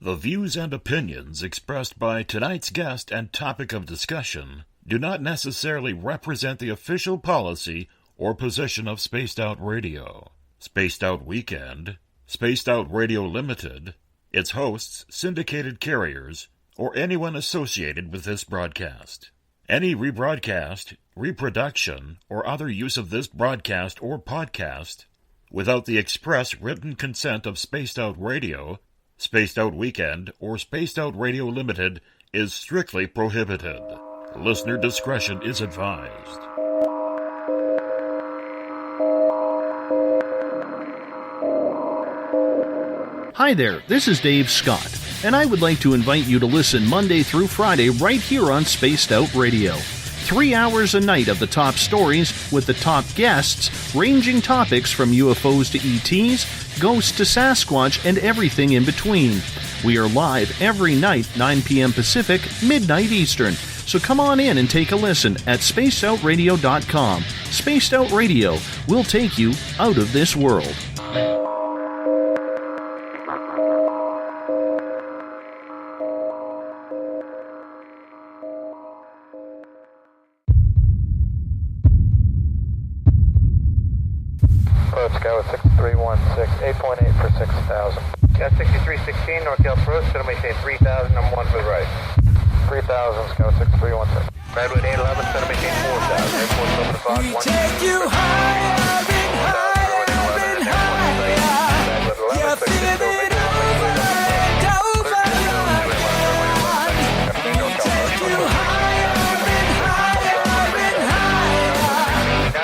The views and opinions expressed by tonight's guest and topic of discussion do not necessarily represent the official policy or position of Spaced Out Radio, Spaced Out Weekend, Spaced Out Radio Limited, its hosts, syndicated carriers, or anyone associated with this broadcast. Any rebroadcast, reproduction, or other use of this broadcast or podcast without the express written consent of Spaced Out Radio, Spaced Out Weekend, or Spaced Out Radio Limited is strictly prohibited. Listener discretion is advised. Hi there, this is Dave Scott, and I would like to invite you to listen Monday through Friday right here on Spaced Out Radio. 3 hours a night of the top stories with the top guests, ranging topics from UFOs to ETs, ghosts to Sasquatch, and everything in between. We are live every night, 9 p.m. Pacific, midnight Eastern. So come on in and take a listen at spacedoutradio.com. Spaced Out Radio will take you out of this world. Skype 6316, 8.8 for 6,000. Got 6316, North Hill Approach, going to maintain 3,000, I'm 1 for the right. 3,000, Skype 6316. Redwood 811, going to maintain 4,000. Airport's open to Fox 1. We take you higher and higher and higher. You feel it over and over again. We take you higher and higher and higher.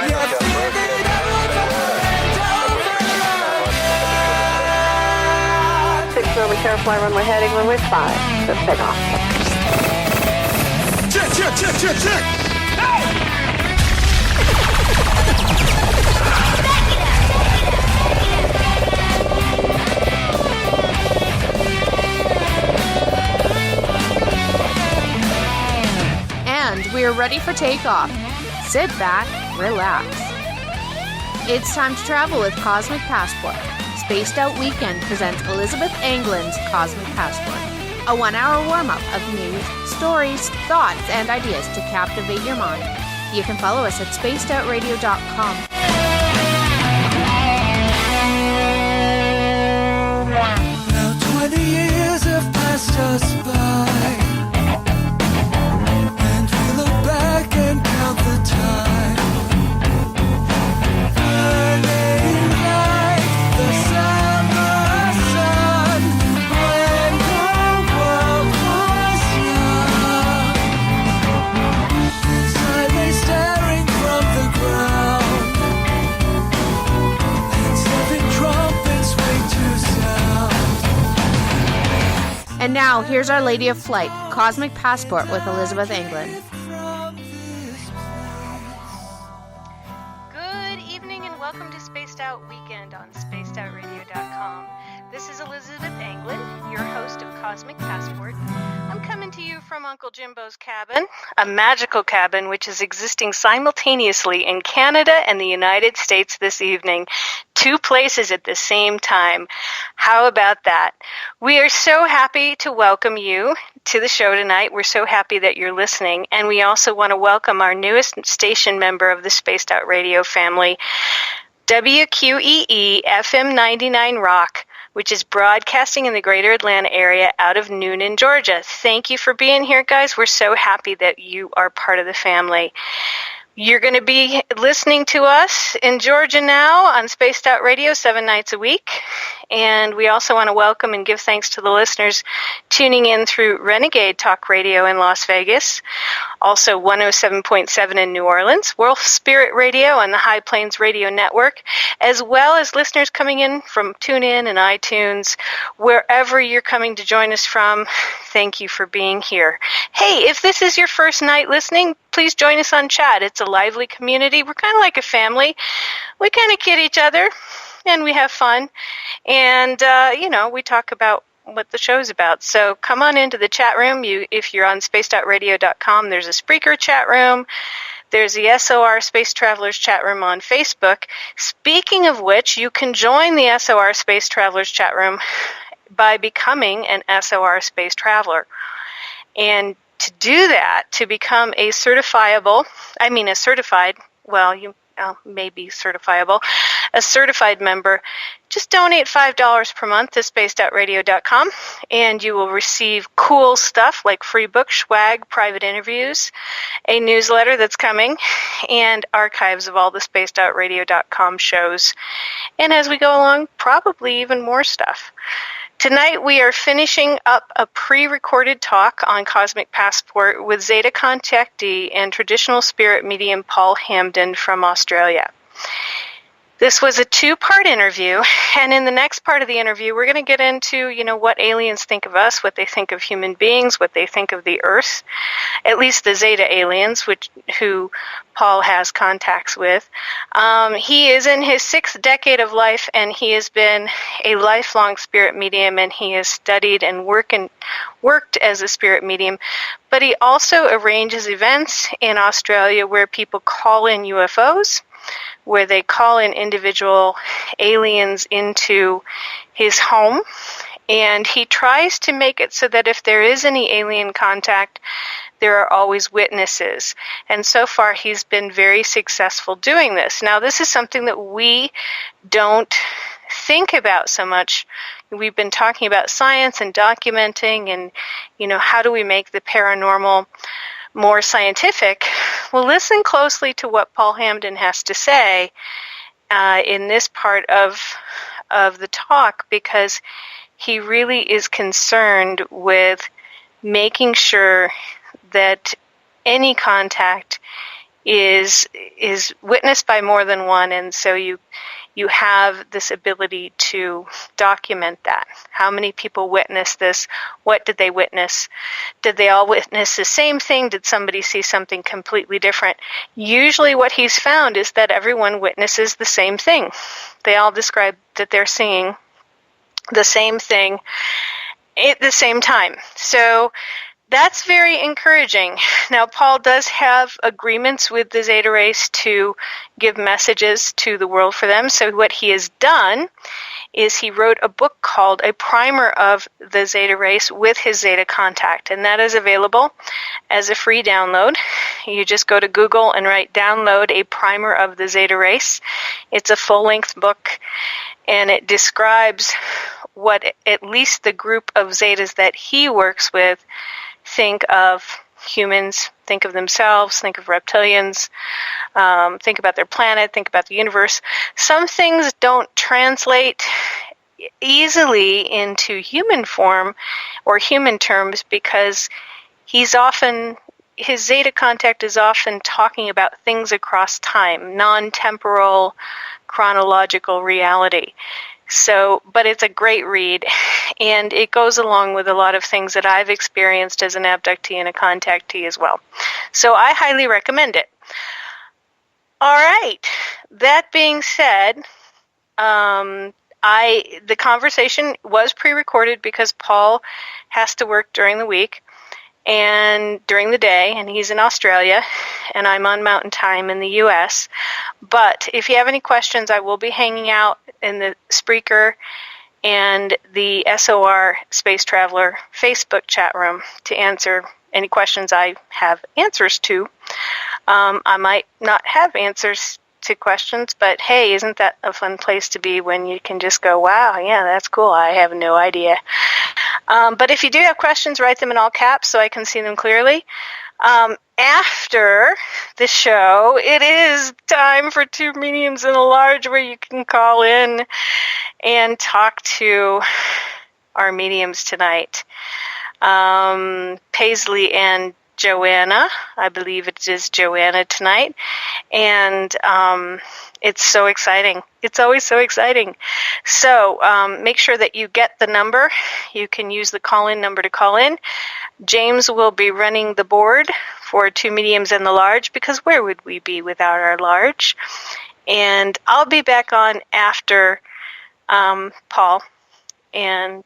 You feel it over and over again. 6 runway, careful, runway heading, runway 5. Let's take off. Check! And we are ready for takeoff. Sit back, relax. It's time to travel with Cosmic Passport. Spaced Out Weekend presents Elizabeth Anglin's Cosmic Passport, a 1-hour warm-up of news, stories, thoughts, and ideas to captivate your mind. You can follow us at spacedoutradio.com. Now 20 years have passed us by, and we look back and count the time. Burning like the summer sun, when the world was young. Silently staring from the ground, and sniffing trumpets wait to sound. And now, here's Our Lady of Flight, Cosmic Passport with Elizabeth Anglin. Good evening and welcome to Spaced Out Weekend on spacedoutradio.com. This is Elizabeth Anglin, your host of Cosmic Passport. I'm coming to you from Uncle Jimbo's cabin, a magical cabin which is existing simultaneously in Canada and the United States this evening. 2 places at the same time. How about that? We are so happy to welcome you to the show tonight. We're so happy that you're listening. And we also want to welcome our newest station member of the Spaced Out Radio family, WQEE FM 99 Rock, which is broadcasting in the greater Atlanta area out of Noonan, Georgia. Thank you for being here, guys. We're so happy that you are part of the family. You're going to be listening to us in Georgia now on Spaced Out Radio 7 nights a week. And we also want to welcome and give thanks to the listeners tuning in through Renegade Talk Radio in Las Vegas, also 107.7 in New Orleans, Wolf Spirit Radio on the High Plains Radio Network, as well as listeners coming in from TuneIn and iTunes. Wherever you're coming to join us from, thank you for being here. Hey, if this is your first night listening, please join us on chat. It's a lively community. We're kind of like a family. We kind of kid each other, and we have fun. And, we talk about what the show's about. So come on into the chat room. If you're on spacedoutradio.com, there's a Spreaker chat room. There's the SOR Space Travelers chat room on Facebook. Speaking of which, you can join the SOR Space Travelers chat room by becoming an SOR space traveler. And to do that, to become a certified member, just donate $5 per month to spacedoutradio.com, and you will receive cool stuff like free book swag, private interviews, a newsletter that's coming, and archives of all the spacedoutradio.com shows. And as we go along, probably even more stuff. Tonight we are finishing up a pre-recorded talk on Cosmic Passport with Zeta contactee and traditional spirit medium Paul Hamden from Australia. This was a two-part interview, and in the next part of the interview, we're going to get into, what aliens think of us, what they think of human beings, what they think of the Earth, at least the Zeta aliens, who Paul has contacts with. He is in his 6th decade of life, and he has been a lifelong spirit medium, and he has studied and worked as a spirit medium. But he also arranges events in Australia where people call in UFOs, where they call in individual aliens into his home, and he tries to make it so that if there is any alien contact, there are always witnesses. And so far, he's been very successful doing this. Now, this is something that we don't think about so much. We've been talking about science and documenting and, how do we make the paranormal more scientific. Well, listen closely to what Paul Hamden has to say in this part of the talk, because he really is concerned with making sure that any contact is witnessed by more than one, and so you have this ability to document that. How many people witnessed this? What did they witness? Did they all witness the same thing? Did somebody see something completely different? Usually what he's found is that everyone witnesses the same thing. They all describe that they're seeing the same thing at the same time. So that's very encouraging. Now, Paul does have agreements with the Zeta race to give messages to the world for them. So what he has done is he wrote a book called A Primer of the Zeta Race with his Zeta contact, and that is available as a free download. You just go to Google and write download A Primer of the Zeta Race. It's a full-length book, and it describes what at least the group of Zetas that he works with think of humans, think of themselves, think of reptilians, think about their planet, think about the universe. Some things don't translate easily into human form or human terms because his Zeta contact is often talking about things across time, non-temporal, chronological reality. So, but it's a great read, and it goes along with a lot of things that I've experienced as an abductee and a contactee as well. So I highly recommend it. All right. That being said, the conversation was pre-recorded because Paul has to work during the week and during the day, and he's in Australia, and I'm on Mountain Time in the U.S. But if you have any questions, I will be hanging out in the Spreaker and the SOR Space Traveler Facebook chat room to answer any questions I have answers to. I might not have answers to questions, but hey, isn't that a fun place to be when you can just go, wow, yeah, that's cool, I have no idea. But if you do have questions, write them in all caps so I can see them clearly. After the show, it is time for Two Mediums in a Large, where you can call in and talk to our mediums tonight. Paisley and Joanna. I believe it is Joanna tonight. And it's so exciting. It's always so exciting. So make sure that you get the number. You can use the call-in number to call in. James will be running the board for Two Mediums and the Large, because where would we be without our Large? And I'll be back on after Paul. And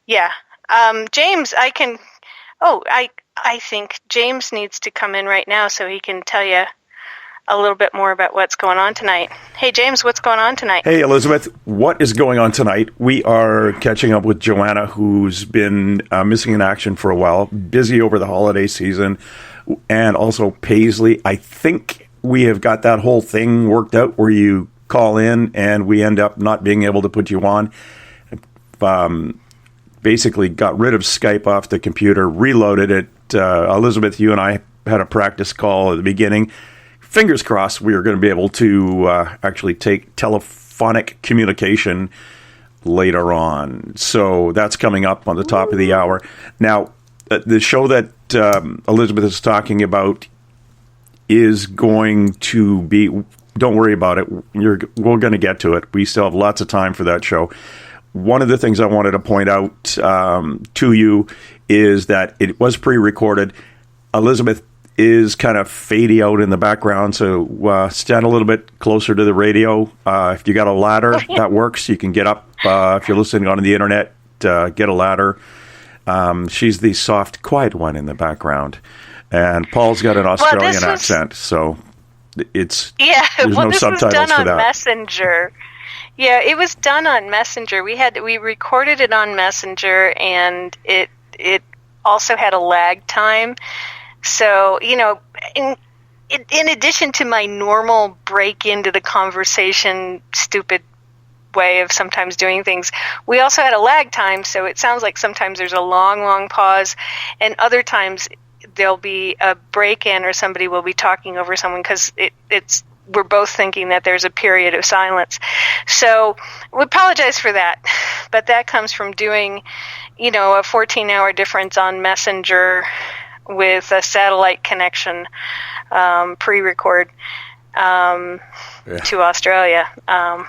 yeah, James, I think James needs to come in right now so he can tell you a little bit more about what's going on tonight. Hey, James, what's going on tonight? Hey, Elizabeth, what is going on tonight? We are catching up with Joanna, who's been missing in action for a while, busy over the holiday season, and also Paisley. I think we have got that whole thing worked out where you call in and we end up not being able to put you on. Basically got rid of Skype off the computer, reloaded it. Elizabeth, you and I had a practice call at the beginning. Fingers crossed we are going to be able to actually take telephonic communication later on. So that's coming up on the top of the hour. Now, the show that Elizabeth is talking about is going to be, don't worry about it, we're going to get to it. We still have lots of time for that show. One of the things I wanted to point out to you is that it was pre-recorded. Elizabeth is kind of fading out in the background, so stand a little bit closer to the radio. If you got a ladder, that works. You can get up. If you're listening on the internet, get a ladder. She's the soft, quiet one in the background. And Paul's got an Australian accent, so there's no subtitles was done for on that. Messenger. Yeah, it was done on Messenger. We recorded it on Messenger, and it also had a lag time. So, you know, in addition to my normal break into the conversation, stupid way of sometimes doing things, we also had a lag time. So it sounds like sometimes there's a long, long pause, and other times there'll be a break in or somebody will be talking over someone because we're both thinking that there's a period of silence. So we apologize for that, but that comes from doing, you know, a 14-hour difference on Messenger with a satellite connection, pre-record to Australia. But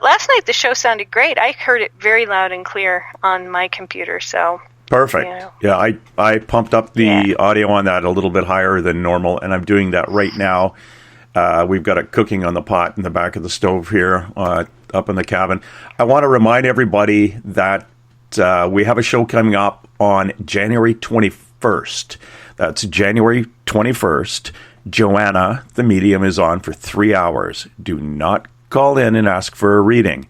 last night the show sounded great. I heard it very loud and clear on my computer. So perfect. You know. Yeah, I pumped up the audio on that a little bit higher than normal, and I'm doing that right now. We've got it cooking on the pot in the back of the stove here up in the cabin. I want to remind everybody that we have a show coming up on January 21st. That's January 21st. Joanna, the medium, is on for 3 hours. Do not call in and ask for a reading.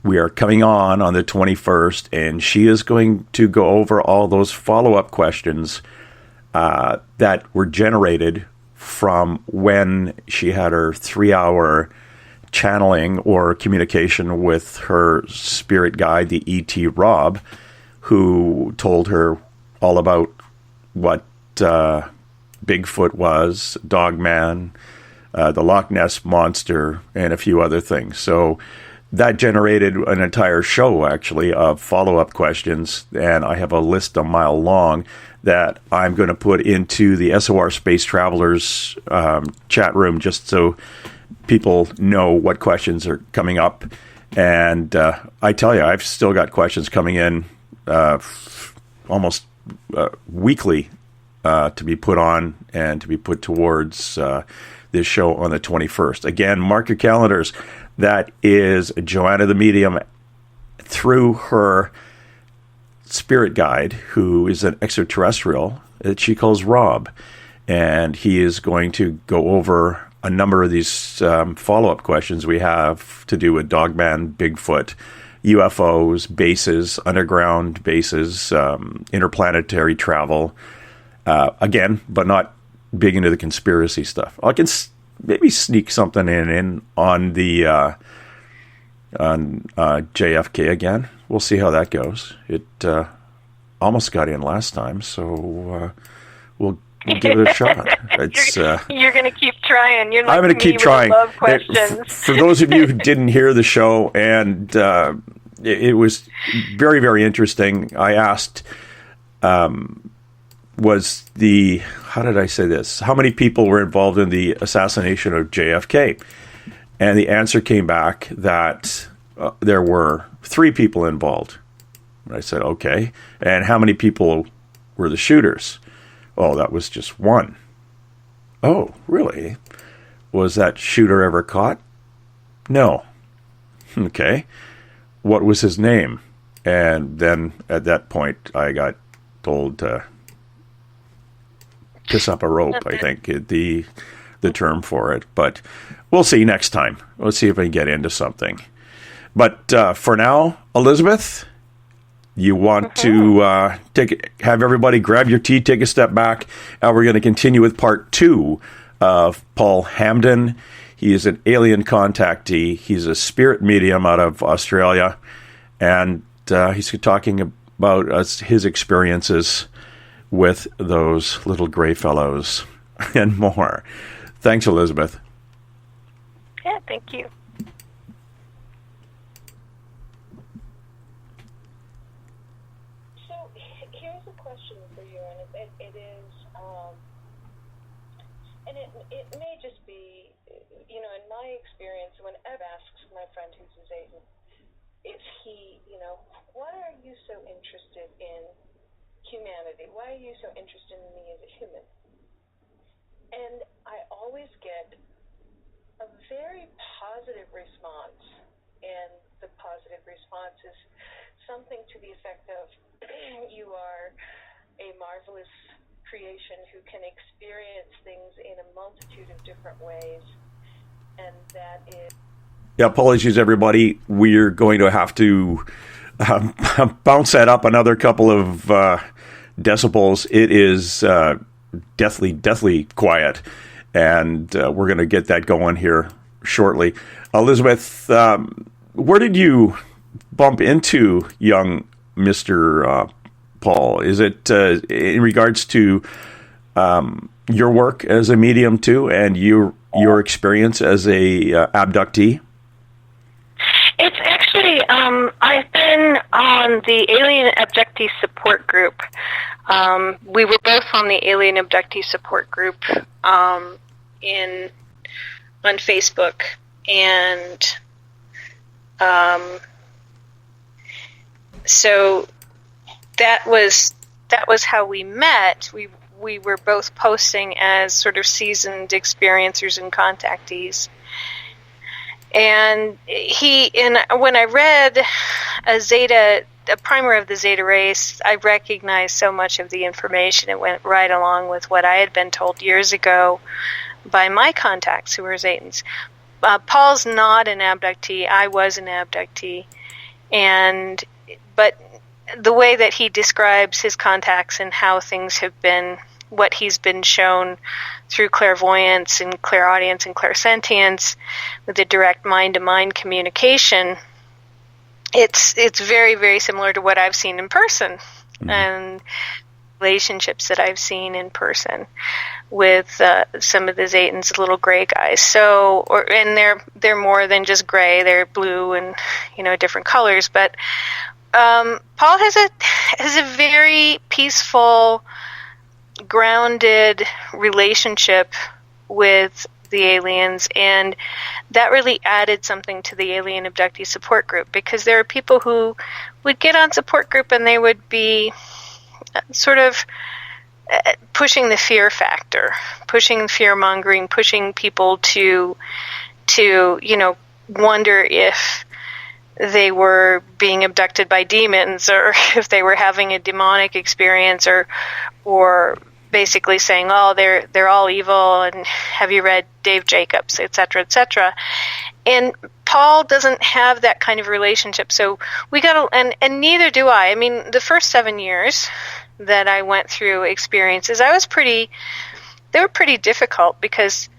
We are coming on the 21st, and she is going to go over all those follow-up questions that were generated from when she had her 3-hour channeling or communication with her spirit guide, the E.T. Rob, who told her all about what Bigfoot was, Dogman, the Loch Ness Monster, and a few other things. So that generated an entire show, actually, of follow-up questions, and I have a list a mile long that I'm going to put into the SOR Space Travelers chat room just so people know what questions are coming up. And I tell you, I've still got questions coming in almost weekly to be put on and to be put towards this show on the 21st. Again, mark your calendars. That is Joanna the Medium through her spirit guide, who is an extraterrestrial that she calls Rob. And he is going to go over a number of these follow-up questions we have to do with Dogman, Bigfoot, UFOs, bases, underground bases, interplanetary travel. Again, but not big into the conspiracy stuff. I can maybe sneak something in on the on JFK again. We'll see how that goes. It almost got in last time, so we'll give it a shot. It's, you're going to keep trying. You're like I'm going to keep trying. Love questions. For those of you who didn't hear the show, and it was very, very interesting. I asked, how did I say this? How many people were involved in the assassination of JFK? And the answer came back that there were 3 people involved. And I said, okay. And how many people were the shooters? Oh, that was just 1. Oh, really? Was that shooter ever caught? No. Okay. What was his name? And then at that point, I got told to piss up a rope, I think, the term for it. But we'll see next time. Let's see if we can get into something. But for now, Elizabeth, you want to have everybody grab your tea, take a step back, and we're going to continue with part 2 of Paul Hamden. He is an alien contactee. He's a spirit medium out of Australia, and he's talking about his experiences with those little gray fellows and more. Thanks, Elizabeth. Yeah, thank you. So here's a question for you, and it is, and it may just be, in my experience, whenever I ask my friend who's a Zayton, if he, why are you so interested in humanity? Why are you so interested in me as a human? And I always get a very positive response, and the positive response is something to the effect of, you are a marvelous creation who can experience things in a multitude of different ways, and that is... Yeah, apologies, everybody. We're going to have to bounce that up another couple of decibels. It is deathly quiet, and we're going to get that going here shortly. Elizabeth, where did you bump into young Mr. Paul? Is it in regards to your work as a medium too, and your experience as a abductee? It's actually, I've been on the Alien Abductee Support Group. We were both on the Alien Abductee Support Group on Facebook, and so that was how we met. We were both posting as sort of seasoned experiencers and contactees. And when I read a primer of the Zeta race, I recognized so much of the information. It went right along with what I had been told years ago by my contacts who were Zetans. Paul's not an abductee. I was an abductee. But the way that he describes his contacts and how things have been, what he's been shown through clairvoyance and clairaudience and clairsentience with the direct mind-to-mind communication, it's very, very similar to what I've seen in person, and relationships that I've seen in person with some of the Zetans, little gray guys. And they're more than just gray; they're blue and different colors. But Paul has a very peaceful, grounded relationship with the aliens, and that really added something to the Alien Abductee Support Group, because there are people who would get on support group and they would be sort of pushing the fear factor, pushing fear-mongering, pushing people to wonder if they were being abducted by demons, or if they were having a demonic experience, or basically saying, oh, they're all evil, and have you read Dave Jacobs, etc., etc. And Paul doesn't have that kind of relationship, so we got to, and neither do I. I mean, the first 7 years that I went through experiences, they were pretty difficult, because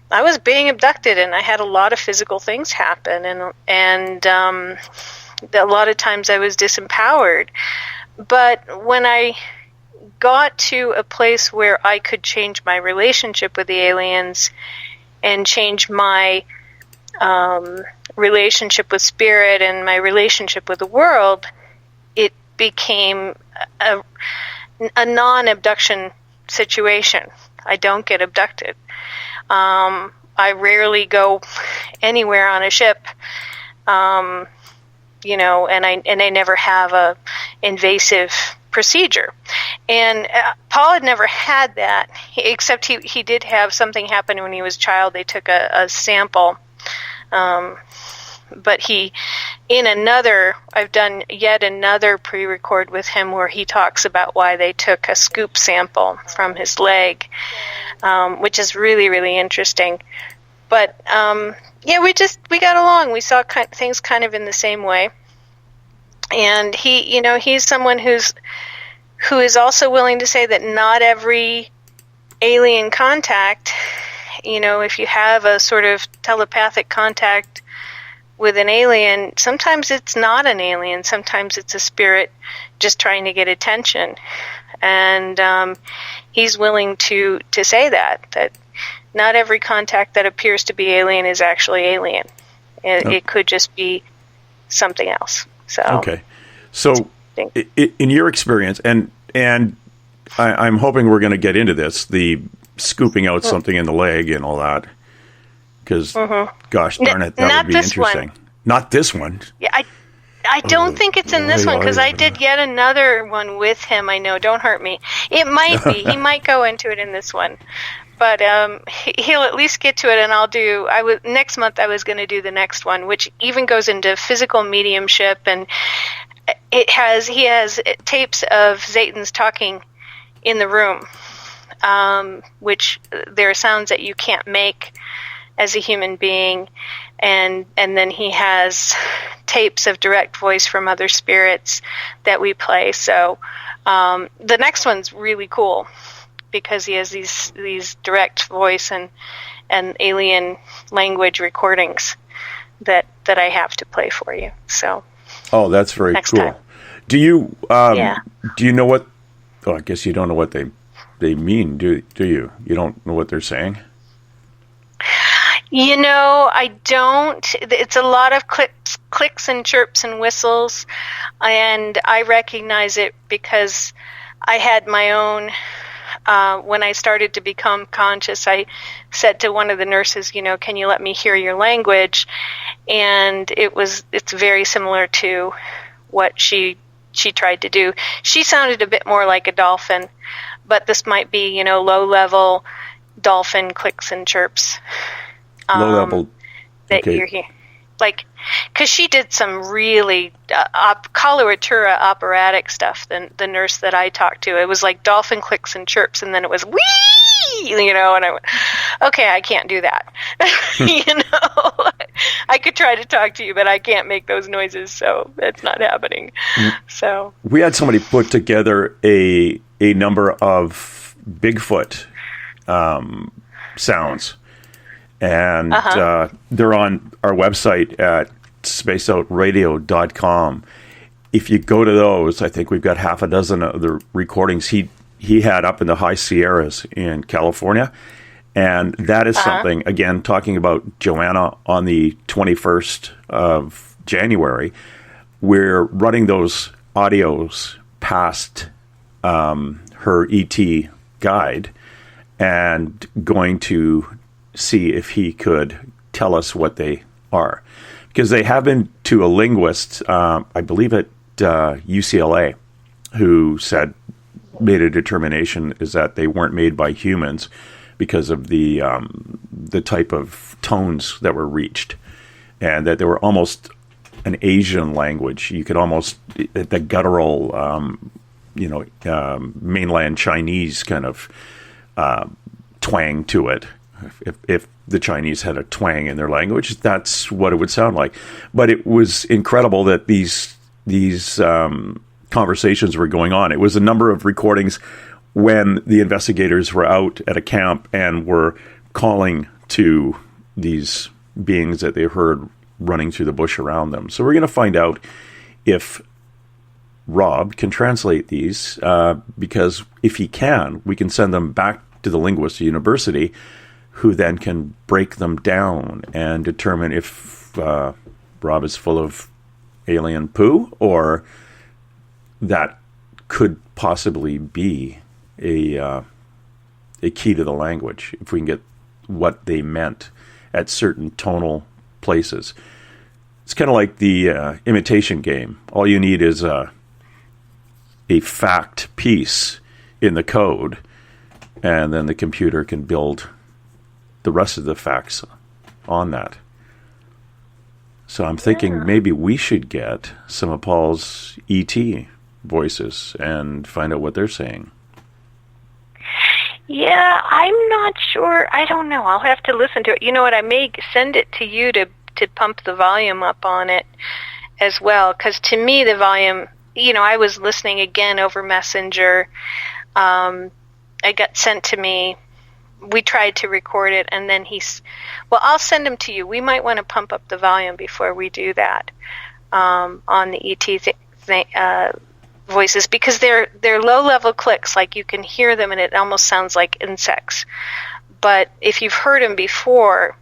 I was being abducted, and I had a lot of physical things happen, and a lot of times I was disempowered. But when I got to a place where I could change my relationship with the aliens and change my relationship with spirit and my relationship with the world, it became a non-abduction situation. I don't get abducted. I rarely go anywhere on a ship, and I never have a invasive procedure. And Paul had never had that, except he did have something happen when he was a child. They took a sample, but he I've done yet another pre-record with him where he talks about why they took a scoop sample from his leg, which is really, really interesting. But we got along. We saw things kind of in the same way. And he's someone who is also willing to say that not every alien contact, if you have a sort of telepathic contact with an alien, sometimes it's not an alien. Sometimes it's a spirit just trying to get attention. And he's willing to say that not every contact that appears to be alien is actually alien. It could just be something else. Okay. So in your experience, and I'm hoping we're going to get into this, the scooping out something in the leg and all that, because, gosh darn it, that would be interesting. Not this one. Yeah, I don't think it's in this one, because I did yet another one with him. I know, don't hurt me. It might be. He might go into it in this one. But he'll at least get to it, and next month I was going to do the next one, which even goes into physical mediumship, and he has tapes of Zaytans talking in the room, which there are sounds that you can't make as a human being, and then he has tapes of direct voice from other spirits that we play. So the next one's really cool, because he has these direct voice and alien language recordings that I have to play for you. So, that's very cool. Time. Do you do you know what? Oh, I guess you don't know what they mean, do you? You don't know what they're saying? I don't. It's a lot of clicks and chirps and whistles, and I recognize it because I had my own. When I started to become conscious, I said to one of the nurses, can you let me hear your language? And it's very similar to what she tried to do. She sounded a bit more like a dolphin, but this might be, low level dolphin clicks and chirps. Low level. That you're here. Because she did some really coloratura operatic stuff, the nurse that I talked to. It was like dolphin clicks and chirps, and then it was wee, and I went, okay, I can't do that. I could try to talk to you, but I can't make those noises, so it's not happening. So we had somebody put together a number of Bigfoot sounds. And they're on our website at spaceoutradio.com. If you go to those, I think we've got half a dozen of the recordings he had up in the high Sierras in California. And that is something, again, talking about Joanna on the 21st of January, we're running those audios past her ET guide and going to see if he could tell us what they are. Because they have been to a linguist, I believe at UCLA, who made a determination is that they weren't made by humans because of the type of tones that were reached, and that they were almost an Asian language. You could almost, the guttural, mainland Chinese kind of twang to it. If the Chinese had a twang in their language, that's what it would sound like. But it was incredible that these conversations were going on. It was a number of recordings when the investigators were out at a camp and were calling to these beings that they heard running through the bush around them. So we're going to find out if Rob can translate these, because if he can, we can send them back to the linguist university, who then can break them down and determine if Rob is full of alien poo, or that could possibly be a key to the language, if we can get what they meant at certain tonal places. It's kind of like the imitation game. All you need is a fact piece in the code, and then the computer can build the rest of the facts on that. So I'm thinking maybe we should get some of Paul's ET voices and find out what they're saying. Yeah, I'm not sure. I don't know. I'll have to listen to it. You know what? I may send it to you to pump the volume up on it as well, because to me the volume, I was listening again over Messenger. It got sent to me. We tried to record it, and then I'll send them to you. We might want to pump up the volume before we do that on the ET voices, because they're low-level clicks. Like, you can hear them, and it almost sounds like insects. But if you've heard them before,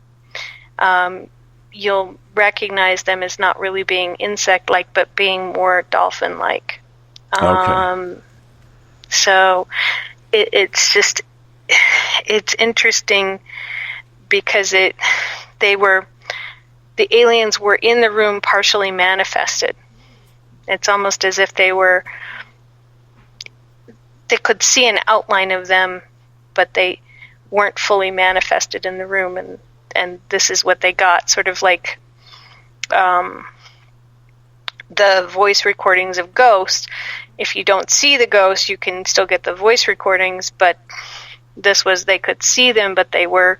you'll recognize them as not really being insect-like, but being more dolphin-like. Okay. So it's interesting because the aliens were in the room partially manifested. It's almost as if they could see an outline of them, but they weren't fully manifested in the room, and this is what they got, sort of like the voice recordings of ghosts. If you don't see the ghost, you can still get the voice recordings, but this was, they could see them, but they were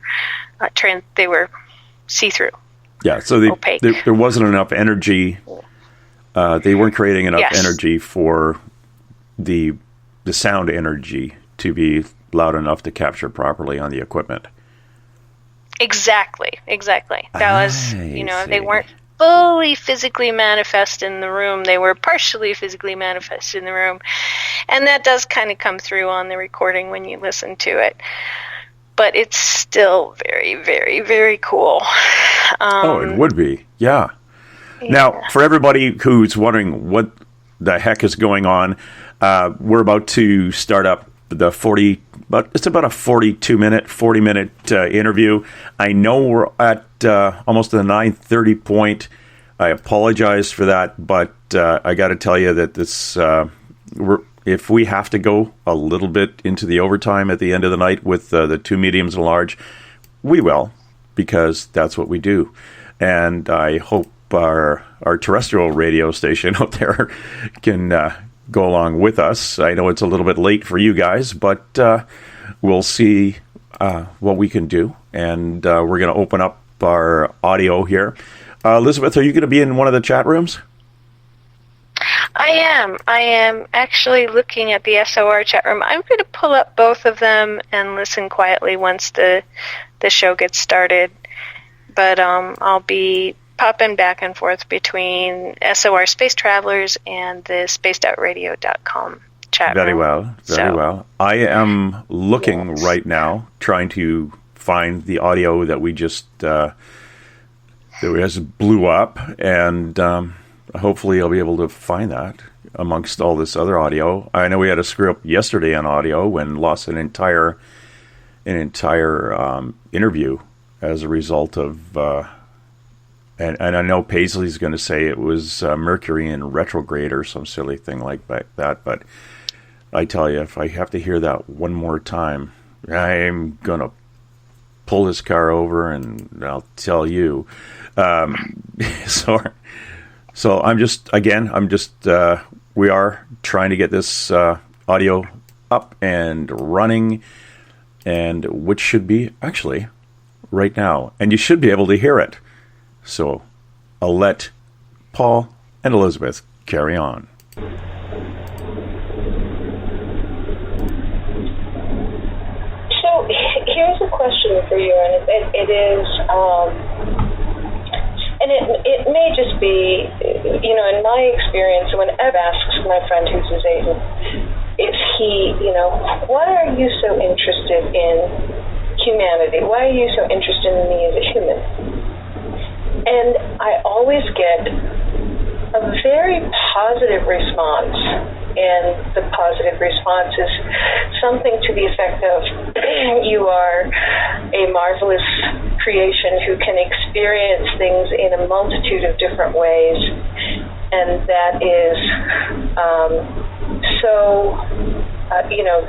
see-through. Yeah, so there wasn't enough energy. They weren't creating enough energy for the sound energy to be loud enough to capture properly on the equipment. Exactly. That was, they weren't fully physically manifest in the room. They were partially physically manifest in the room. And that does kind of come through on the recording when you listen to it. But it's still very, very, very cool. It would be. Yeah. Now, for everybody who's wondering what the heck is going on, we're about to start up it's about a 40-minute interview. I know we're at almost the 9:30 point. I apologize for that, but I got to tell you that this, if we have to go a little bit into the overtime at the end of the night with the two mediums and large, we will, because that's what we do. And I hope our terrestrial radio station out there can go along with us. I know it's a little bit late for you guys, but we'll see what we can do. And we're going to open up our audio here. Elizabeth, are you going to be in one of the chat rooms? I am actually looking at the SOR chat room. I'm going to pull up both of them and listen quietly once the show gets started. But I'll be popping back and forth between SOR Space Travelers and the spacedoutradio.com chat room. Very well. I am looking right now, trying to find the audio that we just blew up, and hopefully I'll be able to find that amongst all this other audio. I know we had a screw up yesterday on audio and lost an entire interview as a result of, and I know Paisley's going to say it was Mercury in retrograde or some silly thing like that, but I tell you, if I have to hear that one more time, I'm going to pull this car over and I'll tell you. So we are trying to get this audio up and running, and which should be actually right now, and you should be able to hear it. So I'll let Paul and Elizabeth carry on. So here's a question for you, and it is, and it may just be, in my experience, when Ed asks my friend who's his agent, if he, why are you so interested in humanity? Why are you so interested in me as a human? And I always get a very positive response, and the positive response is something to the effect of, you are a marvelous creation who can experience things in a multitude of different ways, and that is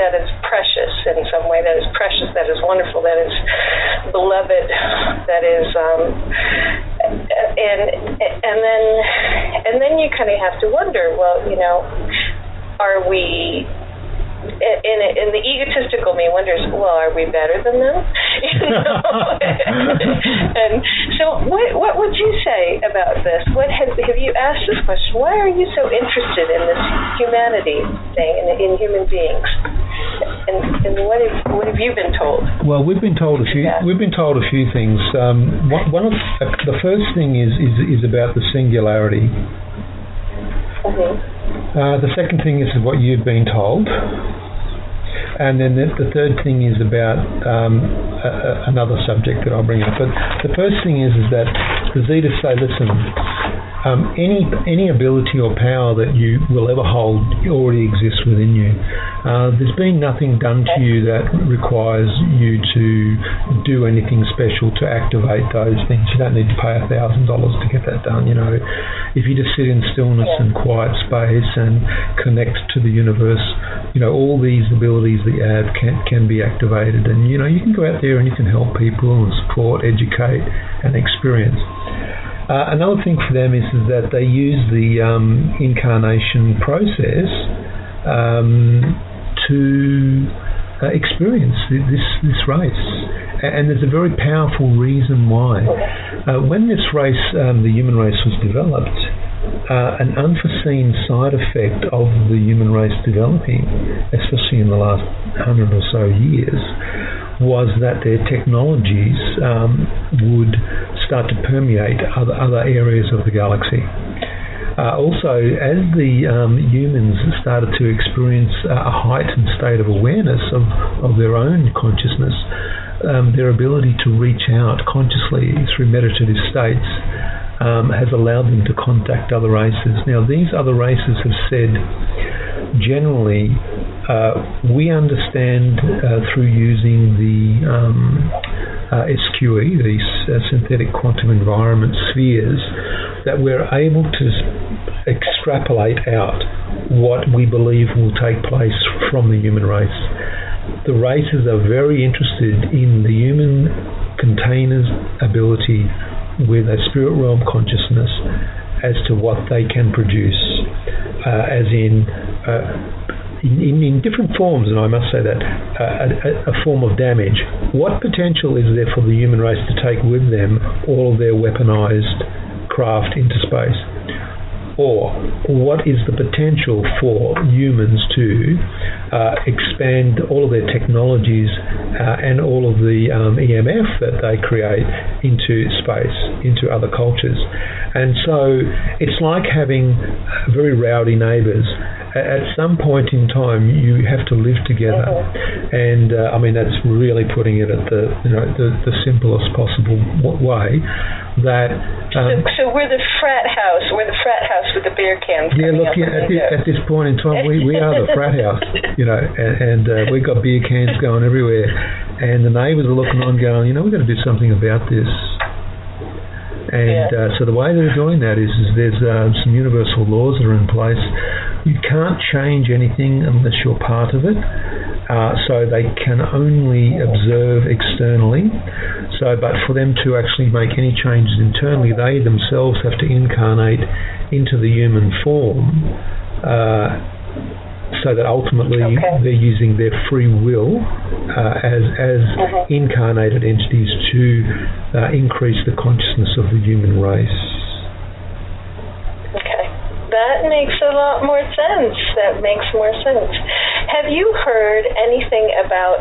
that is precious in some way, that is precious, that is wonderful, that is beloved, that is, and then you kind of have to wonder, well, are we? And the egotistical me wonders, well, are we better than them? And so, what would you say about this? Have you asked this question? Why are you so interested in this humanity thing in human beings? And what have you been told? Well, we've been told a few. We've been told a few things. One of the first thing is about the singularity. The second thing is what you've been told, and then the third thing is about another subject that I'll bring up. But the first thing is that the Zetas say, listen, any ability or power that you will ever hold already exists within you. There's been nothing done to you that requires you to do anything special to activate those things. You don't need to pay $1,000 to get that done. If you just sit in stillness and quiet space and connect to the universe, all these abilities that you have can be activated. And you can go out there and you can help people and support, educate, and experience. Another thing for them is that they use the incarnation process to experience this race. And there's a very powerful reason why. When this race, the human race, was developed, an unforeseen side effect of the human race developing, especially in the last 100 or so years, was that their technologies would start to permeate other areas of the galaxy. Also, as the humans started to experience a heightened state of awareness of their own consciousness, their ability to reach out consciously through meditative states has allowed them to contact other races. Now, these other races have said, generally, we understand through using the SQE, these synthetic quantum environment spheres, that we're able to extrapolate out what we believe will take place from the human race. The races are very interested in the human container's ability with a spirit realm consciousness as to what they can produce, as in different forms, and I must say that, a form of damage. What potential is there for the human race to take with them all of their weaponized craft into space? Or what is the potential for humans to expand all of their technologies and all of the EMF that they create into space, into other cultures? And so it's like having very rowdy neighbours. At some point in time, you have to live together, and I mean that's really putting it at the simplest possible way. That so we're the frat house. We're the frat house with the beer cans. Yeah, look, at this point in time, we are the frat house, and we've got beer cans going everywhere, and the neighbours are looking on, going, we've got to do something about this. And so the way they're doing that is there's some universal laws that are in place. You can't change anything unless you're part of it. So they can only observe externally. But for them to actually make any changes internally, they themselves have to incarnate into the human form, so that ultimately they're using their free will as incarnated entities to increase the consciousness of the human race. Okay. That makes a lot more sense. That makes more sense. Have you heard anything about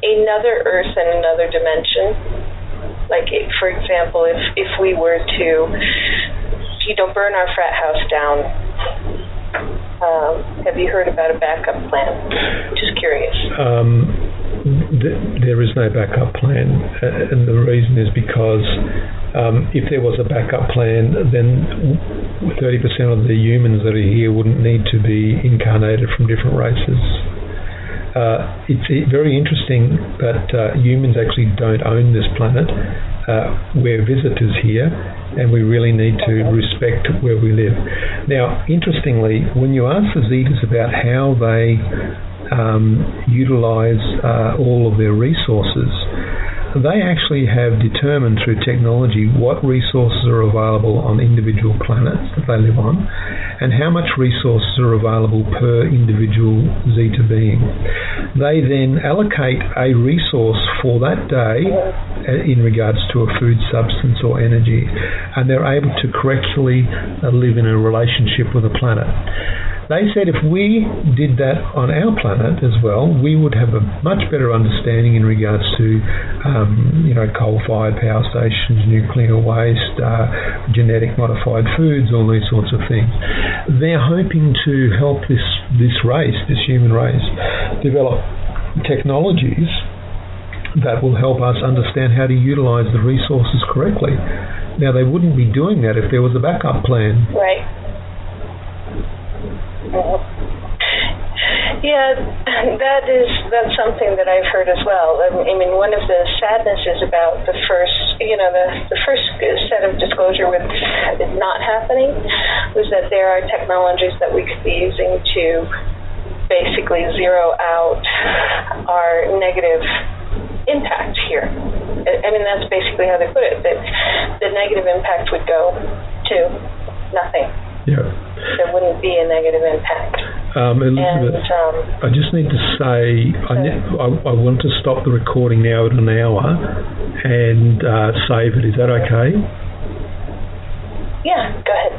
another Earth and another dimension? Like, for example, if we were to, burn our frat house down, have you heard about a backup plan? Just curious. There is no backup plan, and the reason is because if there was a backup plan, then 30% of the humans that are here wouldn't need to be incarnated from different races. It's very interesting that humans actually don't own this planet. We're visitors here, and we really need to respect where we live. Now, interestingly, when you ask the Zetas about how they utilize all of their resources, they actually have determined through technology what resources are available on individual planets that they live on and how much resources are available per individual Zeta being. They then allocate a resource for that day in regards to a food substance or energy, and they're able to correctly live in a relationship with a planet. They said if we did that on our planet as well, we would have a much better understanding in regards to, coal-fired power stations, nuclear waste, genetic modified foods, all these sorts of things. They're hoping to help this race, this human race, develop technologies that will help us understand how to utilize the resources correctly. Now, they wouldn't be doing that if there was a backup plan. Right. Yeah, that's something that I've heard as well. I mean, one of the sadnesses about the first set of disclosure with it not happening was that there are technologies that we could be using to basically zero out our negative impact here. I mean, that's basically how they put it, that the negative impact would go to nothing. Yeah. There wouldn't be a negative impact. Elizabeth, I just need to say, I want to stop the recording now at an hour and save it. Is that okay? Yeah, go ahead.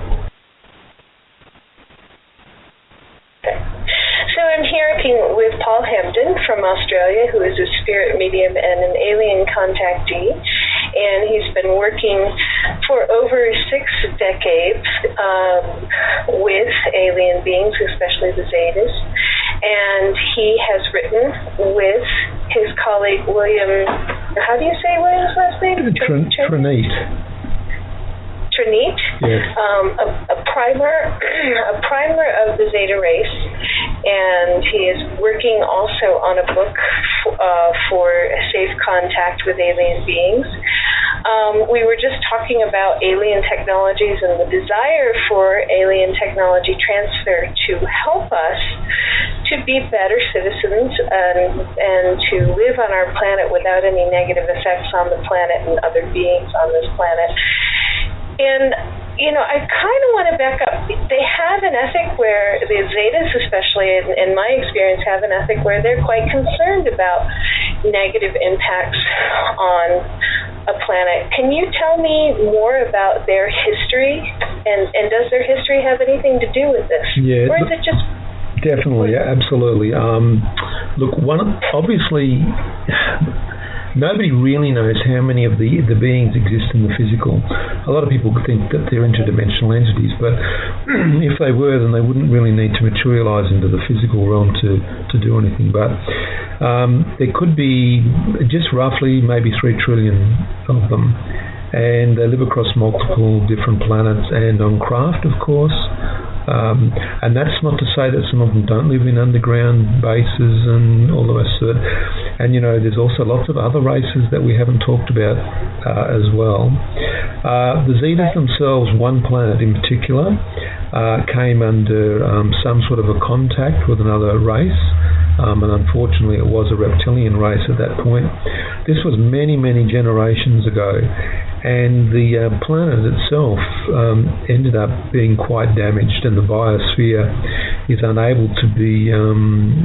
Okay. So I'm here with Paul Hamden from Australia, who is a spirit medium and an alien contactee. And he's been working for over 6 decades with alien beings, especially the Zetas. And he has written with his colleague William, how do you say William's last name? Treneet. Treneet, yes. a primer of the Zeta race, and he is working also on a book for safe contact with alien beings. We were just talking about alien technologies and the desire for alien technology transfer to help us to be better citizens and to live on our planet without any negative effects on the planet and other beings on this planet. And, I kind of want to back up. They have an ethic where, the Zetas especially, in my experience, have an ethic where they're quite concerned about negative impacts on a planet. Can you tell me more about their history? And does their history have anything to do with this? Yeah. Or is it just... Definitely, absolutely. Look, obviously... Nobody really knows how many of the beings exist in the physical. A lot of people think that they're interdimensional entities, but if they were, then they wouldn't really need to materialize into the physical realm to do anything. But there could be just roughly maybe 3 trillion of them, and they live across multiple different planets and on craft, of course. And that's not to say that some of them don't live in underground bases and all the rest of it. And, there's also lots of other races that we haven't talked about as well. The Zetas themselves, one planet in particular, came under some sort of a contact with another race. And unfortunately, it was a reptilian race at that point. This was many, many generations ago. And the planet itself ended up being quite damaged, and the biosphere is unable to be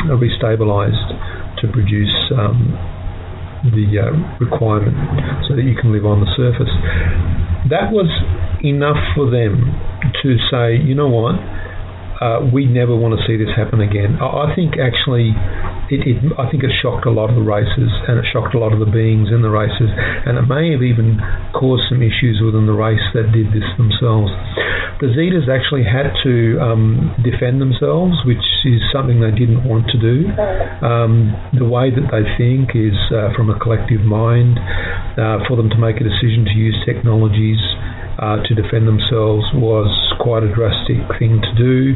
restabilized to produce the requirement so that you can live on the surface. That was enough for them to say, you know what, we never want to see this happen again. I think actually I think it shocked a lot of the races, and it shocked a lot of the beings in the races, and it may have even caused some issues within the race that did this themselves. The Zetas actually had to defend themselves, which is something they didn't want to do. The way that they think is from a collective mind. For them to make a decision to use technologies to defend themselves was quite a drastic thing to do.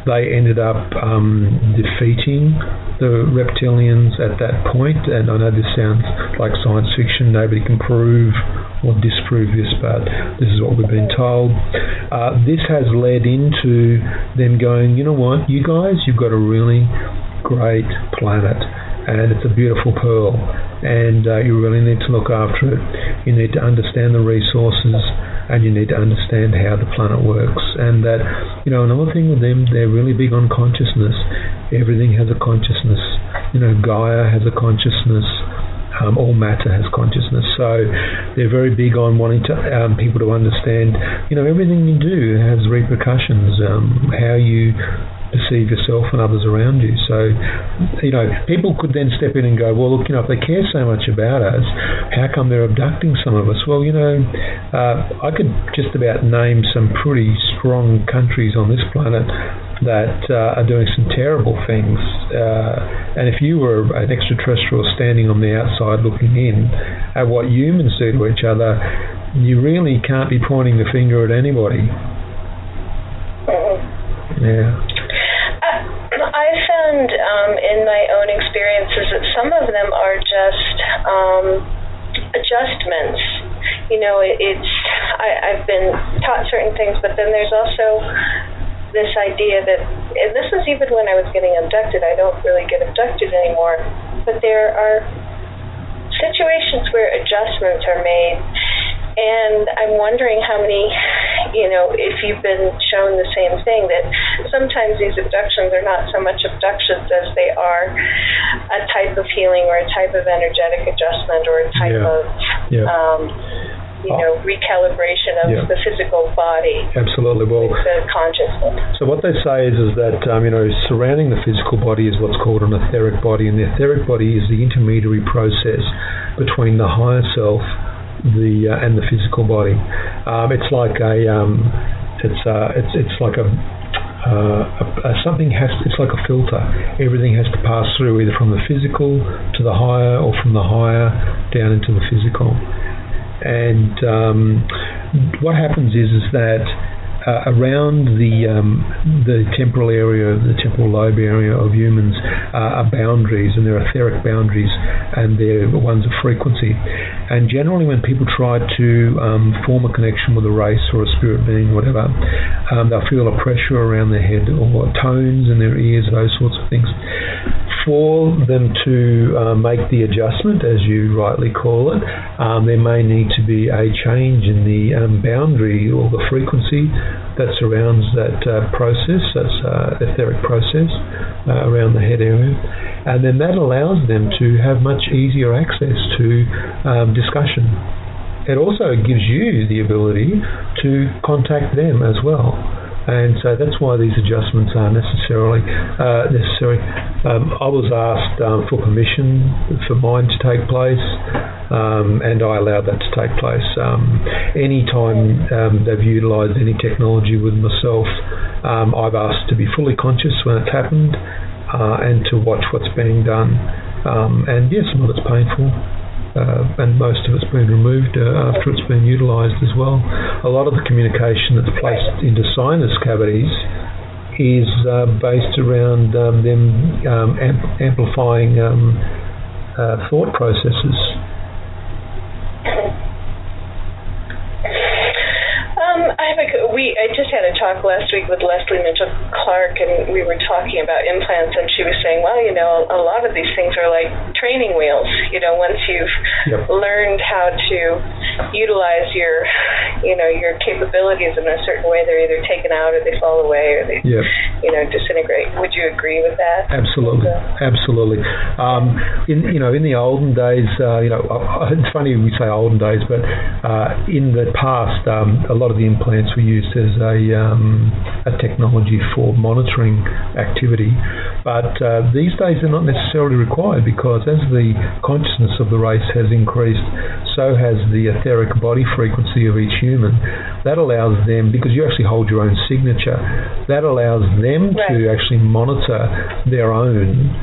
They ended up defeating the reptilians at that point, and I know this sounds like science fiction, nobody can prove or disprove this, but this is what we've been told. This has led into them going, you know what, you guys, you've got a really great planet, and it's a beautiful pearl, and you really need to look after it. You need to understand the resources, and you need to understand how the planet works. And that, another thing with them, they're really big on consciousness. Everything has a consciousness. Gaia has a consciousness. All matter has consciousness. So they're very big on wanting to people to understand, everything you do has repercussions. How you perceive yourself and others around you. So, people could then step in and go, well, look, if they care so much about us, how come they're abducting some of us? Well, I could just about name some pretty strong countries on this planet that are doing some terrible things. And if you were an extraterrestrial standing on the outside looking in at what humans do to each other, you really can't be pointing the finger at anybody. Yeah. I found in my own experiences that some of them are just adjustments. I've been taught certain things, but then there's also this idea that, and this is even when I was getting abducted. I don't really get abducted anymore, but there are situations where adjustments are made. And I'm wondering how many, if you've been shown the same thing, that sometimes these abductions are not so much abductions as they are a type of healing or a type of energetic adjustment or a type of, recalibration of the physical body. Absolutely. Well, the consciousness. So what they say is that, surrounding the physical body is what's called an etheric body, and the etheric body is the intermediary process between the higher self and the physical body. It's like it's like a filter. Everything has to pass through either from the physical to the higher, or from the higher down into the physical. And what happens is that around the temporal area, the temporal lobe area of humans are boundaries, and they're etheric boundaries, and they're ones of frequency. And generally when people try to form a connection with a race or a spirit being, whatever, they'll feel a pressure around their head or tones in their ears, those sorts of things. For them to make the adjustment, as you rightly call it, there may need to be a change in the boundary or the frequency that surrounds that process, that's etheric process around the head area. And then that allows them to have much easier access to discussion. It also gives you the ability to contact them as well. And so that's why these adjustments are necessary. I was asked for permission for mine to take place, and I allowed that to take place. Any time they've utilised any technology with myself, I've asked to be fully conscious when it's happened, and to watch what's being done. And yes, some of it's painful. And most of it's been removed after it's been utilised as well. A lot of the communication that's placed into sinus cavities is based around them amplifying thought processes. I just had a talk last week with Leslie Mitchell-Clark, and we were talking about implants, and she was saying, well, a lot of these things are like training wheels. Once you've learned how to utilize your capabilities in a certain way, they're either taken out or they fall away or they, disintegrate. Would you agree with that? Absolutely, absolutely. In the olden days, it's funny we say olden days, but in the past, a lot of the implants were used as a technology for monitoring activity, but these days they're not necessarily required, because as the consciousness of the race has increased, so has the etheric body frequency of each human. That allows them, because you actually hold your own signature, that allows them to actually monitor their own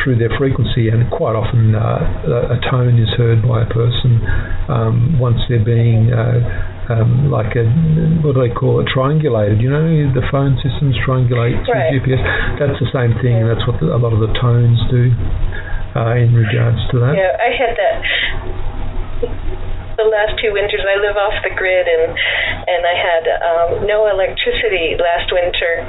through their frequency, and quite often a tone is heard by a person once they're being like what do they call it, triangulated. The phone systems triangulate through GPS. That's the same thing, and that's what a lot of the tones do in regards to that. Yeah, I had that. the last 2 winters. I live off the grid, and I had no electricity last winter,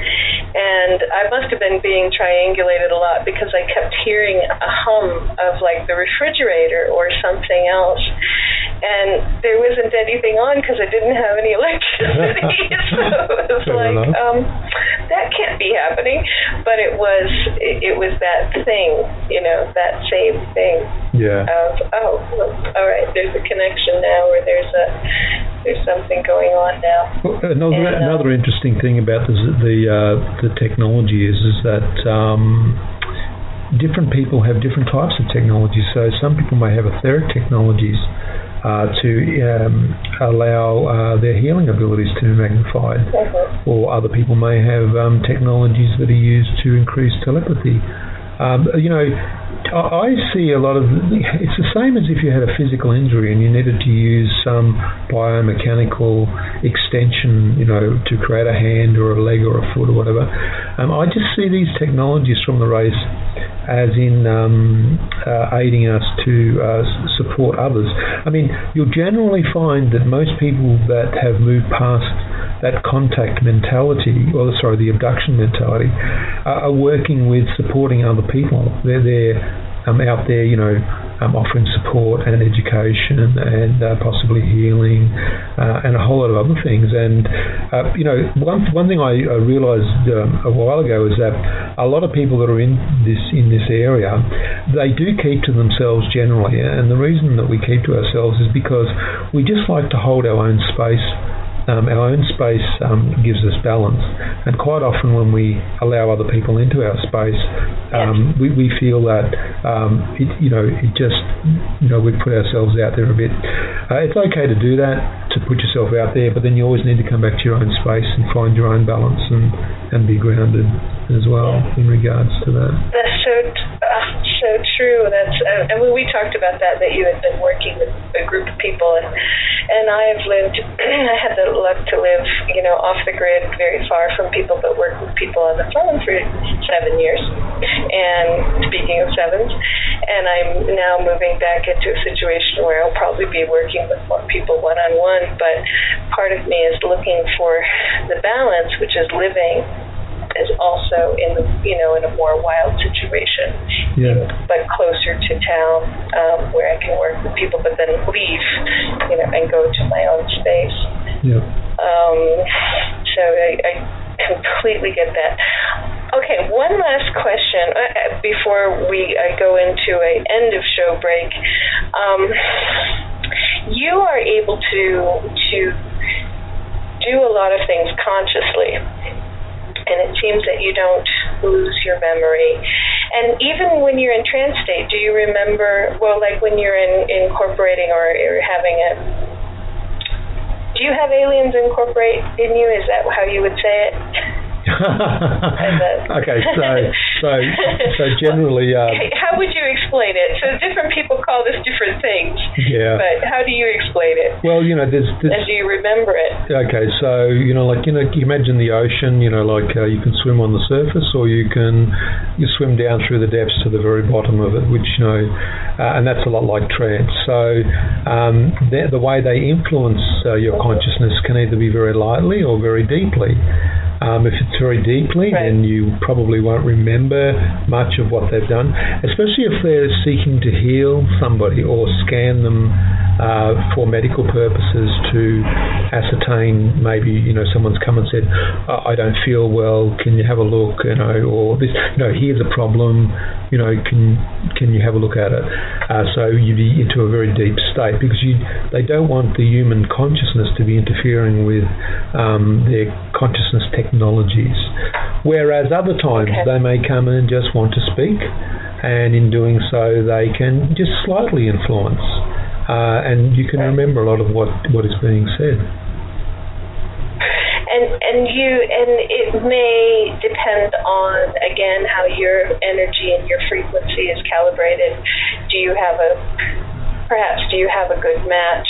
and I must have been being triangulated a lot because I kept hearing a hum of like the refrigerator or something else, and there wasn't anything on because I didn't have any electricity. So it was like, that can't be happening, but it was that thing, that same thing. Yeah. Of all right, there's a connection now, or there's something going on now. Well, another interesting thing about the technology is that different people have different types of technology. So some people may have etheric technologies to allow their healing abilities to be magnified, or other people may have technologies that are used to increase telepathy. I see a lot of, it's the same as if you had a physical injury and you needed to use some biomechanical extension, to create a hand or a leg or a foot or whatever. I just see these technologies from the race as in aiding us to support others. I mean, you'll generally find that most people that have moved past that contact mentality, the abduction mentality, are working with supporting other people. They're out there, offering support and education and possibly healing and a whole lot of other things. And one thing I realised a while ago is that a lot of people that are in this area, they do keep to themselves generally, and the reason that we keep to ourselves is because we just like to hold our own space. Our own space gives us balance, and quite often when we allow other people into our space, we feel that we put ourselves out there a bit. It's okay to do that, to put yourself out there, but then you always need to come back to your own space and find your own balance and be grounded as well in regards to that. That's so true. That's and we talked about that you had been working with a group of people, and I've lived. I had the luck to live, off the grid, very far from people, but work with people on the phone for 7 years. And speaking of sevens, and I'm now moving back into a situation where I'll probably be working with more people one-on-one. But part of me is looking for the balance, which is living is also in the in a more wild situation, but closer to town, where I can work with people, but then leave, and go to my own space. So I completely get that. Okay, one last question before I go into a end of show break. You are able to do a lot of things consciously. And it seems that you don't lose your memory. And even when you're in trance state, do you remember, like when you're incorporating or having do you have aliens incorporate in you? Is that how you would say it? Okay, so generally... how would you explain it? So different people call this different things. Yeah. But how do you explain it? Well, there's... And do you remember it? Okay, so, you imagine the ocean, you can swim on the surface, or you swim down through the depths to the very bottom of it, which, and that's a lot like trance. So the way they influence your consciousness can either be very lightly or very deeply. If it's very deeply, then you probably won't remember much of what they've done, especially if they're seeking to heal somebody or scan them for medical purposes to ascertain, maybe, someone's come and said, I don't feel well, can you have a look, or this, here's a problem, can you have a look at it? So you'd be into a very deep state, because they don't want the human consciousness to be interfering with their consciousness technologies. Whereas other times they may come in and just want to speak, and in doing so they can just slightly influence, and you can remember a lot of what is being said. And it may depend on, again, how your energy and your frequency is calibrated. Do you have a good match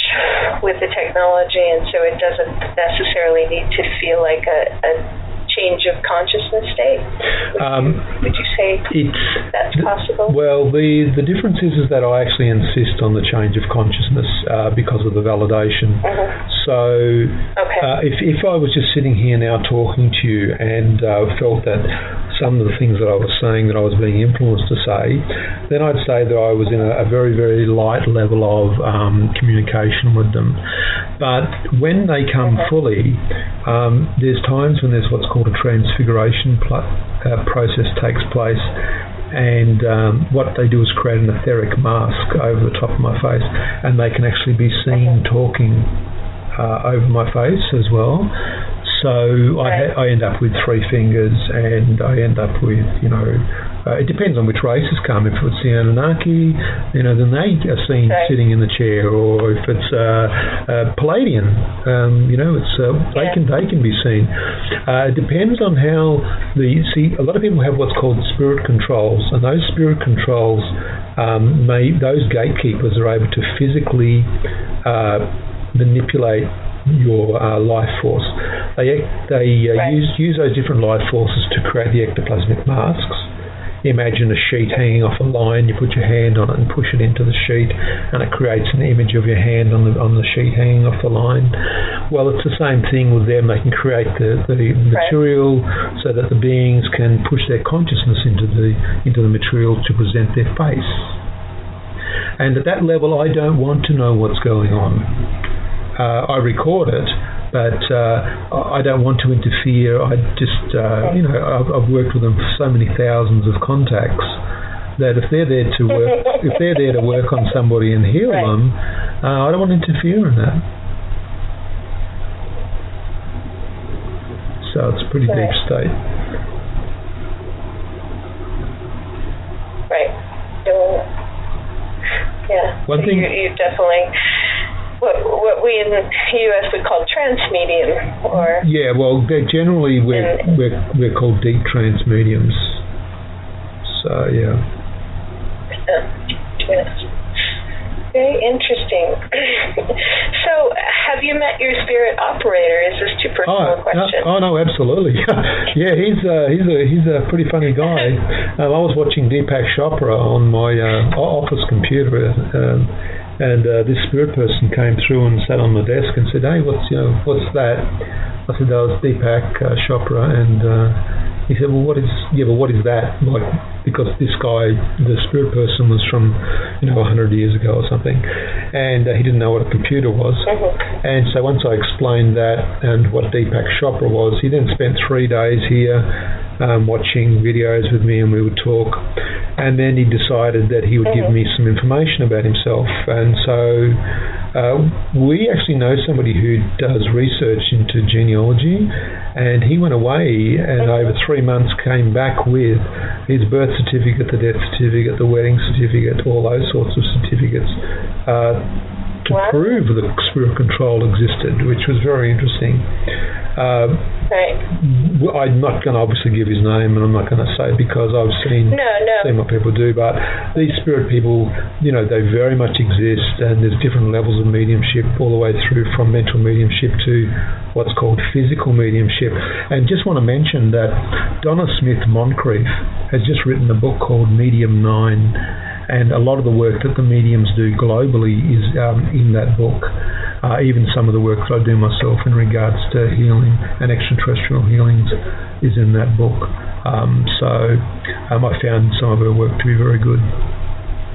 with the technology, and so it doesn't necessarily need to feel like a change of consciousness state? Would you say that's possible? Well, the difference is that I actually insist on the change of consciousness because of the validation. So if I was just sitting here now talking to you and felt that some of the things that I was saying that I was being influenced to say, then I'd say that I was in a very, very light level of communication with them. But when they come fully, there's times when there's what's called a transfiguration process takes place, and what they do is create an etheric mask over the top of my face, and they can actually be seen talking over my face as well. So I end up with 3 fingers, and I end up with, it depends on which races come. If it's the Anunnaki, then they are seen sitting in the chair, or if it's Palladian, they can be seen. It depends on how a lot of people have what's called spirit controls, and those spirit controls, those gatekeepers are able to physically manipulate your life force. They use those different life forces to create the ectoplasmic masks. Imagine a sheet hanging off a line. You put your hand on it and push it into the sheet, and it creates an image of your hand on the sheet hanging off the line. Well, it's the same thing with them. They can create the material so that the beings can push their consciousness into the material to present their face. And at that level, I don't want to know what's going on. I record it, but I don't want to interfere. I just, I've worked with them for so many thousands of contacts that if they're there to work, on somebody and heal them, I don't want to interfere in that. So it's a pretty deep state. Right. Yeah. One thing you definitely. What we in the U.S. would call trance medium, or they're generally we're called deep trance mediums. So very interesting. So, have you met your spirit operator? Is this too personal a question? No, absolutely. Yeah, he's a pretty funny guy. I was watching Deepak Chopra on my office computer. And this spirit person came through and sat on my desk and said, "Hey, what's that?" I said, "That was Deepak Chopra." And he said, "Well, what is that?" Like, because this guy, the spirit person, was from 100 years ago or something, and he didn't know what a computer was. And so once I explained that and what Deepak Chopra was, he then spent 3 days here watching videos with me, and we would talk. And then he decided that he would give me some information about himself. And so we actually know somebody who does research into genealogy, and he went away and over 3 months came back with his birth certificate, the death certificate, the wedding certificate, all those sorts of certificates to prove that spirit control existed, which was very interesting. I'm not going to obviously give his name, and I'm not going to say because I've seen what people do, but these spirit people, they very much exist, and there's different levels of mediumship all the way through from mental mediumship to what's called physical mediumship. And just want to mention that Donna Smith Moncrief has just written a book called Medium 9, and a lot of the work that the mediums do globally is in that book. Even some of the work that I do myself in regards to healing and extraterrestrial healings is in that book. So I found some of her work to be very good.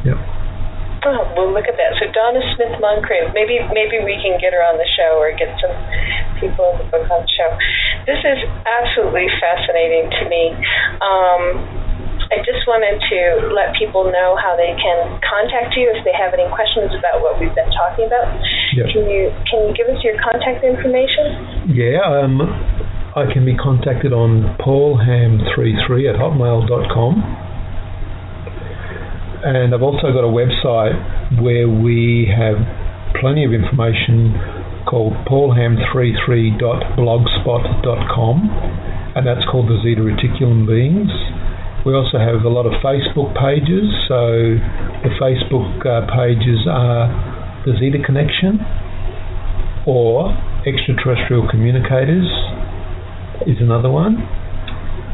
Yeah. Oh, well, look at that. So Donna Smith Moncrief, maybe we can get her on the show or get some people in the book on the show. This is absolutely fascinating to me. I just wanted to let people know how they can contact you if they have any questions about what we've been talking about. Yep. Can you give us your contact information? Yeah, I can be contacted on paulham33@hotmail.com. And I've also got a website where we have plenty of information called paulham33.blogspot.com, and that's called the Zeta Reticulum Beings. We also have a lot of Facebook pages. So the Facebook pages are the Zeta Connection or Extraterrestrial Communicators is another one.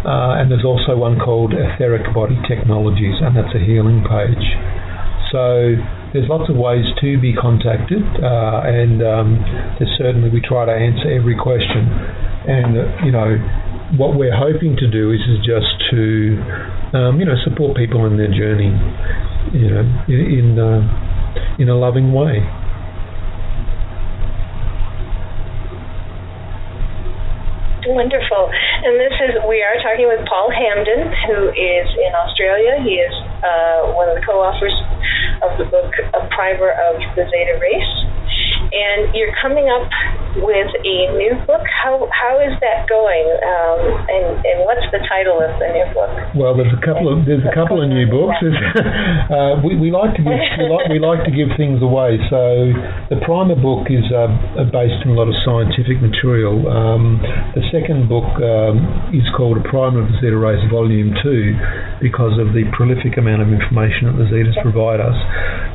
and there's also one called Etheric Body Technologies, and that's a healing page. So there's lots of ways to be contacted, and there's certainly, we try to answer every question. And what we're hoping to do is just to support people in their journey, in a loving way. Wonderful. And we are talking with Paul Hamden, who is in Australia. He is one of the co-authors of the book, A Primer of the Zeta Race. And you're coming up with a new book. How is that going? And what's the title of the new book? Well, there's a couple of new books. we like to give things away. So the primer book is based on a lot of scientific material. The second book is called A Primer of the Zeta Race Volume 2 because of the prolific amount of information that the Zetas provide us.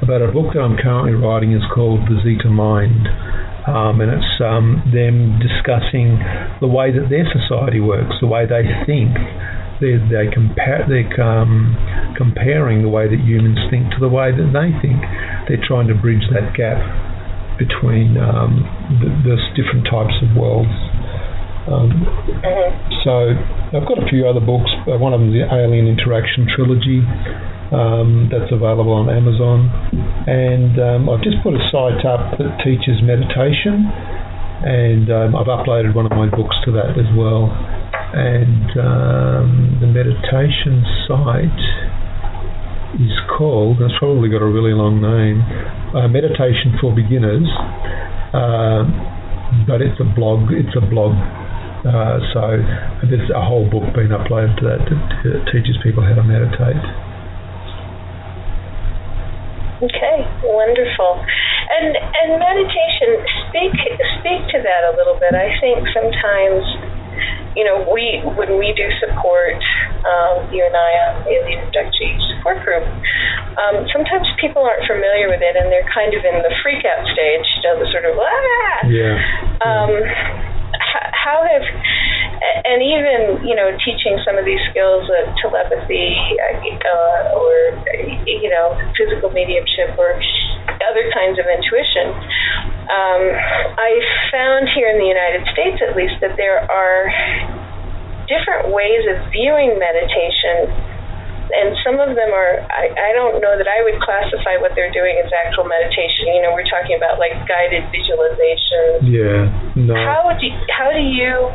But a book that I'm currently writing is called The Zeta Mind. And it's them discussing the way that their society works, the way they think. They're comparing the way that humans think to the way that they think. They're trying to bridge that gap between the different types of worlds. So I've got a few other books. One of them is the Alien Interaction Trilogy. That's available on Amazon, and I've just put a site up that teaches meditation, and I've uploaded one of my books to that as well. And the meditation site is called, it's probably got a really long name, Meditation for Beginners, but it's a blog. So there's a whole book being uploaded to that that teaches people how to meditate. Okay, wonderful. And meditation, speak to that a little bit. I think sometimes, when we do support, you and I on the Alien Contactee support group, sometimes people aren't familiar with it and they're kind of in the freak out stage, the sort of how have, and even teaching some of these skills of telepathy or physical mediumship or other kinds of intuition, I found here in the United States at least that there are different ways of viewing meditation, and some of them are, I don't know that I would classify what they're doing as actual meditation. We're talking about like guided visualization. Yeah. No. How do you,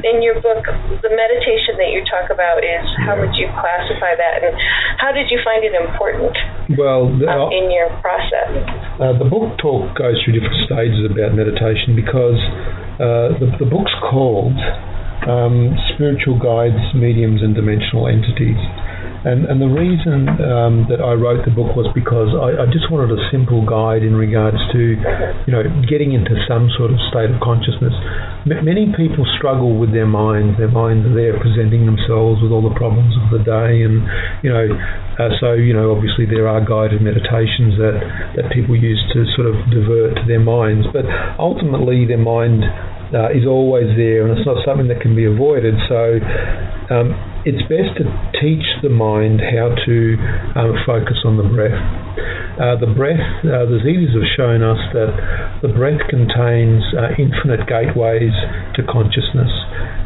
in your book, the meditation that you talk about is, how would you classify that, and how did you find it important in your process? The book goes through different stages about meditation because the book's called Spiritual Guides, Mediums and Dimensional Entities. And the reason that I wrote the book was because I just wanted a simple guide in regards to, getting into some sort of state of consciousness. Many people struggle with their minds. Their minds are there presenting themselves with all the problems of the day, and so obviously there are guided meditations that people use to sort of divert their minds. But ultimately, their mind is always there, and it's not something that can be avoided. So it's best to teach the mind how to focus on the breath. The Zetas have shown us that the breath contains infinite gateways to consciousness,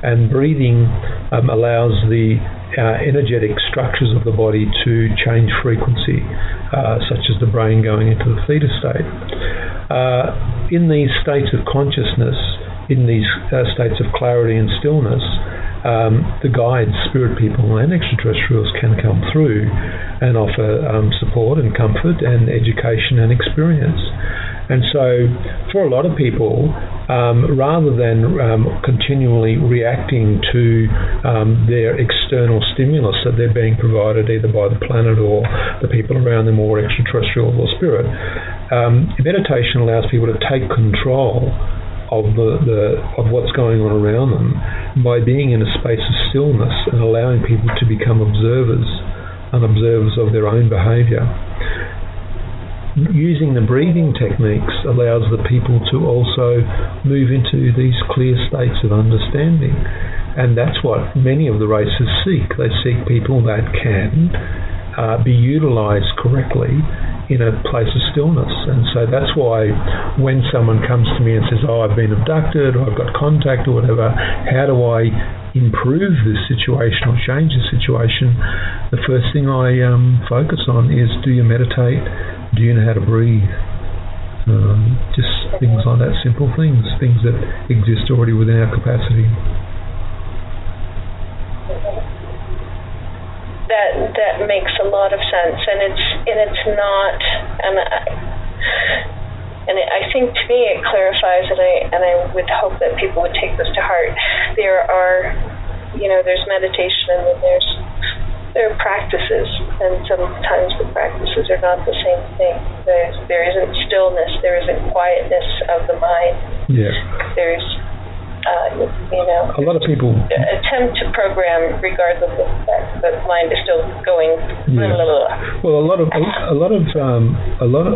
and breathing allows the energetic structures of the body to change frequency, such as the brain going into the theta state. In these states of consciousness, in these states of clarity and stillness, the guides, spirit people and extraterrestrials can come through and offer support and comfort and education and experience. And so for a lot of people, rather than continually reacting to their external stimulus that they're being provided either by the planet or the people around them or extraterrestrial or spirit, meditation allows people to take control of what's going on around them by being in a space of stillness and allowing people to become observers of their own behaviour. Using the breathing techniques allows the people to also move into these clear states of understanding. And that's what many of the races seek. They seek people that can be utilised correctly in a place of stillness. And so that's why when someone comes to me and says, oh, I've been abducted, or I've got contact or whatever, how do I improve this situation or change the situation? The first thing I focus on is, do you meditate? Do you know how to breathe? Just things like that, simple things that exist already within our capacity. That makes a lot of sense, and it's not, and I think to me it clarifies, and I would hope that people would take this to heart. There are, there's meditation, and then there are practices, and sometimes the practices are not the same thing. There isn't stillness, there isn't quietness of the mind. Yeah. There's a lot of people attempt to program regardless of the fact that the mind is still going. Yeah. Blah, blah, blah. Well,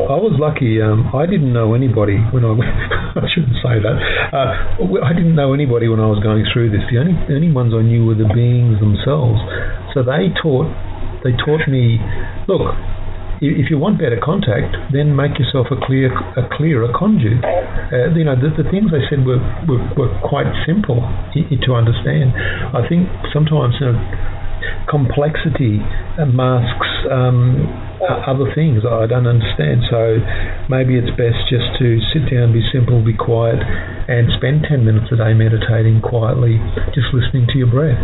I was lucky. I didn't know anybody when I shouldn't say that. I didn't know anybody when I was going through this. The only ones I knew were the beings themselves. So they taught me, look, if you want better contact, then make yourself a clearer conduit. The things they said were quite simple to understand. I think sometimes complexity masks other things I don't understand. So maybe it's best just to sit down, be simple, be quiet, and spend 10 minutes a day meditating quietly, just listening to your breath,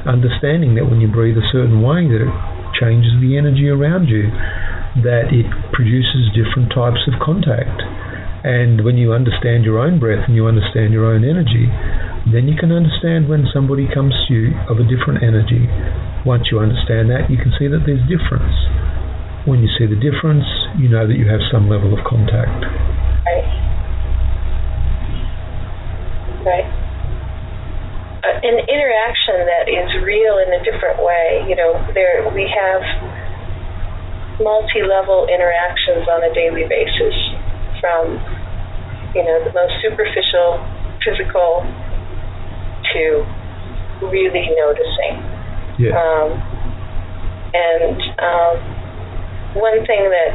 understanding that when you breathe a certain way, that it changes the energy around you, that it produces different types of contact. And when you understand your own breath and you understand your own energy, then you can understand when somebody comes to you of a different energy. Once you understand that, you can see that there's difference. When you see the difference, you know that you have some level of contact. Right. An interaction that is real in a different way. We have multi-level interactions on a daily basis, from the most superficial, physical, to really noticing. Yeah. One thing that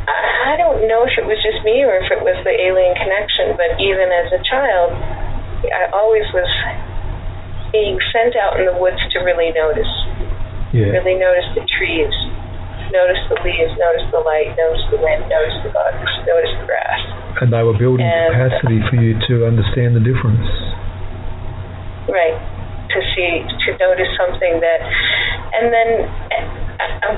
I don't know if it was just me or if it was the alien connection, but even as a child, I always was being sent out in the woods to really notice. Yeah. Really notice the trees, notice the leaves, notice the light, notice the wind, notice the bugs, notice the grass. And they were building capacity for you to understand the difference. Right. To notice something that, and then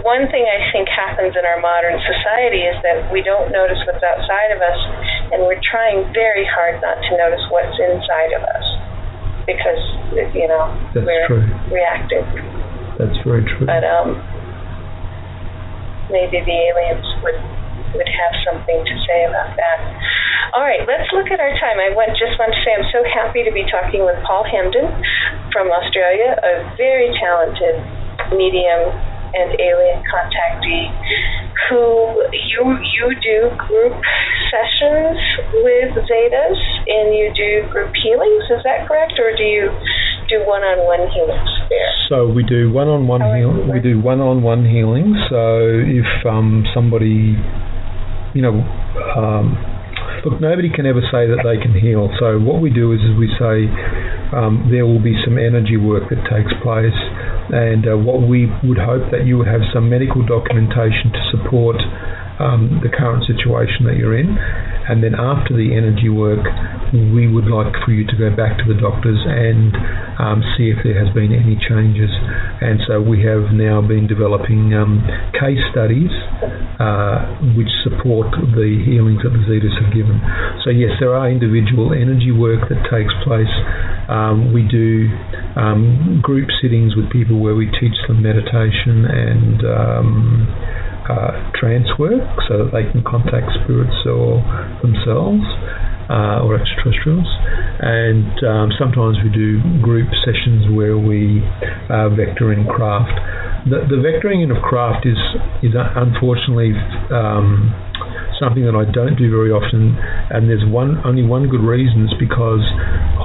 one thing I think happens in our modern society is that we don't notice what's outside of us, and we're trying very hard not to notice what's inside of us, because we're true. Reactive. That's very true. But maybe the aliens would have something to say about that. All right, let's look at our time. I just want to say I'm so happy to be talking with Paul Hamden from Australia, a very talented medium and alien contactee who you do group sessions with Zetas and you do group healings. Is that correct, or do you do one-on-one healings there? So we do one-on-one healing. We do one-on-one healing. So if somebody, look, nobody can ever say that they can heal. So what we do is we say there will be some energy work that takes place, and what we would hope that you would have some medical documentation to support the current situation that you're in. And then after the energy work, we would like for you to go back to the doctors and see if there has been any changes. And so we have now been developing case studies which support the healings that the Zetas have given. So yes, there are individual energy work that takes place. We do group sittings with people where we teach them meditation and trance work so that they can contact spirits or themselves or extraterrestrials. And sometimes we do group sessions where we vector in craft. The vectoring in of craft is unfortunately something that I don't do very often, and there's only one good reason. It's because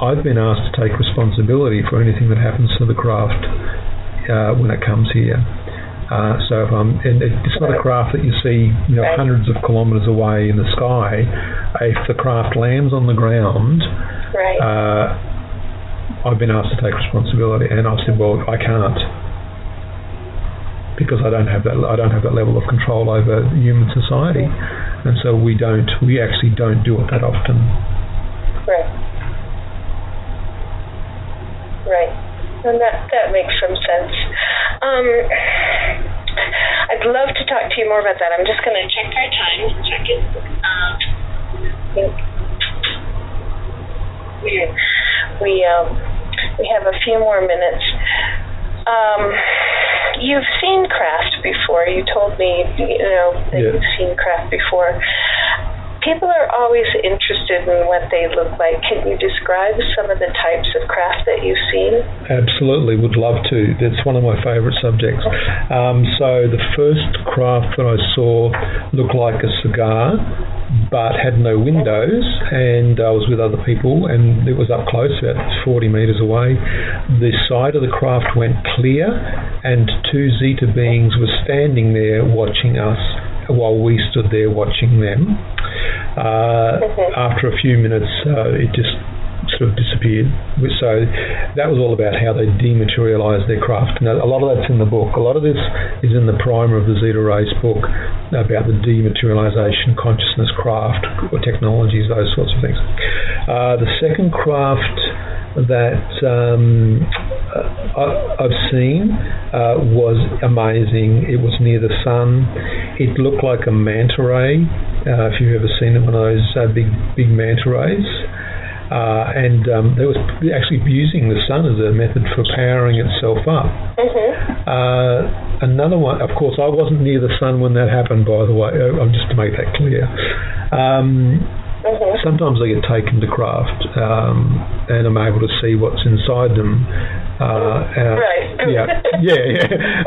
I've been asked to take responsibility for anything that happens to the craft when it comes here. So if and it's not a craft that you see, hundreds of kilometres away in the sky. If the craft lands on the ground, I've been asked to take responsibility, and I've said, well, I can't, because I don't have that level of control over human society, and so we actually don't do it that often. Right, and that makes some sense. I'd love to talk to you more about that. I'm just going to check our time. Check it. We have a few more minutes. You've seen craft before. You told me, that you've seen craft before. People are always interested in what they look like. Can you describe some of the types of craft that you've seen? Absolutely, would love to. That's one of my favourite subjects. So the first craft that I saw looked like a cigar, but had no windows, and I was with other people, and it was up close, about 40 metres away. The side of the craft went clear, and two Zeta beings were standing there watching us while we stood there watching them. After a few minutes, it just sort of disappeared. So that was all about how they dematerialised their craft. Now, a lot of that's in the book. A lot of this is in the primer of the Zeta Race book about the dematerialisation, consciousness, craft, technologies, those sorts of things. The second craft that I've seen was amazing. It was near the sun. It looked like a manta ray, if you've ever seen one of those big manta rays. And they was actually using the sun as a method for powering itself up. Another one, of course, I wasn't near the sun when that happened, by the way, just to make that clear. Sometimes I get taken to craft, and I'm able to see what's inside them.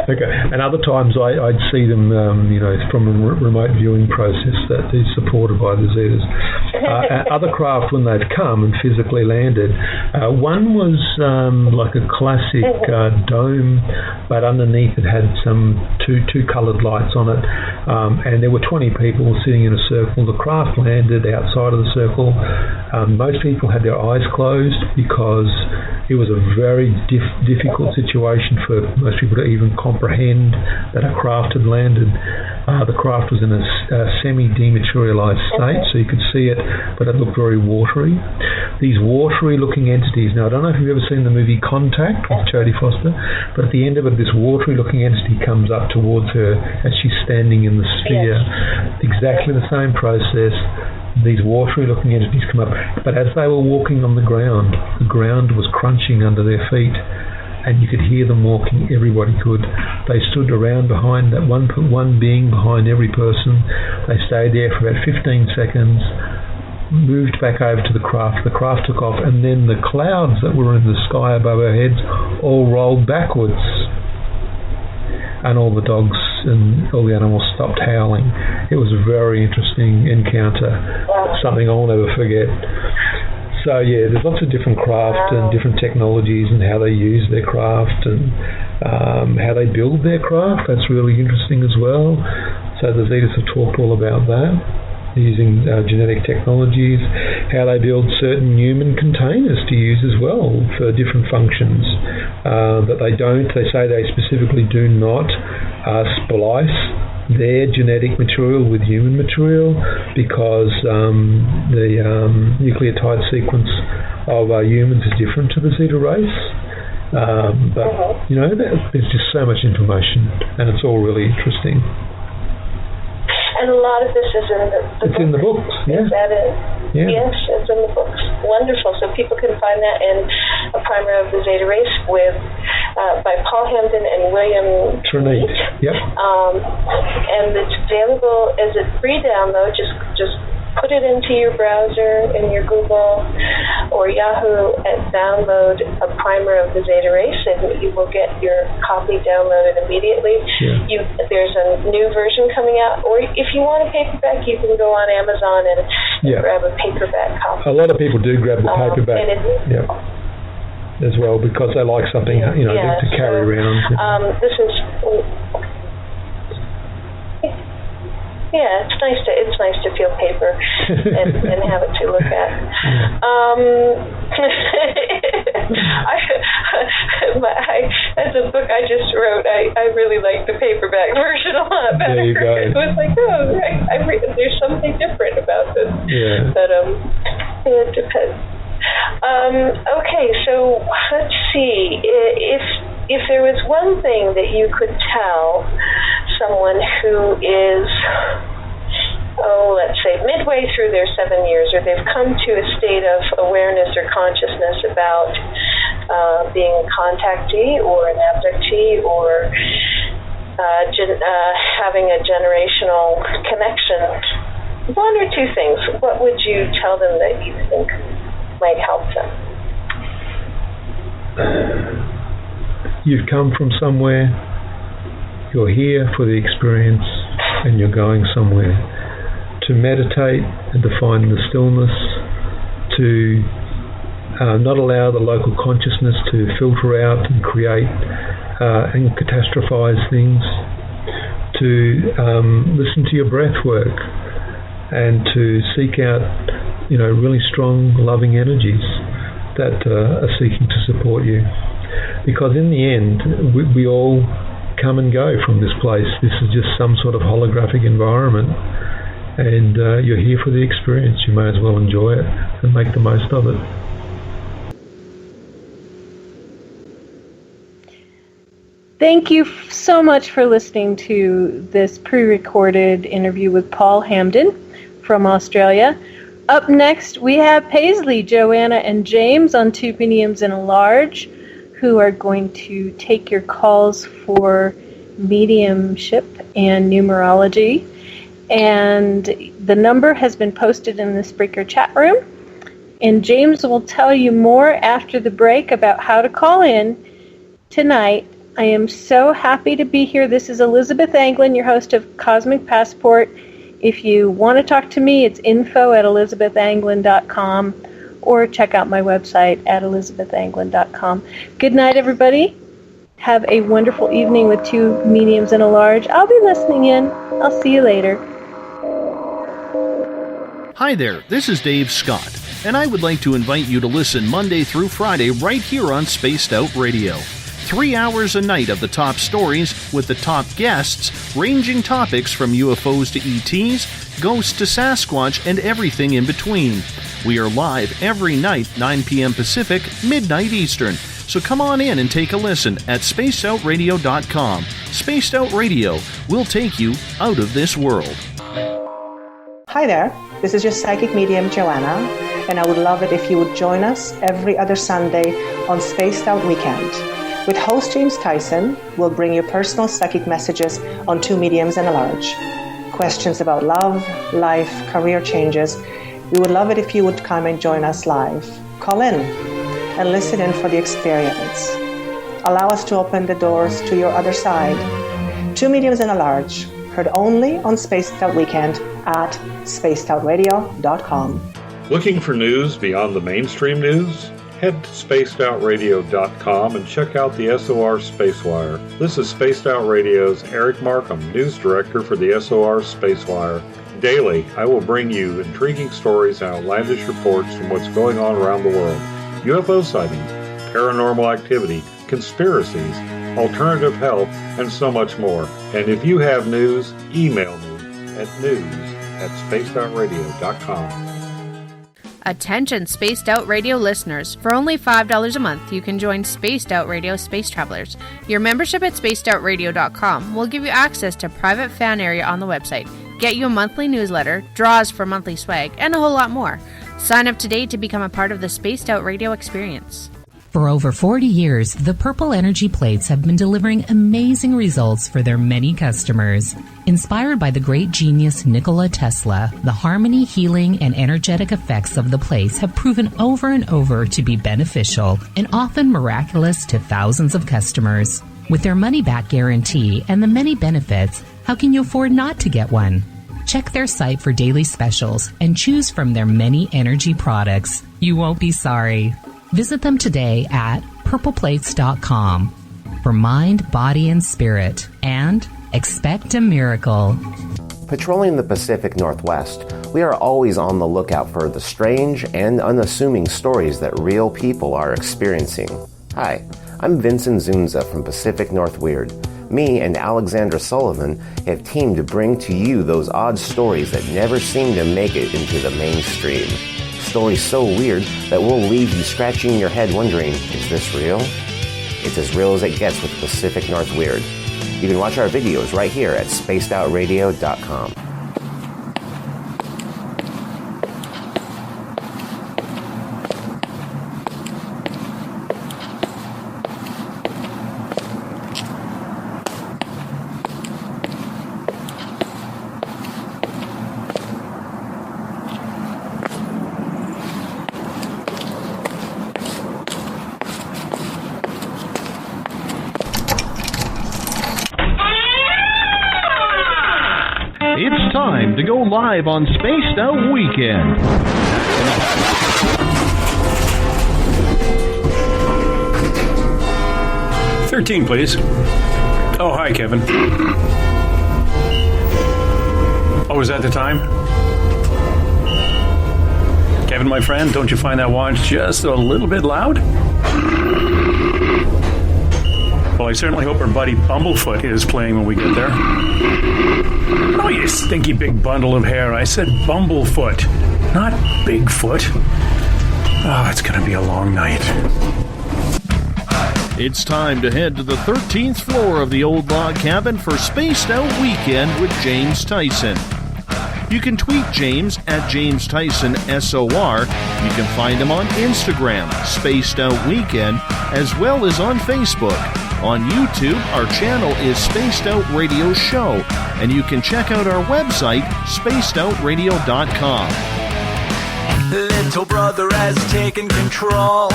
Okay. And other times I'd see them, from a remote viewing process that is supported by the Zetas. Other craft, when they've come and physically landed, one was like a classic dome, but underneath it had some two coloured lights on it, and there were 20 people sitting in a circle. The craft landed outside of the circle. Most people had their eyes closed because it was a very difficult situation for most people to even comprehend that a craft had landed. The craft was in a semi-dematerialised state, so you could see it, but it looked very watery. These watery-looking entities. Now, I don't know if you've ever seen the movie Contact with Jodie Foster, but at the end of it, this watery-looking entity comes up towards her as she's standing in the sphere. Exactly the same process. These watery-looking entities come up, but as they were walking on the ground was crunching under their feet, and you could hear them walking. Everybody could. They stood around behind that one being behind every person. They stayed there for about 15 seconds, moved back over to the craft. The craft took off, and then the clouds that were in the sky above our heads all rolled backwards, and all the dogs and all the animals stopped howling. It was a very interesting encounter, something I'll never forget. So there's lots of different craft and different technologies and how they use their craft and how they build their craft. That's really interesting as well. So the Zetas have talked all about that, using genetic technologies, how they build certain human containers to use as well for different functions. They say they specifically do not splice their genetic material with human material because the nucleotide sequence of humans is different to the Zeta race. There's just so much information, and it's all really interesting. And a lot of this is in the It's in the books, yeah. Is that it? Yeah. Yes, it's in the books. Wonderful. So people can find that in A Primer of the Zeta Race by Paul Hamden and William Treneat. Yep. And it's available. Is it free download? Just put it into your browser, in your Google, or or Yahoo and download a primer of the Zeta Race, and you will get your copy downloaded immediately. Yeah. There's a new version coming out, or if you want a paperback, you can go on Amazon and grab a paperback copy. A lot of people do grab the paperback. As well, because they like something, to carry around. This is. Yeah, it's nice to feel paper and have it to look at. As a book I just wrote, I really like the paperback version a lot better. There you go. It was like, there's something different about this. Yeah. But it depends. Okay, so let's see. If there was one thing that you could tell someone who is, let's say, midway through their 7 years, or they've come to a state of awareness or consciousness about being a contactee or an abductee or having a generational connection, one or two things, what would you tell them that you think might help them? You've come from somewhere, you're here for the experience, and you're going somewhere. To meditate and to find the stillness, to not allow the local consciousness to filter out and create and catastrophize things, to listen to your breath work, and to seek out, really strong, loving energies that are seeking to support you. Because in the end, we all come and go from this place. This is just some sort of holographic environment, and you're here for the experience. You may as well enjoy it and make the most of it. Thank you so much for listening to this pre-recorded interview with Paul Hamden from Australia. Up next, we have Paisley, Joanna, and James on Two Mediums and a Large, who are going to take your calls for mediumship and numerology. And the number has been posted in the Spreaker chat room. And James will tell you more after the break about how to call in tonight. I am so happy to be here. This is Elizabeth Anglin, your host of Cosmic Passport. If you want to talk to me, it's info@elizabethanglin.com, or check out my website at elizabethanglin.com. Good night, everybody. Have a wonderful evening with Two Mediums and a Large. I'll be listening in. I'll see you later. Hi there, this is Dave Scott, and I would like to invite you to listen Monday through Friday right here on Spaced Out Radio. 3 hours a night of the top stories with the top guests, ranging topics from UFOs to ETs, ghosts to Sasquatch, and everything in between. We are live every night, 9 p.m. Pacific, midnight Eastern. So come on in and take a listen at spacedoutradio.com. Spaced Out Radio will take you out of this world. Hi there, this is your psychic medium Joanna, and I would love it if you would join us every other Sunday on Spaced Out Weekend. With host James Tyson, we'll bring you personal psychic messages on Two Mediums and a Large. Questions about love, life, career changes. We would love it if you would come and join us live. Call in and listen in for the experience. Allow us to open the doors to your other side. Two Mediums and a Large, heard only on Spaced Out Weekend at spacedoutradio.com. Looking for news beyond the mainstream news? Head to spacedoutradio.com and check out the SOR Spacewire. This is Spaced Out Radio's Eric Markham, News Director for the SOR Spacewire. Daily, I will bring you intriguing stories and outlandish reports from what's going on around the world. UFO sightings, paranormal activity, conspiracies, alternative health, and so much more. And if you have news, email me at news@spacedoutradio.com. Attention Spaced Out Radio listeners. For only $5 a month, you can join Spaced Out Radio Space Travelers. Your membership at spacedoutradio.com will give you access to private fan area on the website, get you a monthly newsletter, draws for monthly swag, and a whole lot more. Sign up today to become a part of the Spaced Out Radio experience. For over 40 years, the Purple Energy Plates have been delivering amazing results for their many customers. Inspired by the great genius Nikola Tesla, the harmony, healing, and energetic effects of the plates have proven over and over to be beneficial and often miraculous to thousands of customers. With their money-back guarantee and the many benefits, how can you afford not to get one? Check their site for daily specials and choose from their many energy products. You won't be sorry. Visit them today at purpleplates.com for mind, body, and spirit, and expect a miracle. Patrolling the Pacific Northwest, we are always on the lookout for the strange and unassuming stories that real people are experiencing. Hi, I'm Vincent Zunza from Pacific North Weird. Me and Alexandra Sullivan have teamed to bring to you those odd stories that never seem to make it into the mainstream. Stories so weird that will leave you scratching your head wondering, is this real? It's as real as it gets with Pacific North Weird. You can watch our videos right here at spacedoutradio.com. It's time to go live on Spaced Out Weekend. 13, please. Oh, hi, Kevin. Oh, is that the time? Kevin, my friend, don't you find that watch just a little bit loud? Well, I certainly hope our buddy Bumblefoot is playing when we get there. Oh, you stinky big bundle of hair. I said Bumblefoot, not Bigfoot. Oh, it's going to be a long night. It's time to head to the 13th floor of the old log cabin for Spaced Out Weekend with James Tyson. You can tweet James at James Tyson SOR. You can find him on Instagram, Spaced Out Weekend, as well as on Facebook. On YouTube, our channel is Spaced Out Radio Show, and you can check out our website, spacedoutradio.com. Little brother has taken control,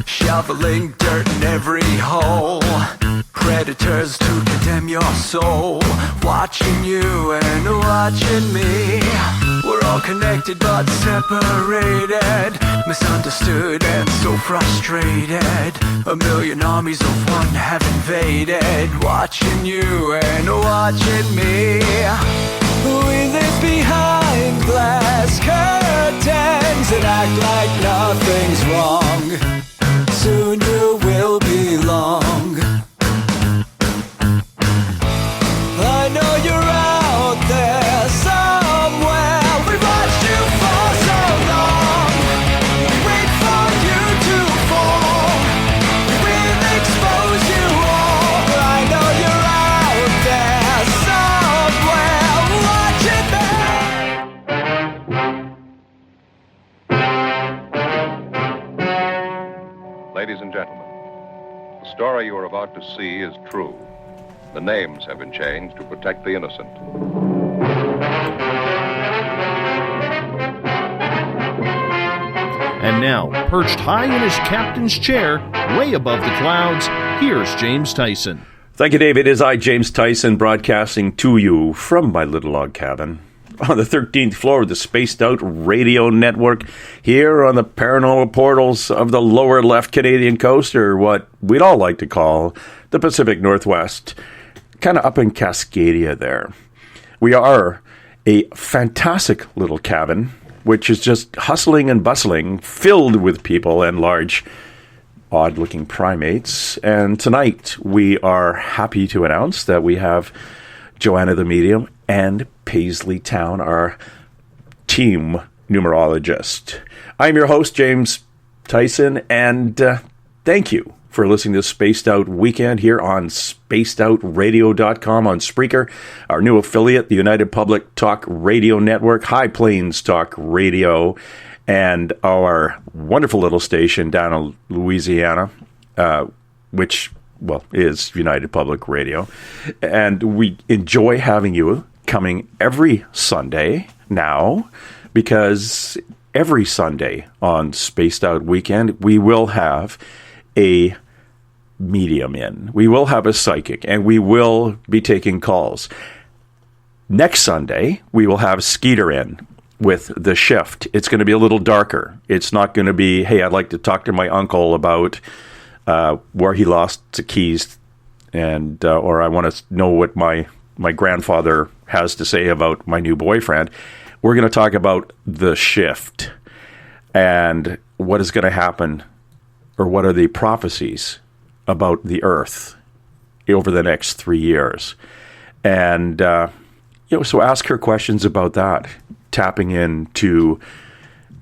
shoveling dirt in every hole. Predators to condemn your soul, watching you and watching me. We're all connected but separated, misunderstood and so frustrated. A million armies of one have invaded, watching you and watching me. We live behind glass curtains and act like nothing's wrong. Soon you will belong. I know you're out there somewhere. We've watched you for so long. We wait for you to fall. We will expose you all. I know you're out there somewhere watching me. Ladies and gentlemen, the story you are about to see is true. The names have been changed to protect the innocent. And now, perched high in his captain's chair, way above the clouds, here's James Tyson. Thank you, Dave. It is I, James Tyson, broadcasting to you from my little log cabin on the 13th floor of the Spaced Out Radio Network, here on the paranormal portals of the lower left Canadian coast, or what we'd all like to call the Pacific Northwest, kind of up in Cascadia there. We are a fantastic little cabin, which is just hustling and bustling, filled with people and large, odd-looking primates. And tonight, we are happy to announce that we have Joanna the Medium and Paisley Town, our team numerologist. I'm your host, James Tyson, and thank you for listening to Spaced Out Weekend here on spacedoutradio.com on Spreaker, our new affiliate, the United Public Talk Radio Network, High Plains Talk Radio, and our wonderful little station down in Louisiana, which, well, is United Public Radio. And we enjoy having you coming every Sunday now, because every Sunday on Spaced Out Weekend, we will have a medium in. We will have a psychic, and we will be taking calls. Next Sunday, we will have Skeeter in with The Shift. It's going to be a little darker. It's not going to be, hey, I'd like to talk to my uncle about where he lost the keys, and or I want to know what my grandfather has to say about my new boyfriend. We're going to talk about The Shift and what is going to happen, or what are the prophecies about the Earth over the next 3 years. And, so ask her questions about that, tapping into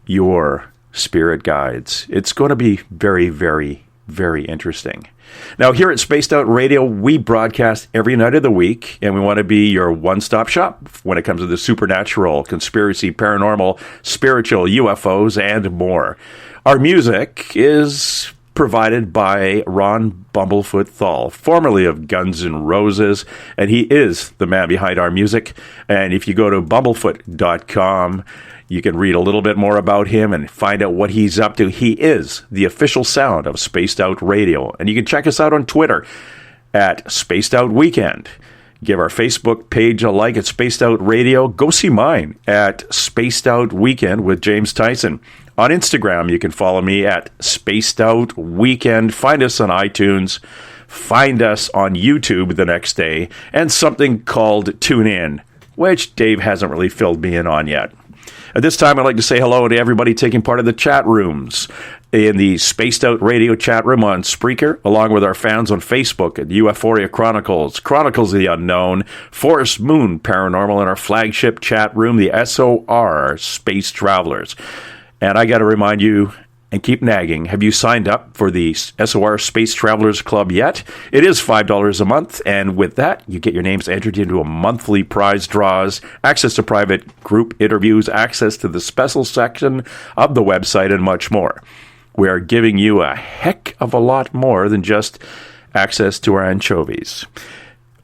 your spirit guides. It's going to be very, very, very interesting. Now, here at Spaced Out Radio, we broadcast every night of the week, and we want to be your one-stop shop when it comes to the supernatural, conspiracy, paranormal, spiritual, UFOs, and more. Our music is provided by Ron Bumblefoot Thal, formerly of Guns N' Roses, and he is the man behind our music. And if you go to bumblefoot.com, you can read a little bit more about him and find out what he's up to. He is the official sound of Spaced Out Radio. And you can check us out on Twitter at Spaced Out Weekend. Give our Facebook page a like at Spaced Out Radio. Go see mine at Spaced Out Weekend with James Tyson. On Instagram, you can follow me at Spaced Out Weekend. Find us on iTunes. Find us on YouTube the next day. And something called Tune In, which Dave hasn't really filled me in on yet. At this time, I'd like to say hello to everybody taking part in the chat rooms in the Spaced Out Radio chat room on Spreaker, along with our fans on Facebook at Euphoria Chronicles, Chronicles of the Unknown, Forest Moon Paranormal, and our flagship chat room, the SOR Space Travelers. And I got to remind you, and keep nagging, have you signed up for the SOR Space Travelers Club yet? It is $5 a month, and with that, you get your names entered into a monthly prize draws, access to private group interviews, access to the special section of the website, and much more. We are giving you a heck of a lot more than just access to our anchovies.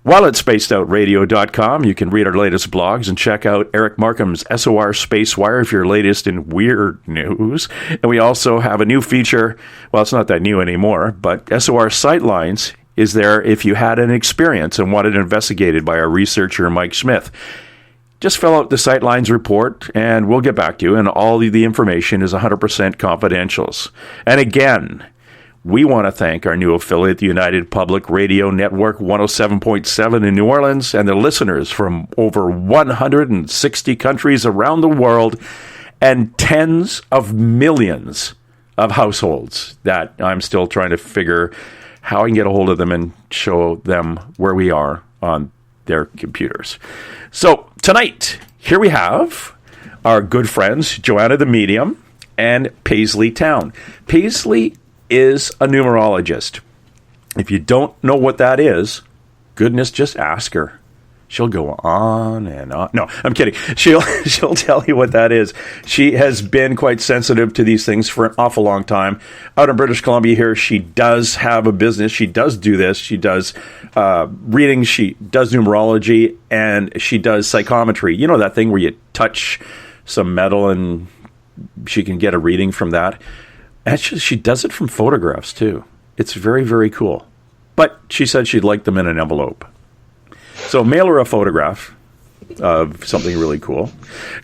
While at spacedoutradio.com, you can read our latest blogs and check out Eric Markham's SOR Space Wire for your latest in weird news. And we also have a new feature. Well, it's not that new anymore, but SOR Sightlines is there if you had an experience and wanted it investigated by our researcher, Mike Smith. Just fill out the Sightlines report, and we'll get back to you, and all the information is 100% confidential. And again, we want to thank our new affiliate, the United Public Radio Network 107.7 in New Orleans, and their listeners from over 160 countries around the world, and tens of millions of households that I'm still trying to figure how I can get a hold of them and show them where we are on their computers. So tonight, here we have our good friends, Joanna the Medium and Paisley Town. Paisley is a numerologist. If you don't know what that is, goodness, just ask her. She'll go on and on. No, I'm kidding. She'll tell you what that is. She has been quite sensitive to these things for an awful long time. Out in British Columbia here, she does have a business. She does do this. She does readings. She does numerology, and she does psychometry. You know that thing where you touch some metal and she can get a reading from that? Actually, she does it from photographs, too. It's very, very cool. But she said she'd like them in an envelope. So mail her a photograph of something really cool.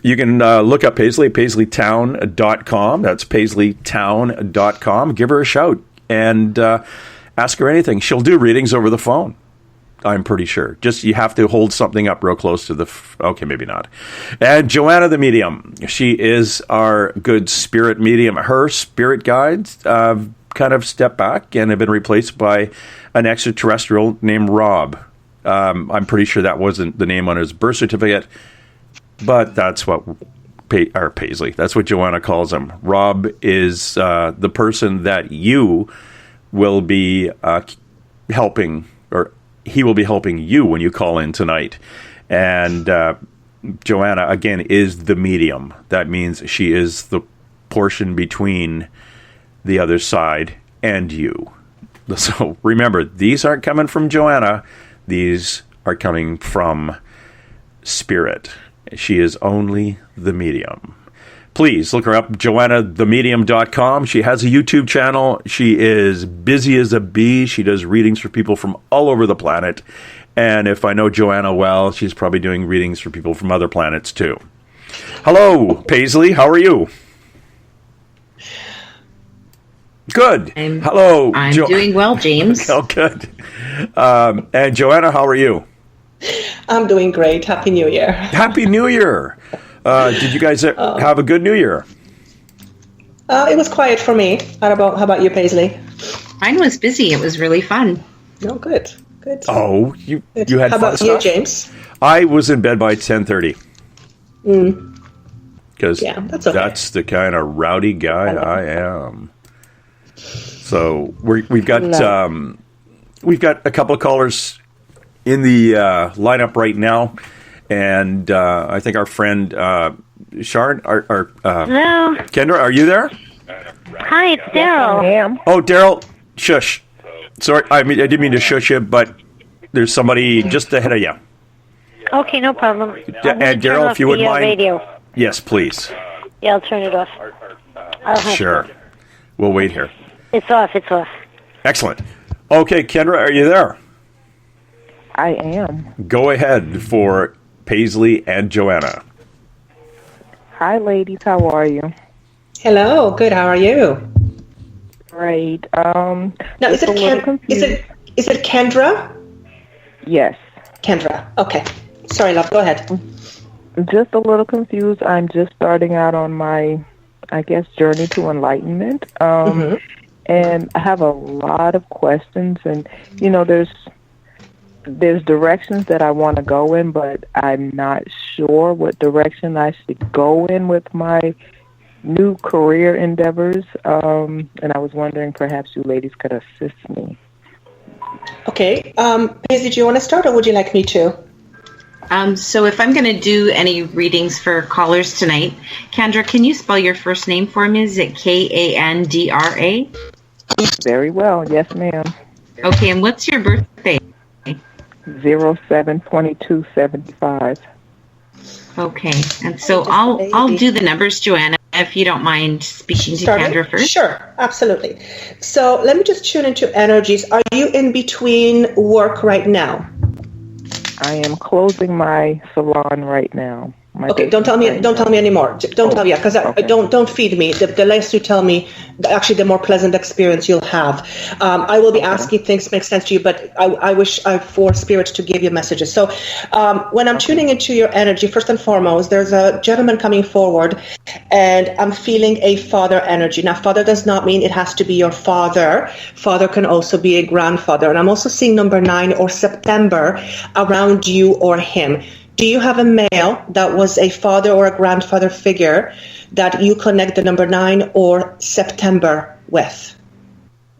You can look up Paisley at paisleytown.com. That's paisleytown.com. Give her a shout and ask her anything. She'll do readings over the phone, I'm pretty sure. Just you have to hold something up real close to the... okay, maybe not. And Joanna the Medium. She is our good spirit medium. Her spirit guides kind of stepped back and have been replaced by an extraterrestrial named Rob. I'm pretty sure that wasn't the name on his birth certificate, but that's what Paisley. That's what Joanna calls him. Rob is the person that you will be helping, or he will be helping you when you call in tonight. And Joanna, again, is the medium. That means she is the portion between the other side and you. So remember, these aren't coming from Joanna. These are coming from Spirit. She is only the medium. Please look her up, joannathamedium.com. She has a YouTube channel. She is busy as a bee. She does readings for people from all over the planet. And if I know Joanna well, she's probably doing readings for people from other planets too. Hello, Paisley. How are you? Good. Hello. I'm doing well, James. Oh, good. And Joanna, how are you? I'm doing great. Happy New Year. Happy New Year. Did you guys have a good New Year? It was quiet for me. How about you, Paisley? Mine was busy. It was really fun. Oh, good. Good. Oh, you had How fun about stuff? you, James? I was in bed by 10:30. Because that's okay. That's the kind of rowdy guy I am. So we've got a couple of callers in the lineup right now, and I think our friend Sharon, Hello. Kendra, are you there? Hi, it's Daryl. Oh, Daryl, shush. Sorry, I didn't mean to shush you, but there's somebody just ahead of you. Okay, no problem. And Daryl, if you wouldn't mind. Radio. Yes, please. Yeah, I'll turn it off. Sure. We'll wait here. It's off. It's off. Excellent. Okay, Kendra, are you there? I am. Go ahead for Paisley and Joanna. Hi, ladies. How are you? Hello. Good. How are you? Great. Now, is it Kendra? Yes. Kendra. Okay. Sorry, love. Go ahead. Just a little confused. I'm just starting out on my, I guess, journey to enlightenment. And I have a lot of questions, and there's directions that I want to go in, but I'm not sure what direction I should go in with my new career endeavors. And I was wondering perhaps you ladies could assist me. Okay. Paisley, do you want to start, or would you like me to? So if I'm going to do any readings for callers tonight, Kendra, can you spell your first name for me? Is it Kandra? Very well. Yes, ma'am. Okay, and what's your birthday? 07/22/75. Okay, and so I'll do the numbers, Joanna, if you don't mind speaking to Kendra first. Sure, absolutely. So let me just tune into energies. Are you in between work right now? I am closing my salon right now. Okay, don't tell me anymore. Don't tell me, because don't feed me. The less you tell me, actually, the more pleasant experience you'll have. I will be asking things make sense to you, but I wish for Spirit to give you messages. So when I'm tuning into your energy, first and foremost, there's a gentleman coming forward, and I'm feeling a father energy. Now, father does not mean it has to be your father. Father can also be a grandfather. And I'm also seeing number 9 or September around you or him. Do you have a male that was a father or a grandfather figure that you connect the number 9 or September with?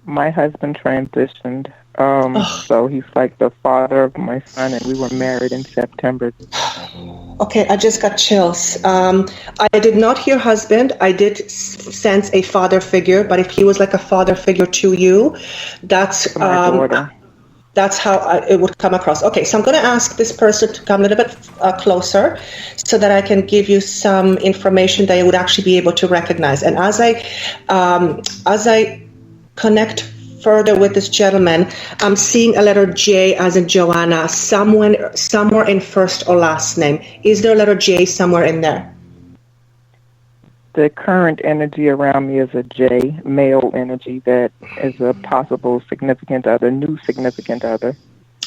My husband transitioned, so he's like the father of my son, and we were married in September. Okay, I just got chills. I did not hear husband. I did sense a father figure, but if he was like a father figure to you, that's my daughter. That's how it would come across. Okay, so I'm going to ask this person to come a little bit closer so that I can give you some information that you would actually be able to recognize. And as I connect further with this gentleman, I'm seeing a letter J as in Joanna, somewhere in first or last name. Is there a letter J somewhere in there? The current energy around me is a J, male energy, that is a possible significant other, new significant other.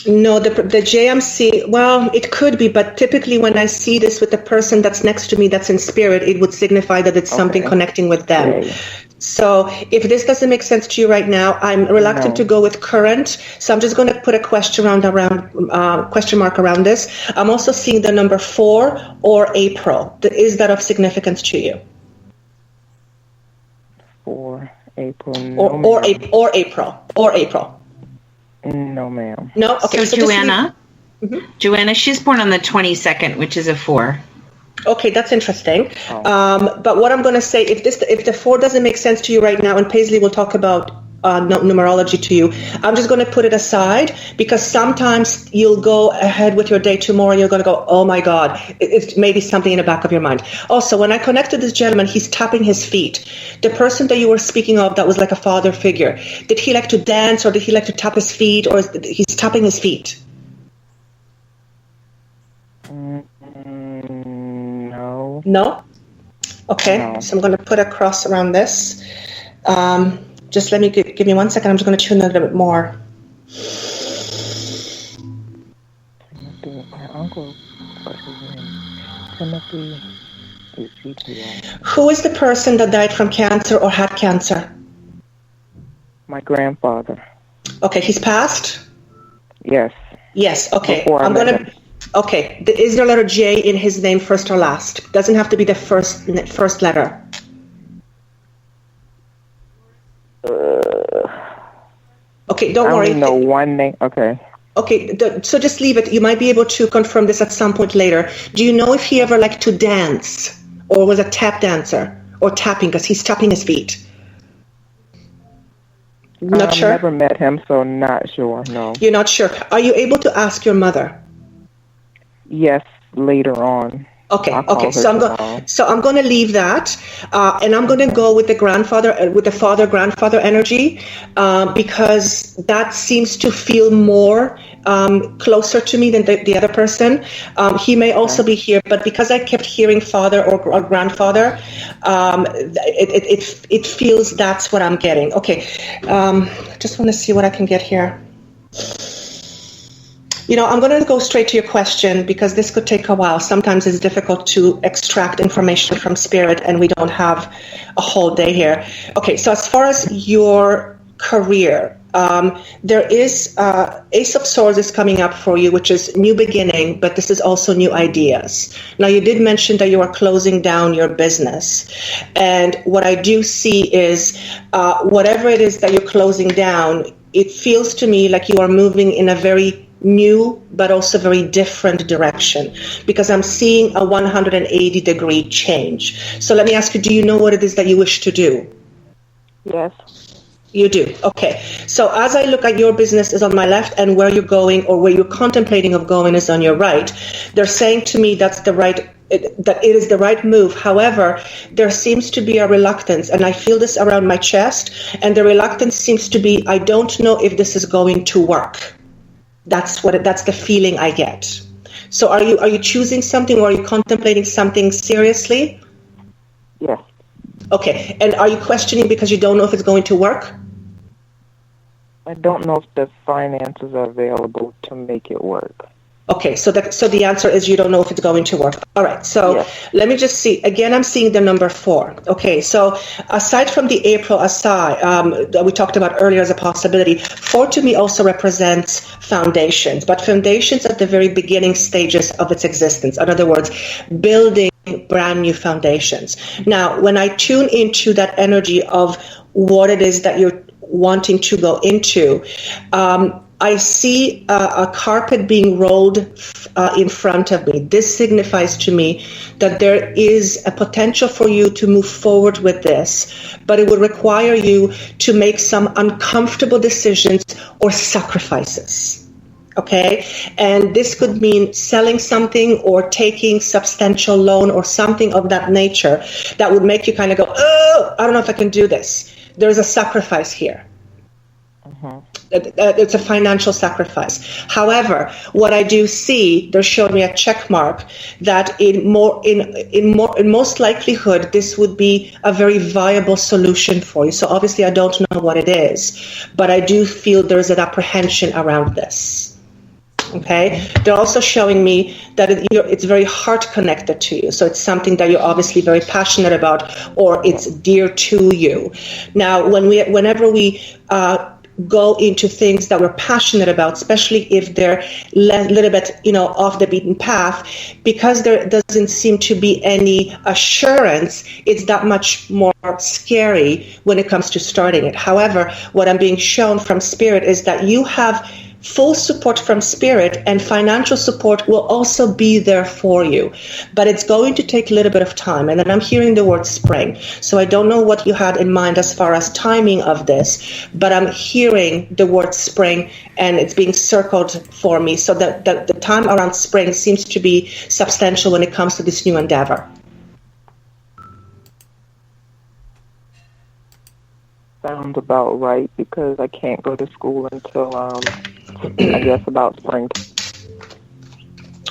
No, the J I'm seeing, well, it could be, but typically when I see this with the person that's next to me that's in spirit, it would signify that it's something connecting with them. Okay. So if this doesn't make sense to you right now, I'm reluctant to go with current, so I'm just going to put a question mark around this. I'm also seeing the number 4 or April. Is that of significance to you? For April, or April. No, ma'am. No, okay. So Joanna, Joanna, she's born on the 22nd, which is a 4. Okay, that's interesting. But what I'm going to say, if the 4 doesn't make sense to you right now, and Paisley will talk about numerology to you. I'm just going to put it aside because sometimes you'll go ahead with your day tomorrow and you're going to go, oh my God, it's maybe something in the back of your mind. Also, when I connected this gentleman, he's tapping his feet. The person that you were speaking of that was like a father figure, did he like to dance or did he like to tap his feet, or he's tapping his feet? No. No? Okay, No. so I'm going to put a cross around this. Just let me give me 1 second. I'm just going to tune a little bit more. My uncle, what's his name? Timothy. Who is the person that died from cancer or had cancer? My grandfather. Okay, he's passed? Yes. Yes, okay. Before I I'm met going to... him. Okay, is there a letter J in his name, first or last? Doesn't have to be the first letter. Okay, don't worry. I only know one name. Okay. Okay, so just leave it. You might be able to confirm this at some point later. Do you know if he ever liked to dance or was a tap dancer or tapping, because he's tapping his feet? Not sure? I've never met him, so not sure, no. You're not sure. Are you able to ask your mother? Yes, later on. Okay. So I'm going to leave that, and I'm going to go with the father-grandfather energy, because that seems to feel more closer to me than the other person. He may also be here, but because I kept hearing father or grandfather, it feels that's what I'm getting. Okay, just want to see what I can get here. I'm going to go straight to your question because this could take a while. Sometimes it's difficult to extract information from spirit, and we don't have a whole day here. Okay, so as far as your career, there is Ace of Swords is coming up for you, which is new beginning, but this is also new ideas. Now, you did mention that you are closing down your business, and what I do see is whatever it is that you're closing down, it feels to me like you are moving in a very new but also very different direction, because I'm seeing a 180-degree change. So let me ask you, do you know what it is that you wish to do? Yes. You do? Okay. So as I look at your business is on my left, and where you're going or where you're contemplating of going is on your right. They're saying to me that it is the right move. However, there seems to be a reluctance, and I feel this around my chest, and the reluctance seems to be, I don't know if this is going to work. That's the feeling I get. So are you choosing something, or are you contemplating something seriously? Yes. Okay. And are you questioning because you don't know if it's going to work? I don't know if the finances are available to make it work. Okay, so the answer is you don't know if it's going to work. All right, so Let me just see. Again, I'm seeing the number 4. Okay, so aside from the April aside that we talked about earlier as a possibility, 4 to me also represents foundations, but foundations at the very beginning stages of its existence. In other words, building brand new foundations. Now, when I tune into that energy of what it is that you're wanting to go into, I see a carpet being rolled in front of me. This signifies to me that there is a potential for you to move forward with this, but it would require you to make some uncomfortable decisions or sacrifices. Okay? And this could mean selling something or taking substantial loan or something of that nature that would make you kind of go, oh, I don't know if I can do this. There's a sacrifice here. It's a financial sacrifice. However, what I do see, they're showing me a check mark that in most likelihood, this would be a very viable solution for you. So obviously, I don't know what it is, but I do feel there's an apprehension around this. Okay. They're also showing me that it's very heart connected to you. So it's something that you're obviously very passionate about, or it's dear to you. Now, whenever we go into things that we're passionate about, especially if they're a little bit, off the beaten path, because there doesn't seem to be any assurance, it's that much more scary when it comes to starting it. However, what I'm being shown from Spirit is that you have full support from spirit, and financial support will also be there for you. But it's going to take a little bit of time. And then I'm hearing the word spring. So I don't know what you had in mind as far as timing of this, but I'm hearing the word spring, and it's being circled for me. So that the time around spring seems to be substantial when it comes to this new endeavor. Sounds about right, because I can't go to school until, I guess, about spring.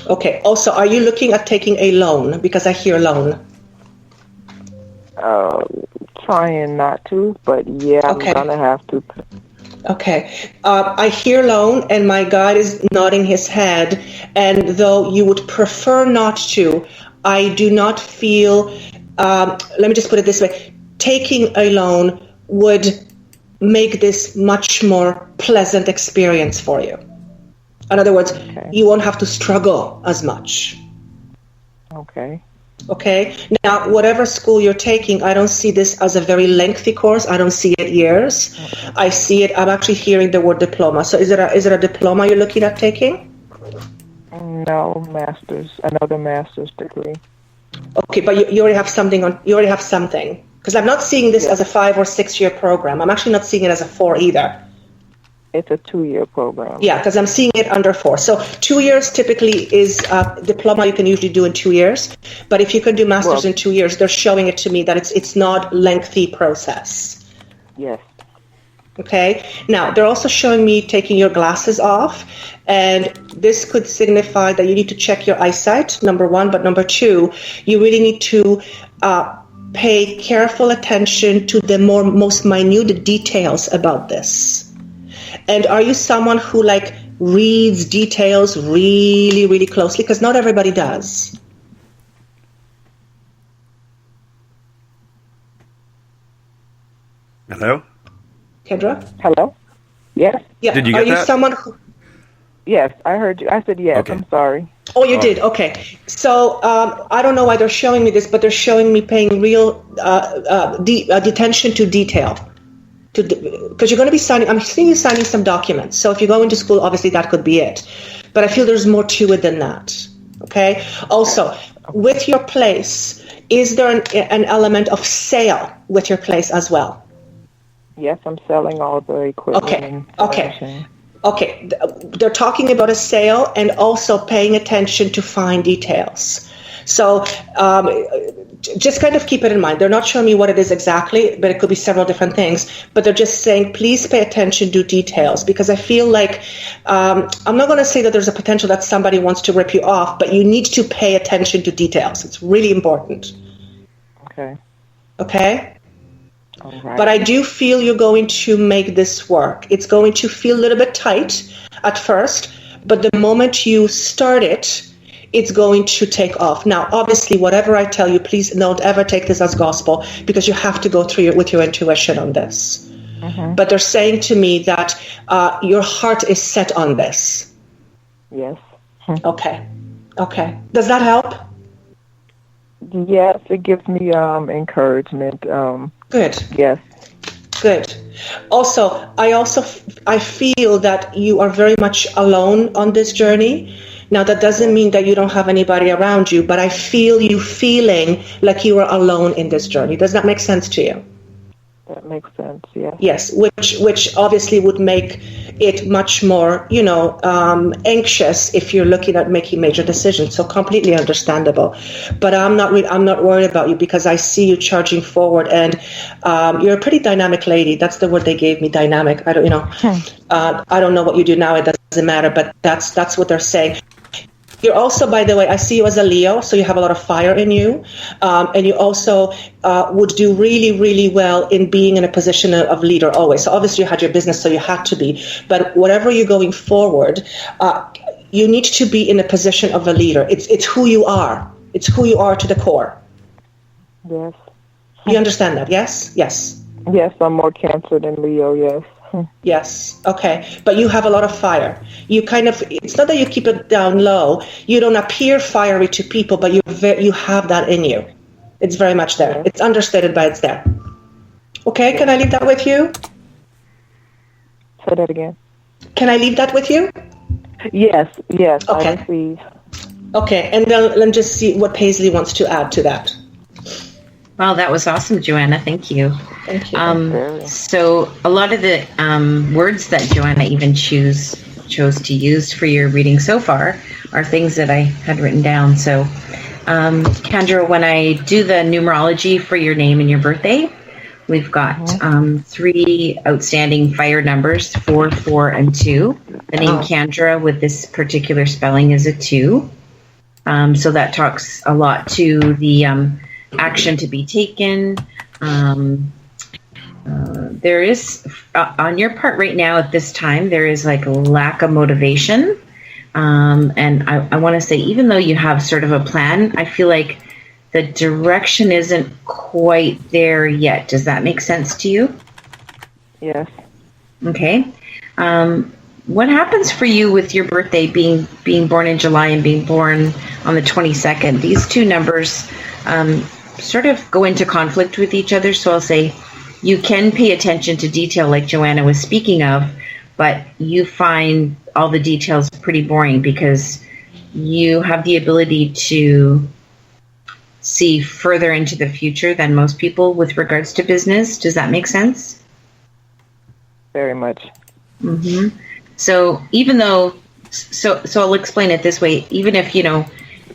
Okay. Also, are you looking at taking a loan? Because I hear loan. Trying not to, but yeah, I'm Okay. going to have to. Okay. I hear loan, and my guide is nodding his head. And though you would prefer not to, I do not feel, let me just put it this way, taking a loan would make this much more pleasant experience for you. In other words, you won't have to struggle as much. Okay. Okay. Now, whatever school you're taking, I don't see this as a very lengthy course. I don't see it years. I see it, I'm actually hearing the word diploma. So is it a diploma you're looking at taking? No, master's, another master's degree. Okay, but you already have something on. You already have something, because I'm not seeing this as a 5 or 6 year program. I'm actually not seeing it as a 4 either. It's a 2-year program. Yeah, because I'm seeing it under 4. So 2 years typically is a diploma you can usually do in 2 years. But if you can do masters in 2 years, they're showing it to me that it's not lengthy process. Yes. Okay. Now they're also showing me taking your glasses off, and this could signify that you need to check your eyesight, number 1. But number 2, you really need to pay careful attention to the most minute details about this. And are you someone who reads details really, really closely? Because not everybody does. Hello? Kendra? Hello? Yes? Yeah. Did you are get you that? someone who... Yes, I heard you. I said yes. Okay. I'm sorry. Oh, you did? Okay. So I don't know why they're showing me this, but they're showing me paying real attention to detail. Because you're going to be signing, I'm seeing you signing some documents. So if you go into school, obviously that could be it. But I feel there's more to it than that. Okay? Also, with your place, is there an element of sale with your place as well? Yes, I'm selling all the equipment. Okay. They're talking about a sale and also paying attention to fine details. So just kind of keep it in mind. They're not showing me what it is exactly, but it could be several different things. But they're just saying, please pay attention to details, because I feel like I'm not going to say that there's a potential that somebody wants to rip you off, but you need to pay attention to details. It's really important. Okay. Okay? All right. But I do feel you're going to make this work. It's going to feel a little bit tight at first, but the moment you start it, it's going to take off. Now, obviously, whatever I tell you, please don't ever take this as gospel, because you have to go through with your intuition on this. Mm-hmm. But they're saying to me that your heart is set on this. Yes. Okay. Does that help? Yes, it gives me encouragement. Good. Yes. Good. Also, I feel that you are very much alone on this journey. Now, that doesn't mean that you don't have anybody around you, but I feel you feeling like you are alone in this journey. Does that make sense to you? That makes sense, yes. Yes, which obviously would make it much more, anxious if you're looking at making major decisions. So completely understandable. But I'm not worried about you, because I see you charging forward, and you're a pretty dynamic lady. That's the word they gave me, dynamic. I don't know what you do now. It doesn't matter, but that's what they're saying. You're also, by the way, I see you as a Leo, so you have a lot of fire in you. And you also would do really, really well in being in a position of leader always. So obviously you had your business, so you had to be. But whatever you're going forward, you need to be in a position of a leader. It's who you are. It's who you are to the core. Yes. You understand that, yes? Yes. Yes, I'm more Cancer than Leo, yes. Yes. Okay. But you have a lot of fire. It's not that you keep it down low. You don't appear fiery to people, but you have that in you. It's very much there. It's understated, but it's there. Okay. Can I leave that with you? Say that again. Can I leave that with you? Yes, Okay. I received. Okay, and then let's just see what Paisley wants to add to that. Wow, that was awesome, Joanna. Thank you. Thank you. So a lot of the words that Joanna even chose to use for your reading so far are things that I had written down. So, Kendra, when I do the numerology for your name and your birthday, we've got 3 outstanding fire numbers, 4, 4, and 2. The name Kendra with this particular spelling is a 2. So that talks a lot to the action to be taken. There is, on your part right now at this time, there is like a lack of motivation. And I want to say, even though you have sort of a plan, I feel like the direction isn't quite there yet. Does that make sense to you? Yes. Okay. What happens for you with your birthday being born in July and being born on the 22nd? These two numbers sort of go into conflict with each other. So I'll say you can pay attention to detail like Joanna was speaking of, but you find all the details pretty boring because you have the ability to see further into the future than most people with regards to business. Does that make sense? Very much. Mm-hmm. So even though, so I'll explain it this way. Even if,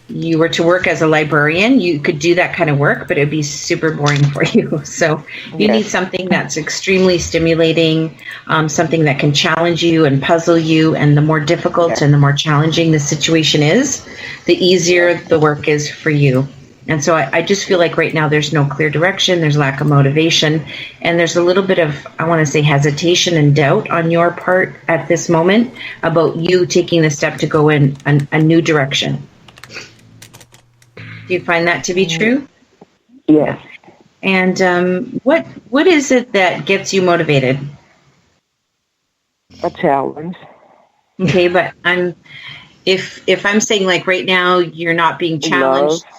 you were to work as a librarian, you could do that kind of work, but it'd be super boring for you. So you need something that's extremely stimulating, something that can challenge you and puzzle you. And the more difficult and the more challenging the situation is, the easier the work is for you. And so I just feel like right now there's no clear direction, there's lack of motivation, and there's a little bit of, I want to say, hesitation and doubt on your part at this moment about you taking the step to go in a new direction. Do you find that to be true? Yes. And what is it that gets you motivated? A challenge. Okay, but if I'm saying like right now you're not being challenged. Love.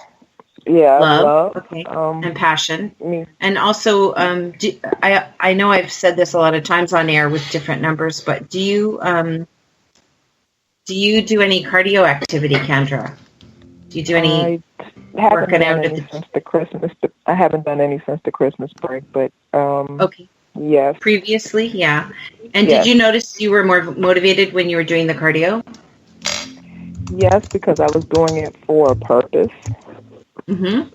Yeah, love. Okay, and passion. And also, I know I've said this a lot of times on air with different numbers, but do you do any cardio activity, Kendra? Do you do any working out since the Christmas? I haven't done any since the Christmas break, but okay. Yes. Previously, yeah. And did you notice you were more motivated when you were doing the cardio? Yes, because I was doing it for a purpose. Mm-hmm.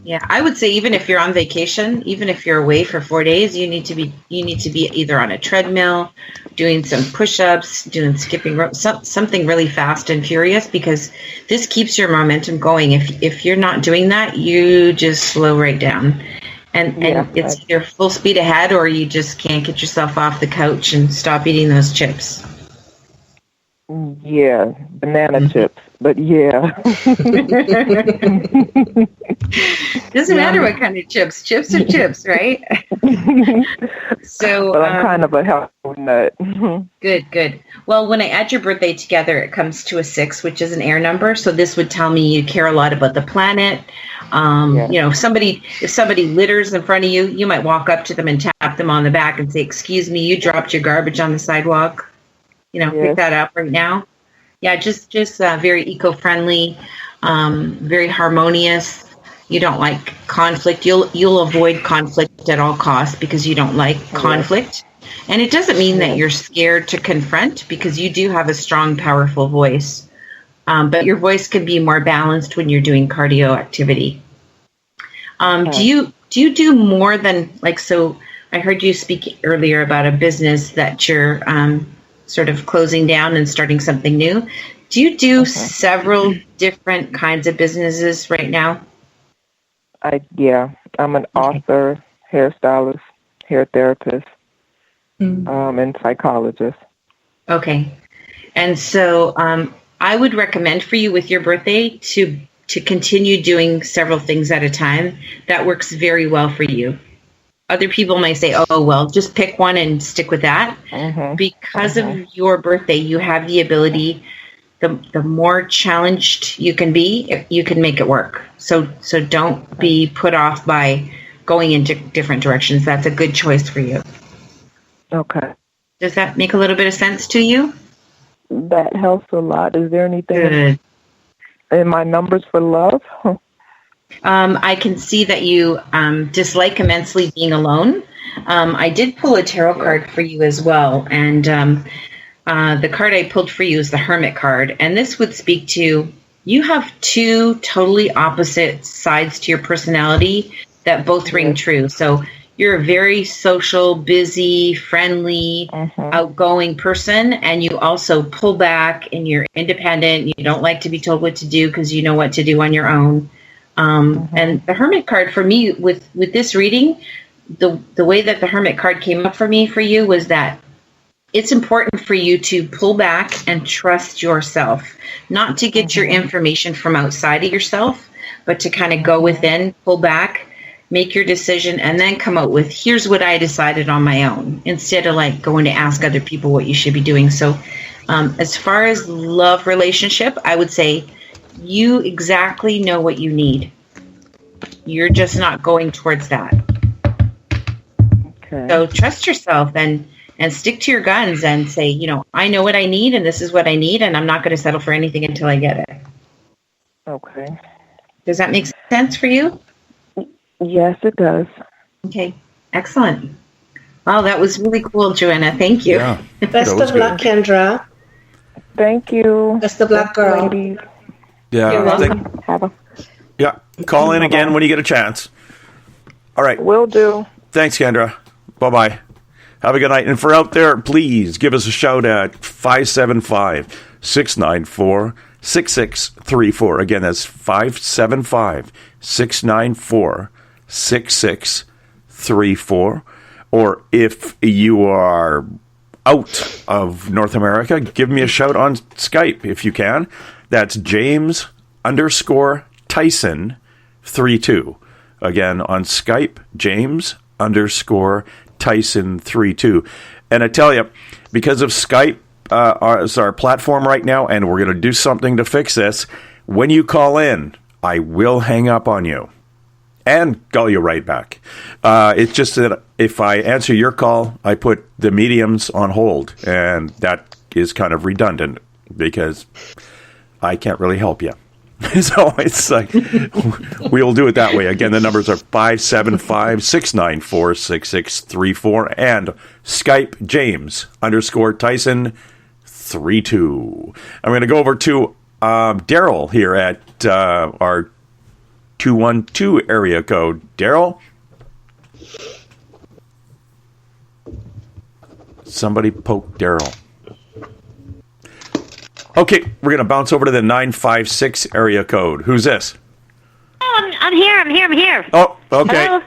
Yeah, I would say even if you're on vacation, even if you're away for 4 days, you need to be either on a treadmill, doing some push-ups, doing skipping rope, something really fast and furious, because this keeps your momentum going. If you're not doing that, you just slow right down, and it's either full speed ahead or you just can't get yourself off the couch and stop eating those chips. Yeah, banana chips, but yeah. Doesn't matter what kind of chips. Chips are chips, right? So, but I'm kind of a health nut. Good. Well, when I add your birthday together, it comes to a 6, which is an air number. So this would tell me you care a lot about the planet. If somebody litters in front of you, you might walk up to them and tap them on the back and say, "Excuse me, you dropped your garbage on the sidewalk. Pick that up right now." Yeah, just very eco-friendly, very harmonious. You don't like conflict. You'll avoid conflict at all costs because you don't like conflict. And it doesn't mean that you're scared to confront, because you do have a strong, powerful voice. But your voice can be more balanced when you're doing cardio activity. Do you do more than, like, so I heard you speak earlier about a business that you're sort of closing down and starting something new. Do you do several different kinds of businesses right now? I'm an author, hairstylist, hair therapist, and psychologist. Okay. And so I would recommend for you with your birthday to continue doing several things at a time. That works very well for you. Other people might say, "Oh, well, just pick one and stick with that." Because of your birthday, you have the ability, the more challenged you can be, you can make it work. So don't be put off by going into different directions. That's a good choice for you. Okay. Does that make a little bit of sense to you? That helps a lot. Is there anything Good. in my numbers for love? I can see that you dislike immensely being alone. I did pull a tarot card for you as well, and the card I pulled for you is the Hermit card, and this would speak to you have two totally opposite sides to your personality that both ring true. So you're a very social, busy, friendly, outgoing person, and you also pull back and you're independent. You don't like to be told what to do because you know what to do on your own. And the Hermit card for me with this reading, the way that the Hermit card came up for me for you was that it's important for you to pull back and trust yourself, not to get your information from outside of yourself, but to kind of go within, pull back, make your decision, and then come out with, here's what I decided on my own, instead of like going to ask other people what you should be doing. So as far as love relationship, I would say you exactly know what you need. You're just not going towards that. Okay. So trust yourself and stick to your guns and say, you know, I know what I need and this is what I need, and I'm not going to settle for anything until I get it. Okay. Does that make sense for you? Yes, it does. Okay. Excellent. Wow, that was really cool, Joanna. Thank you. Yeah, Best of luck, Kendra. Thank you. Best of luck, girl. Ladies. Yeah. You're welcome. Have a Yeah. Call in again when you get a chance. All right. Will do. Thanks, Kendra. Bye-bye. Have a good night. And for out there, please give us a shout at 575-694-6634. Again, that's 575-694-6634. Or if you are out of North America, give me a shout on Skype if you can. That's James_Tyson32. Again, on Skype, James_Tyson32. And I tell you, because of Skype as our platform right now, and we're going to do something to fix this, when you call in, I will hang up on you and call you right back. It's just that if I answer your call, I put the mediums on hold, and that is kind of redundant because I can't really help you. So it's like, we'll do it that way. Again, the numbers are 575-694-6634 and Skype James_Tyson32. I'm going to go over to Daryl here at our 212 area code. Daryl? Somebody poke Daryl. Okay, we're going to bounce over to the 956 area code. Who's this? Oh, I'm here. Oh, okay. Hello?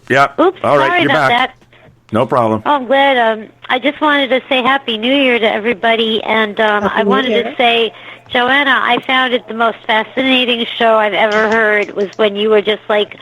Yeah. Oops, all right, sorry you're about back. that. No problem. Oh, I'm glad. I just wanted to say Happy New Year to everybody, and I wanted to say, Joanna, I found it the most fascinating show I've ever heard was when you were just like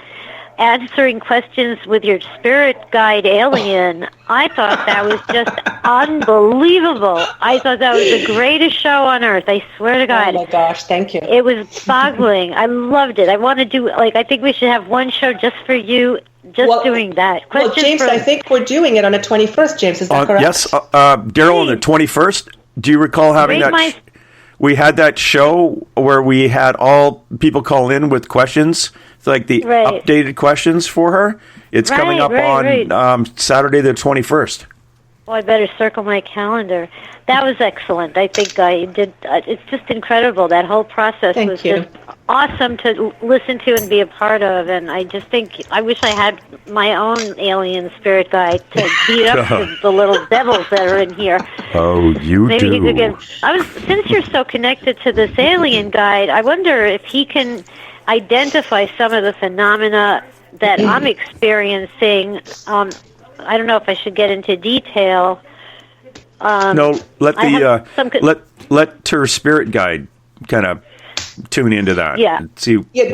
answering questions with your spirit guide alien. I thought that was just unbelievable. I thought that was the greatest show on earth. I swear to God. Oh my gosh, thank you. It was boggling. I loved it. I want to do, I think we should have one show just for you, doing that. Well, James, I think we're doing it on the 21st, James. Is that correct? Yes, Daryl, on the 21st. Do you recall having that? We had that show where we had all people call in with questions. It's like the updated questions for her. It's coming up on Saturday the 21st. Well, I better circle my calendar. That was excellent. I think I did. It's just incredible. That whole process was just awesome to listen to and be a part of. And I just think I wish I had my own alien spirit guide to beat up the little devils that are in here. Oh, Maybe he could get. Since you're so connected to this alien guide, I wonder if he can identify some of the phenomena that I'm experiencing. I don't know if I should get into detail. No, let her spirit guide kind of tune into that. Yeah. See. Yeah,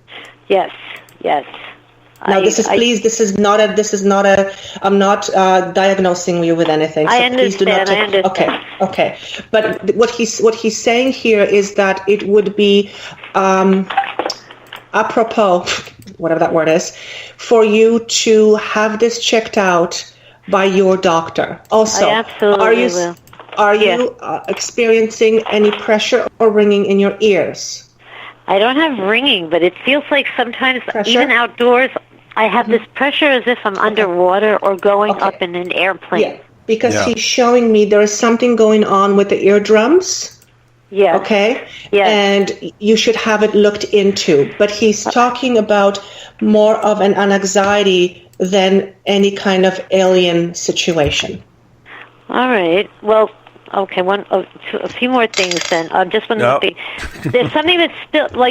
Yes. Now, this is not a. I'm not diagnosing you with anything. So I please do not understand. Okay. But what he's saying here is that it would be apropos, whatever that word is, for you to have this checked out by your doctor. Also, I absolutely will. Are you experiencing any pressure or ringing in your ears? I don't have ringing, but it feels like sometimes, even outdoors, I have this pressure as if I'm underwater or going up in an airplane. Yeah, because he's showing me there is something going on with the eardrums. Yeah. Okay? Yeah. And you should have it looked into. But he's talking about more of an anxiety than any kind of alien situation. All right. Well, okay. A few more things then. Just one more thing. There's something that's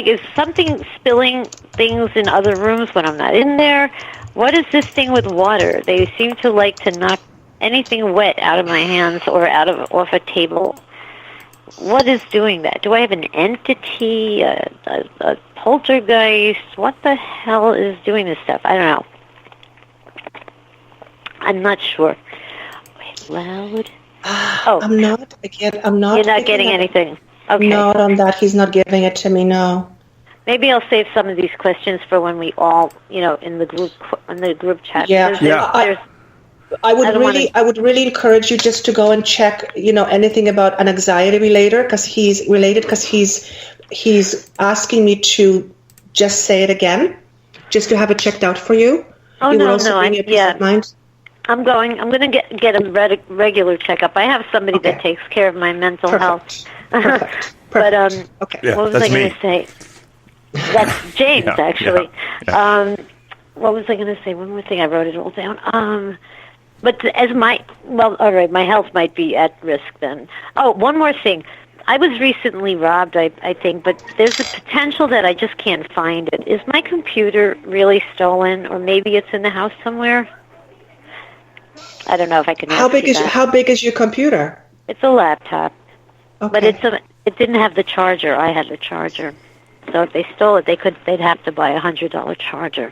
is something spilling things in other rooms when I'm not in there? What is this thing with water? They seem to like to knock anything wet out of my hands or off a table. What is doing that? Do I have an entity, a poltergeist? What the hell is doing this stuff? I don't know. I'm not sure. Wait, loud. I'm not. I'm not. You're not getting anything. Okay. Not on that. He's not giving it to me. No. Maybe I'll save some of these questions for when we all, in the group chat. Yeah. I would really encourage you just to go and check, anything about an anxiety related, because he's asking me to just say it again, just to have it checked out for you. Oh, no, I'm going to get a regular checkup. I have somebody that takes care of my mental health. Perfect. But okay. What was I going to say? That's James, actually. Yeah. What was I going to say? One more thing. I wrote it all down. But all right, my health might be at risk then. Oh, one more thing. I was recently robbed, I think, but there's a potential that I just can't find it. Is my computer really stolen, or maybe it's in the house somewhere? I don't know if I can. How big is your computer? It's a laptop, but it didn't have the charger. I had the charger, so if they stole it, they'd have to buy a $100 charger.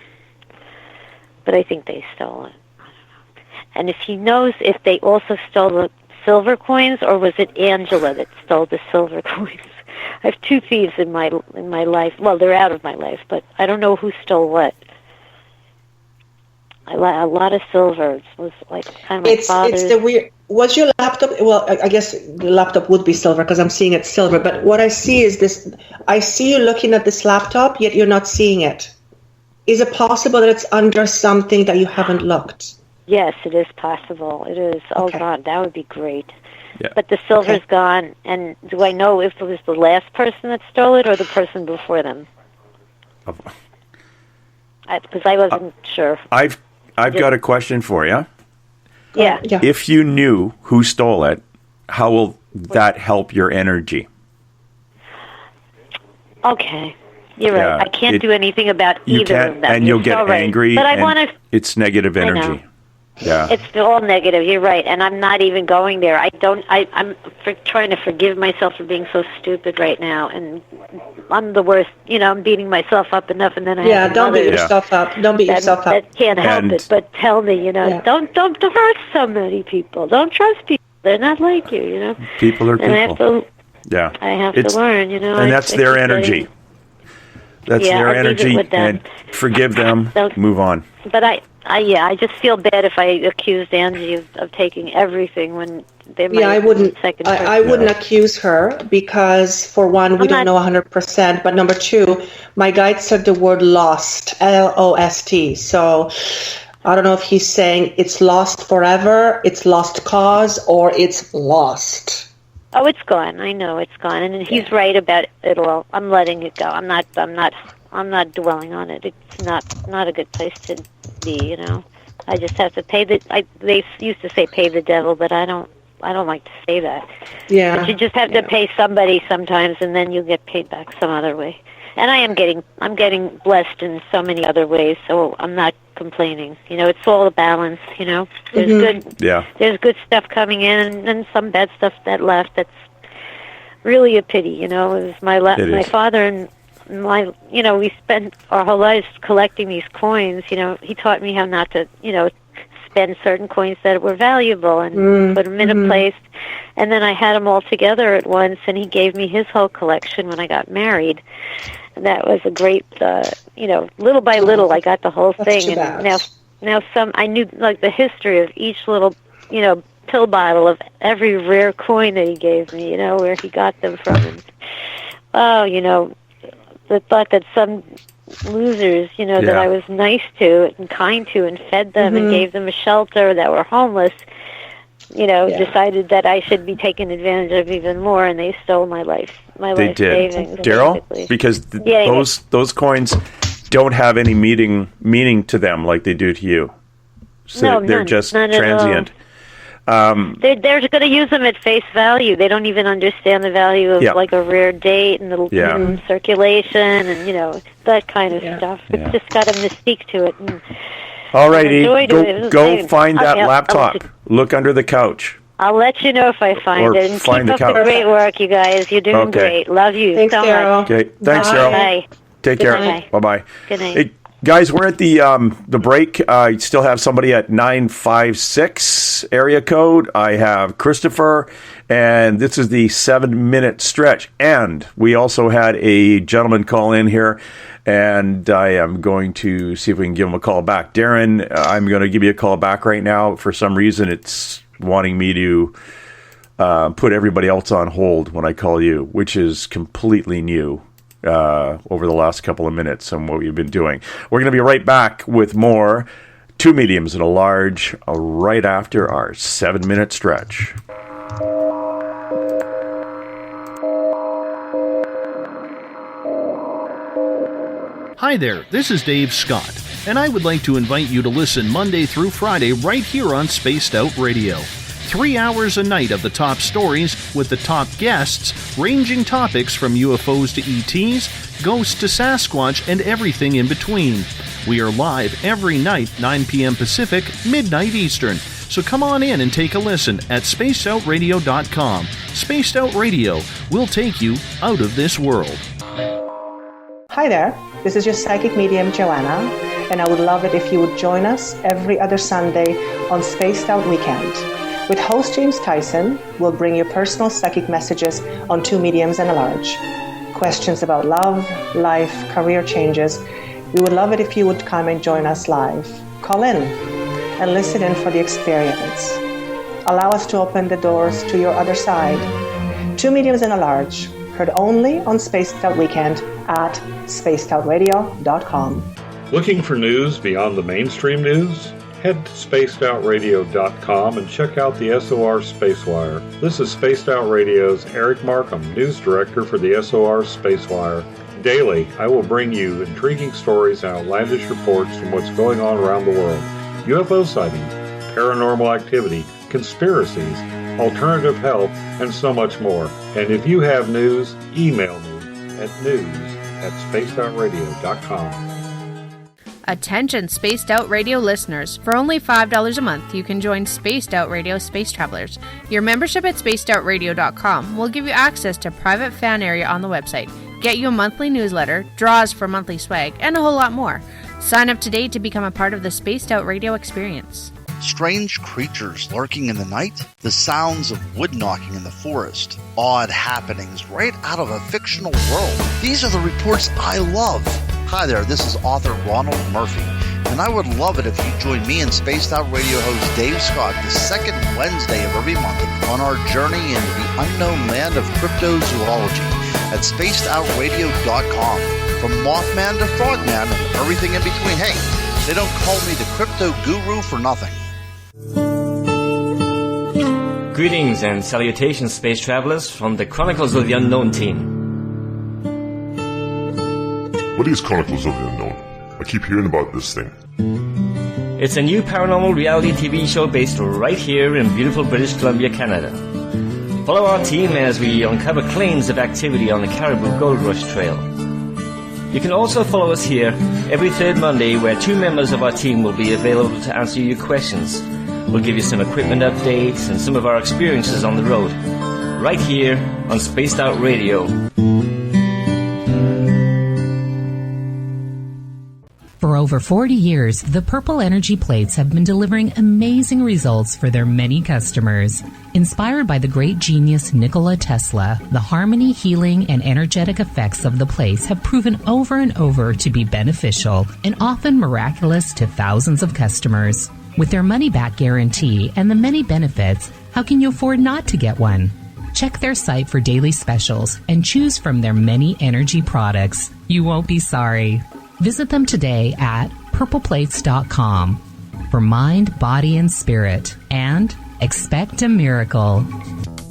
But I think they stole it. And if he knows if they also stole the silver coins, or was it Angela that stole the silver coins? I have two thieves in my life. Well, they're out of my life, but I don't know who stole what. A lot of silver. It was like kind of my father's. It's the weird. Was your laptop? Well, I guess the laptop would be silver because I'm seeing it silver. But what I see is this. I see you looking at this laptop, yet you're not seeing it. Is it possible that it's under something that you haven't looked? Yes, it is possible. It is. Oh, God, that would be great. Yeah. But the silver's gone, and do I know if it was the last person that stole it or the person before them? Because I wasn't sure. I've got a question for you. Yeah. If you knew who stole it, how will that help your energy? Okay. You're right. I can't do anything about either of them. And you'll get angry. But I want to. It's negative energy. Yeah. It's all negative. You're right, and I'm not even going there. I'm trying to forgive myself for being so stupid right now, and I'm the worst. I'm beating myself up enough, and then don't beat yourself up. Don't beat yourself up. That can't help it. But tell me, don't hurt so many people. Don't trust people. They're not like you. People are people. And I have to learn. And that's their energy. That's their energy, and forgive them. Move on. But I just feel bad if I accused Angie of taking everything when there might I wouldn't. Second I wouldn't accuse her because, for one, we don't know 100%. But number two, my guide said the word lost, L-O-S-T. So I don't know if he's saying it's lost forever, it's lost cause, or it's lost. Oh, it's gone. I know it's gone, and he's right about it all. I'm letting it go. I'm not dwelling on it. It's not a good place to be. I just have to pay they used to say pay the devil, but I don't like to say that. Yeah. But you just have to pay somebody sometimes, and then you get paid back some other way. And I'm getting blessed in so many other ways, so I'm not complaining. It's all a balance. There's there's good stuff coming in, and some bad stuff that left. That's really a pity. It was my father and we spent our whole lives collecting these coins. He taught me how not to, spend certain coins that were valuable and put them in a place. And then I had them all together at once, and he gave me his whole collection when I got married. And that was a great, little by little, I got the whole thing. And now I knew like the history of each little, pill bottle of every rare coin that he gave me, where he got them from. And, the thought that some losers, that I was nice to and kind to and fed them and gave them a shelter that were homeless, decided that I should be taken advantage of even more, and they stole my life savings. Daryl, because those coins don't have any meaning to them like they do to you. So they're just transient. They're going to use them at face value. They don't even understand the value of like a rare date and the circulation and that kind of stuff. It's just got a mystique to it. And all righty, go find that laptop. Look under the couch. I'll let you know if I find it. And find keep up the great work, you guys. You're doing great. Love you. Thanks, so Daryl. much. Okay, thanks, Daryl. Bye. Take care. Bye-bye. Good night. Hey, guys, we're at the break. I still have somebody at 956 area code. I have Christopher, and this is the 7-minute stretch. And we also had a gentleman call in here, and I am going to see if we can give him a call back. Darren, I'm going to give you a call back right now. For some reason, it's wanting me to put everybody else on hold when I call you, which is completely new. Over the last couple of minutes and what we've been doing. We're going to be right back with more Two Mediums and a Large right after our 7-minute stretch. Hi there, this is Dave Scott, and I would like to invite you to listen Monday through Friday right here on Spaced Out Radio. 3 hours a night of the top stories with the top guests, ranging topics from UFOs to ETs, ghosts to Sasquatch, and everything in between. We are live every night, 9 p.m. Pacific, midnight Eastern. So come on in and take a listen at spacedoutradio.com. Spaced Out Radio will take you out of this world. Hi there, this is your psychic medium, Joanna, and I would love it if you would join us every other Sunday on Spaced Out Weekend. With host James Tyson, we'll bring you personal psychic messages on Two Mediums and a Large. Questions about love, life, career changes. We would love it if you would come and join us live. Call in and listen in for the experience. Allow us to open the doors to your other side. Two Mediums and a Large, heard only on Spaced Out Weekend at spacedoutradio.com. Looking for news beyond the mainstream news? Head to spacedoutradio.com and check out the SOR Spacewire. This is Spaced Out Radio's Eric Markham, News Director for the SOR Spacewire. Daily, I will bring you intriguing stories and outlandish reports from what's going on around the world. UFO sightings, paranormal activity, conspiracies, alternative health, and so much more. And if you have news, email me at news@spacedoutradio.com. Attention Spaced Out Radio listeners. For only $5 a month, you can join Spaced Out Radio Space Travelers. Your membership at spacedoutradio.com will give you access to private fan area on the website, get you a monthly newsletter, draws for monthly swag, and a whole lot more. Sign up today to become a part of the Spaced Out Radio experience. Strange creatures lurking in the night, the sounds of wood knocking in the forest, odd happenings right out of a fictional world. These are the reports I love. Hi there, this is author Ronald Murphy, and I would love it if you join me and Spaced Out Radio host Dave Scott the second Wednesday of every month on our journey into the unknown land of cryptozoology at spacedoutradio.com. From Mothman to Frogman and everything in between. Hey, they don't call me the crypto guru for nothing. Greetings and salutations, space travelers, from the Chronicles of the Unknown team. What is Chronicles of the Unknown? I keep hearing about this thing. It's a new paranormal reality TV show based right here in beautiful British Columbia, Canada. Follow our team as we uncover claims of activity on the Caribou Gold Rush Trail. You can also follow us here every third Monday, where 2 members of our team will be available to answer your questions. We'll give you some equipment updates and some of our experiences on the road, right here on Spaced Out Radio. over 40 years, the Purple Energy Plates have been delivering amazing results for their many customers. Inspired by the great genius Nikola Tesla, the harmony, healing, and energetic effects of the plates have proven over and over to be beneficial and often miraculous to thousands of customers. With their money-back guarantee and the many benefits, how can you afford not to get one? Check their site for daily specials and choose from their many energy products. You won't be sorry. Visit them today at purpleplates.com for mind, body, and spirit, and expect a miracle.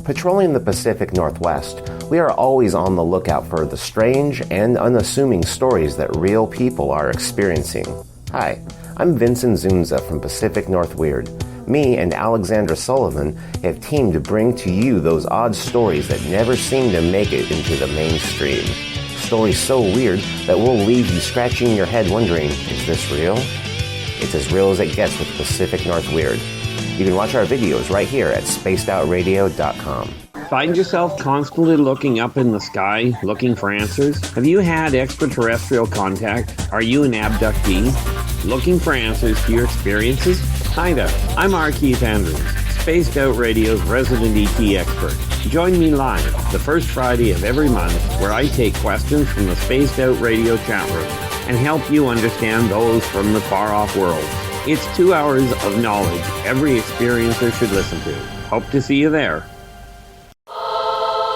Patrolling the Pacific Northwest, we are always on the lookout for the strange and unassuming stories that real people are experiencing. Hi, I'm Vincent Zunza from Pacific North Weird. Me and Alexandra Sullivan have teamed to bring to you those odd stories that never seem to make it into the mainstream. Stories so weird that will leave you scratching your head wondering, is this real? It's as real as it gets with Pacific North Weird. You can watch our videos right here at spacedoutradio.com. Find yourself constantly looking up in the sky, looking for answers? Have you had extraterrestrial contact? Are you an abductee? Looking for answers to your experiences? Hi there, I'm R. Keith Andrews, Spaced Out Radio's resident ET expert. Join me live the first Friday of every month where I take questions from the Spaced Out Radio chat room and help you understand those from the far-off world. It's 2 hours of knowledge every experiencer should listen to. Hope to see you there.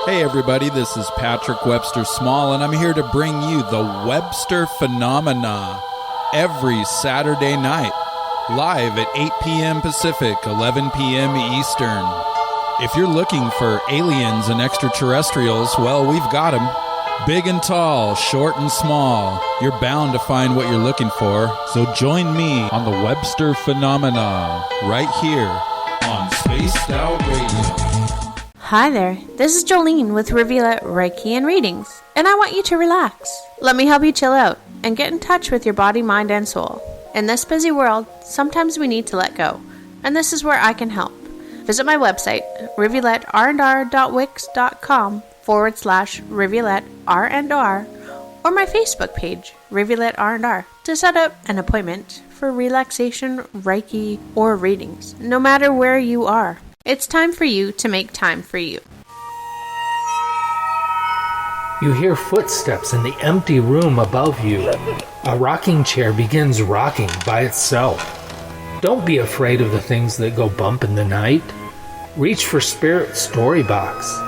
Hey everybody, this is Patrick Webster Small, and I'm here to bring you the Webster Phenomena every Saturday night, live at 8 p.m. Pacific, 11 p.m. Eastern. If you're looking for aliens and extraterrestrials, well, we've got them. Big and tall, short and small. You're bound to find what you're looking for, so join me on the Webster Phenomena right here on Spaced Out Radio. Hi there, this is Jolene with Reveal Reiki and Readings, and I want you to relax. Let me help you chill out and get in touch with your body, mind, and soul. In this busy world, sometimes we need to let go, and this is where I can help. Visit my website, rivuletrr.wix.com/rivuletrr&r, or my Facebook page, Rivulet R&R, to set up an appointment for relaxation, Reiki, or readings, no matter where you are. It's time for you to make time for you. You hear footsteps in the empty room above you. A rocking chair begins rocking by itself. Don't be afraid of the things that go bump in the night. Reach for Spirit Storybox,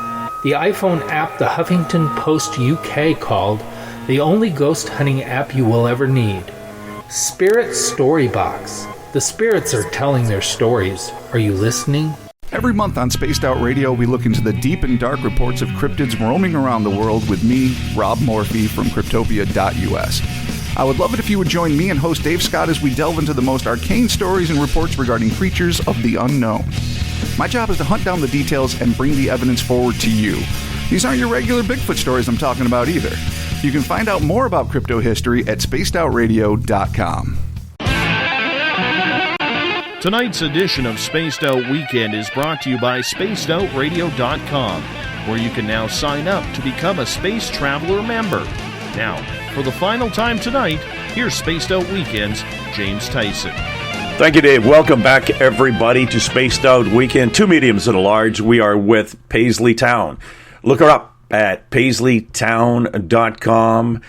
the iPhone app the Huffington Post UK called the only ghost hunting app you will ever need. Spirit Storybox. The spirits are telling their stories. Are you listening? Every month on Spaced Out Radio, we look into the deep and dark reports of cryptids roaming around the world with me, Rob Morphy from Cryptopia.us. I would love it if you would join me and host Dave Scott as we delve into the most arcane stories and reports regarding creatures of the unknown. My job is to hunt down the details and bring the evidence forward to you. These aren't your regular Bigfoot stories I'm talking about either. You can find out more about crypto history at spacedoutradio.com. Tonight's edition of Spaced Out Weekend is brought to you by spacedoutradio.com, where you can now sign up to become a Space Traveler member. Now, for the final time tonight, here's Spaced Out Weekend's James Tyson. Thank you, Dave. Welcome back, everybody, to Spaced Out Weekend. Two mediums at a large. We are with Paisley Town. Look her up at paisleytown.com.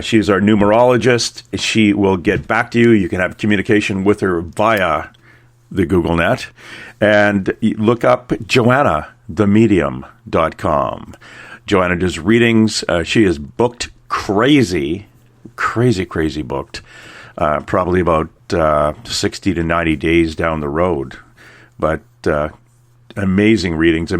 She's our numerologist. She will get back to you. You can have communication with her via the Google Net. And look up Joanna, Joanna does readings. She is booked crazy booked. Probably about 60 to 90 days down the road. But amazing readings.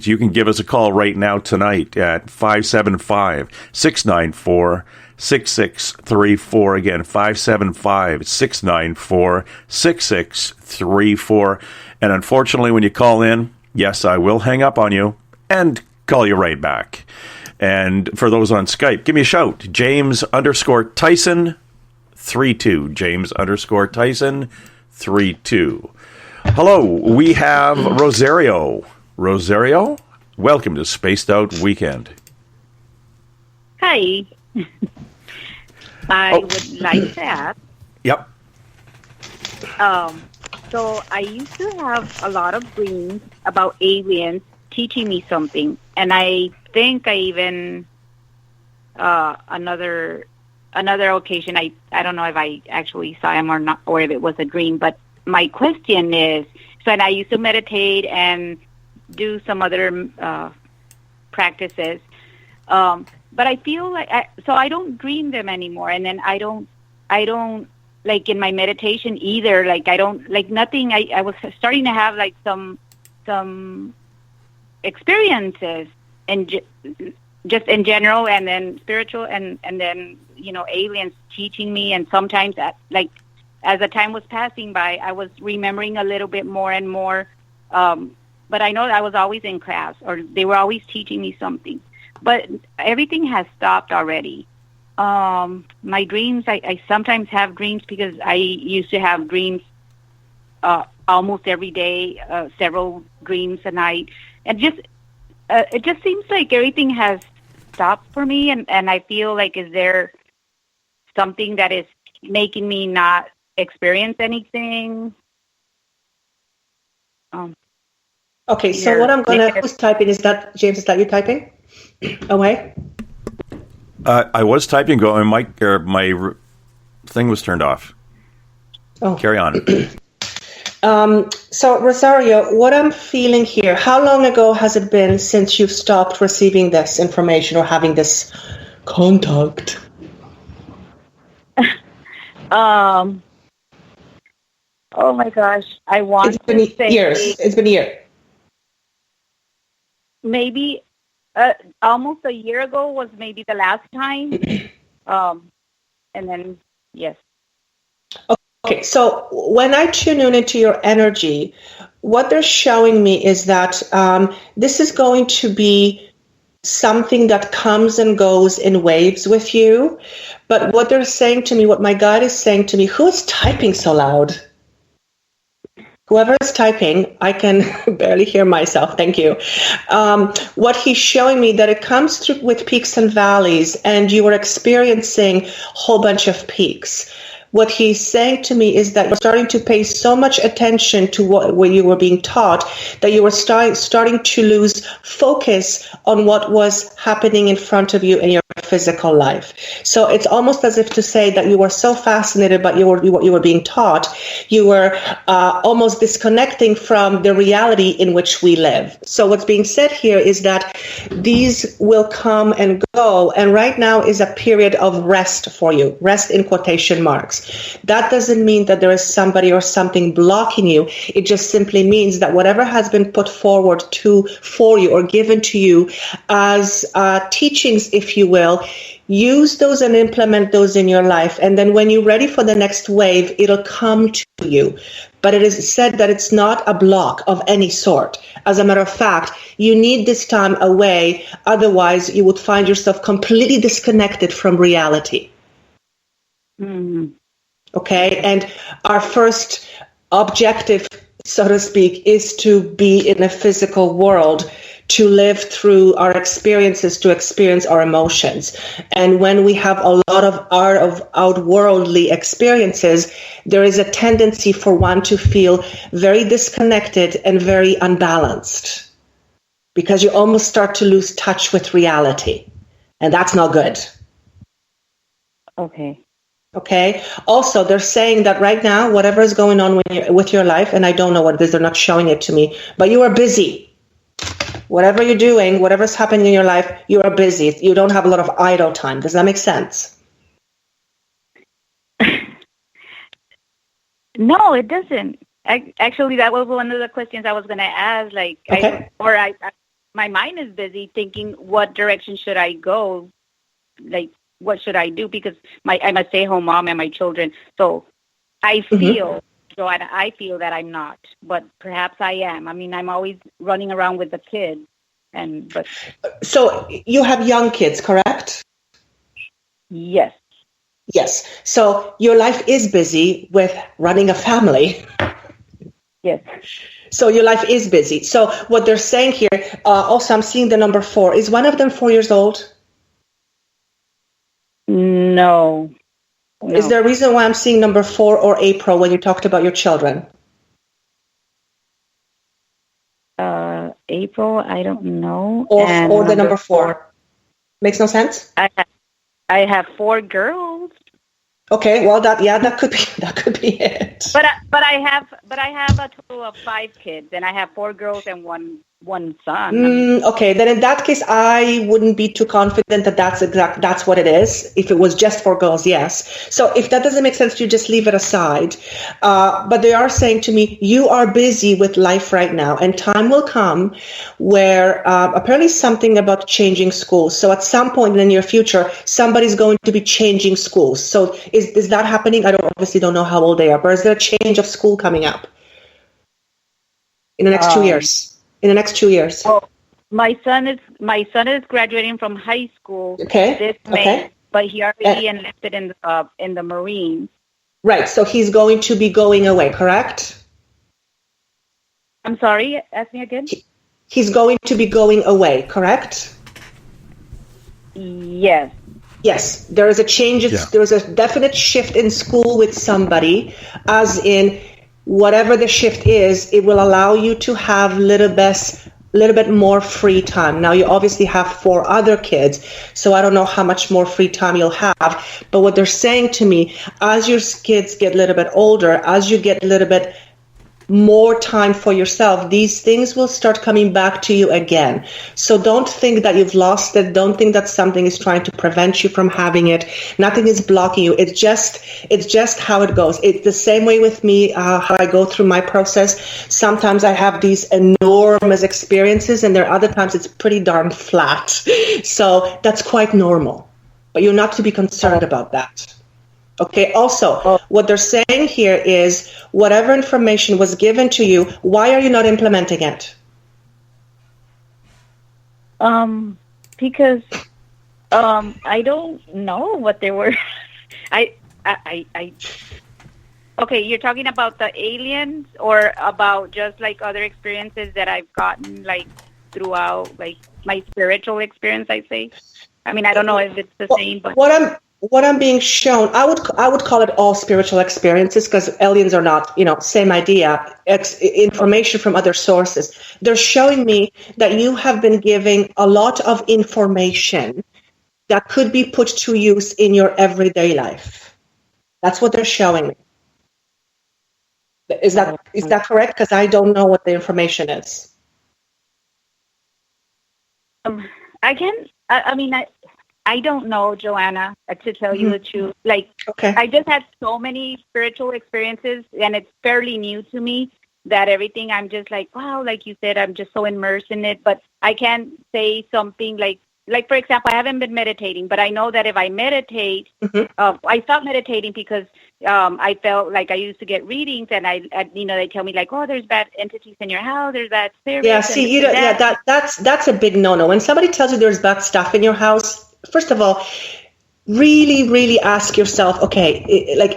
You can give us a call right now tonight at 575-694-6634. Again, 575-694-6634. And unfortunately, when you call in, yes, I will hang up on you and call you right back. And for those on Skype, give me a shout. James_Tyson 32. James_Tyson 32. Hello, we have Rosario. Rosario, welcome to Spaced Out Weekend. Hi. I would like to ask. Yep. So I used to have a lot of dreams about aliens teaching me something, and I think I even another occasion I don't know if I actually saw him or not, or if it was a dream. But my question is, so and I used to meditate and do some other practices, but I feel like I don't dream them anymore, and then I don't like in my meditation either. Like I don't like nothing. I was starting to have like some experiences and just in general, and then spiritual, and then aliens teaching me, and sometimes like as the time was passing by, I was remembering a little bit more and more. But I know I was always in class, or they were always teaching me something. But everything has stopped already. My dreams, I sometimes have dreams because I used to have dreams almost every day, several dreams a night. And it just seems like everything has stopped for me. And I feel like, is there something that is making me not experience anything? Okay, so what I'm who's typing? Is that, James, is that you typing away? I was typing, going, my thing was turned off. Oh. Carry on. So, Rosario, what I'm feeling here, how long ago has it been since you've stopped receiving this information or having this contact? Oh my gosh, I want to say years. It's been a year. Maybe almost a year ago was maybe the last time. And then, yes. Okay, so when I tune into your energy, what they're showing me is that this is going to be something that comes and goes in waves with you. But what they're saying to me, what my guide is saying to me, who's typing so loud? Whoever is typing, I can barely hear myself. Thank you. What he's showing me, that it comes through with peaks and valleys, and you are experiencing a whole bunch of peaks. What he's saying to me is that you're starting to pay so much attention to what you were being taught that you were starting to lose focus on what was happening in front of you in your physical life. So it's almost as if to say that you were so fascinated by what you were being taught, you were almost disconnecting from the reality in which we live. So what's being said here is that these will come and go, and right now is a period of rest for you, rest in quotation marks. That doesn't mean that there is somebody or something blocking you. It just simply means that whatever has been put forward for you or given to you as teachings, if you will, use those and implement those in your life. And then when you're ready for the next wave, it'll come to you. But it is said that it's not a block of any sort. As a matter of fact, you need this time away. Otherwise, you would find yourself completely disconnected from reality. Mm-hmm. Okay, and our first objective, so to speak, is to be in a physical world, to live through our experiences, to experience our emotions. And when we have a lot of outworldly experiences, there is a tendency for one to feel very disconnected and very unbalanced, because you almost start to lose touch with reality. And that's not good. Okay. Okay. Also, they're saying that right now, whatever is going on with your life, and I don't know what it is, they're not showing it to me, but you are busy. Whatever you're doing, whatever's happening in your life, you are busy. You don't have a lot of idle time. Does that make sense? No, it doesn't. Actually, that was one of the questions I was going to ask. Like, okay. My mind is busy thinking, what direction should I go? Like, what should I do? Because I'm a stay-at-home mom and my children. So I feel, Joanna, I feel that I'm not, but perhaps I am. I mean, I'm always running around with the kids. But so you have young kids, correct? Yes. Yes. So your life is busy with running a family. Yes. So your life is busy. So what they're saying here, also I'm seeing the number 4. Is one of them 4 years old? No. Is there a reason why I'm seeing number 4 or April when you talked about your children? April, I don't know. Or the number 4. Makes no sense? I have 4 girls. Okay, well that could be it. But I have a total of 5 kids, and I have 4 girls and one son. Okay, then in that case, I wouldn't be too confident that that's what it is. If it was just 4 girls, yes. So if that doesn't make sense to you, just leave it aside. But they are saying to me, you are busy with life right now, and time will come where apparently something about changing schools. So at some point in the near future, somebody's going to be changing schools. So is that happening? I obviously don't know how old they are, but is there a change of school coming up in the next 2 years? In the next 2 years. Well, my son is graduating from high school this May, but he already enlisted in the Marines. Right. So he's going to be going away, correct? I'm sorry. Ask me again. He's going to be going away, correct? Yes. Yes. There is a change. There is a definite shift in school with somebody, as in. Whatever the shift is, it will allow you to have a little bit more free time. Now, you obviously have 4 other kids, so I don't know how much more free time you'll have. But what they're saying to me, as your kids get a little bit older, as you get a little bit more time for yourself, these things will start coming back to you again. So don't think that you've lost it. Don't think that something is trying to prevent you from having it. Nothing is blocking you. It's just how it goes. It's the same way with me, how I go through my process. Sometimes I have these enormous experiences, and there are other times it's pretty darn flat. So that's quite normal. But you're not to be concerned about that. Okay. Also, what they're saying here is whatever information was given to you, why are you not implementing it? Because I don't know what they were. Okay, you're talking about the aliens or about just like other experiences that I've gotten like throughout like my spiritual experience, I say. I mean, I don't know if it's the same, but what I'm being shown, I would call it all spiritual experiences, because aliens are not, same idea, information from other sources. They're showing me that you have been giving a lot of information that could be put to use in your everyday life. That's what they're showing me. Is that correct? Because I don't know what the information is. I don't know, Joanna, to tell you the truth. Like, I just had so many spiritual experiences, and it's fairly new to me that everything I'm just like, wow, like you said, I'm just so immersed in it. But I can't say something like for example, I haven't been meditating, but I know that if I meditate, I stopped meditating because I felt like I used to get readings, and they tell me like, oh, there's bad entities in your house, there's bad spirits. Yeah, see, that's a big no-no. When somebody tells you there's bad stuff in your house, first of all, really, really ask yourself, okay,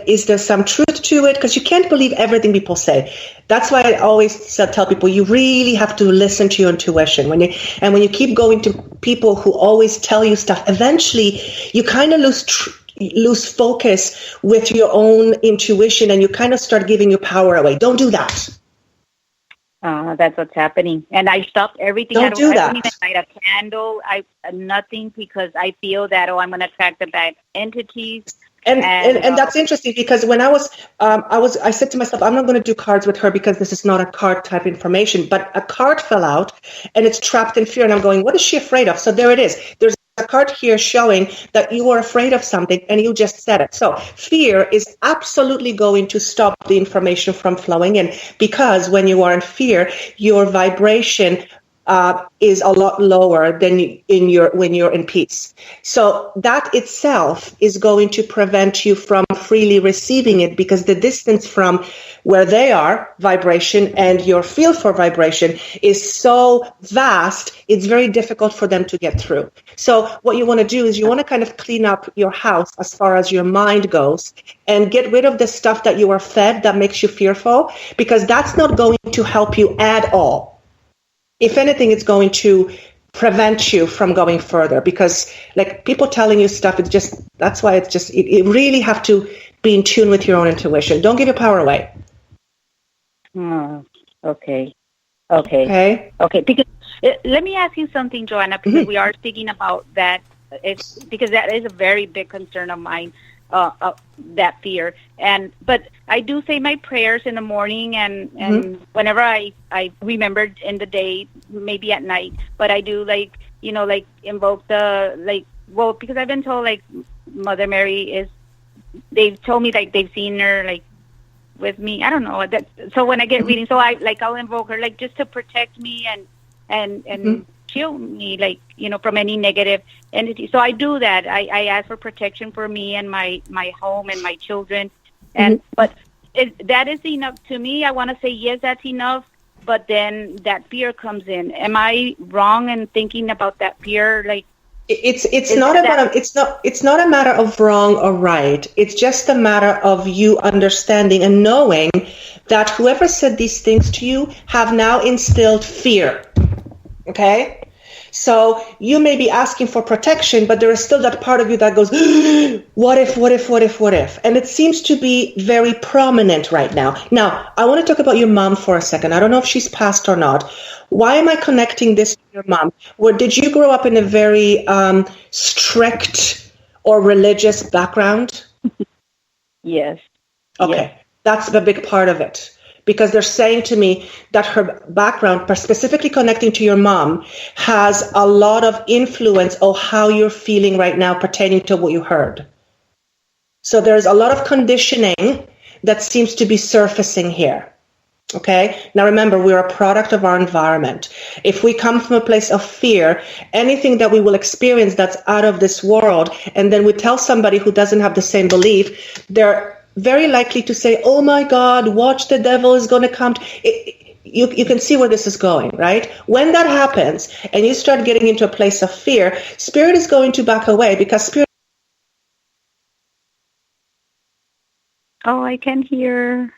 is there some truth to it? Because you can't believe everything people say. That's why I always tell people you really have to listen to your intuition. When you keep going to people who always tell you stuff, eventually you kind of lose focus with your own intuition, and you kind of start giving your power away. Don't do that. That's what's happening. And I stopped everything. Don't do that. I don't even light a candle. Nothing, because I feel that, I'm going to attract the bad entities. And that's interesting, because when I said to myself, I'm not going to do cards with her because this is not a card type information, but a card fell out and it's trapped in fear. And I'm going, what is she afraid of? So there it is. There's a card here showing that you are afraid of something, and you just said it. So fear is absolutely going to stop the information from flowing in, because when you are in fear, your vibration is a lot lower than when you're in peace. So that itself is going to prevent you from freely receiving it, because the distance from where they are, vibration, and your field for vibration is so vast, it's very difficult for them to get through. So what you want to do is you want to kind of clean up your house as far as your mind goes, and get rid of the stuff that you are fed that makes you fearful, because that's not going to help you at all. If anything, it's going to prevent you from going further, because like people telling you stuff, that's why you really have to be in tune with your own intuition. Don't give your power away. Okay. Because let me ask you something, Joanna, because we are speaking about that. It's because that is a very big concern of mine, that fear. But I do say my prayers in the morning and whenever I remember in the day, maybe at night. But I do invoke because I've been told Mother Mary they've told me they've seen her with me. I don't know that. So when I get reading, so I'll invoke her just to protect me and shield me from any negative entity. So I do that. I ask for protection for me and my home and my children. And but that is enough to me. I want to say yes, that's enough. But then that fear comes in. Am I wrong in thinking about that fear? It's not a matter of wrong or right. It's just a matter of you understanding and knowing that whoever said these things to you have now instilled fear. Okay? So you may be asking for protection, but there is still that part of you that goes, what if? And it seems to be very prominent right now. Now, I want to talk about your mom for a second. I don't know if she's passed or not. Why am I connecting this to your mom? Did you grow up in a very strict or religious background? Yes. Okay. Yes. That's a big part of it. Because they're saying to me that her background, specifically connecting to your mom, has a lot of influence on how you're feeling right now pertaining to what you heard. So there's a lot of conditioning that seems to be surfacing here. Okay? Now remember, we're a product of our environment. If we come from a place of fear, anything that we will experience that's out of this world, and then we tell somebody who doesn't have the same belief, they're very likely to say, oh my God, watch, the devil is going to come. You can see where this is going, right? When that happens and you start getting into a place of fear, spirit is going to back away because spirit. Oh, I can't hear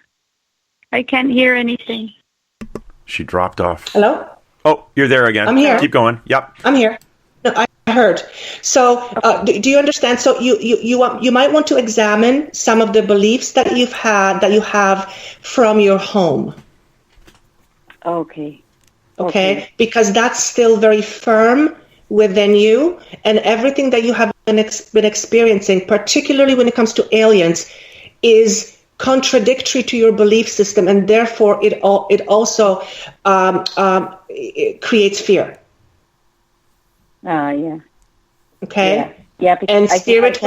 anything. She dropped off. Hello? Oh, you're there again. I'm here. Keep going. Yep. I'm here. No, I heard. So, do you understand? So, you might want to examine some of the beliefs that you have from your home. Okay. Because that's still very firm within you, and everything that you have been experiencing, particularly when it comes to aliens, is contradictory to your belief system, and therefore it also it creates fear. Yeah. Okay. Yeah. And spirit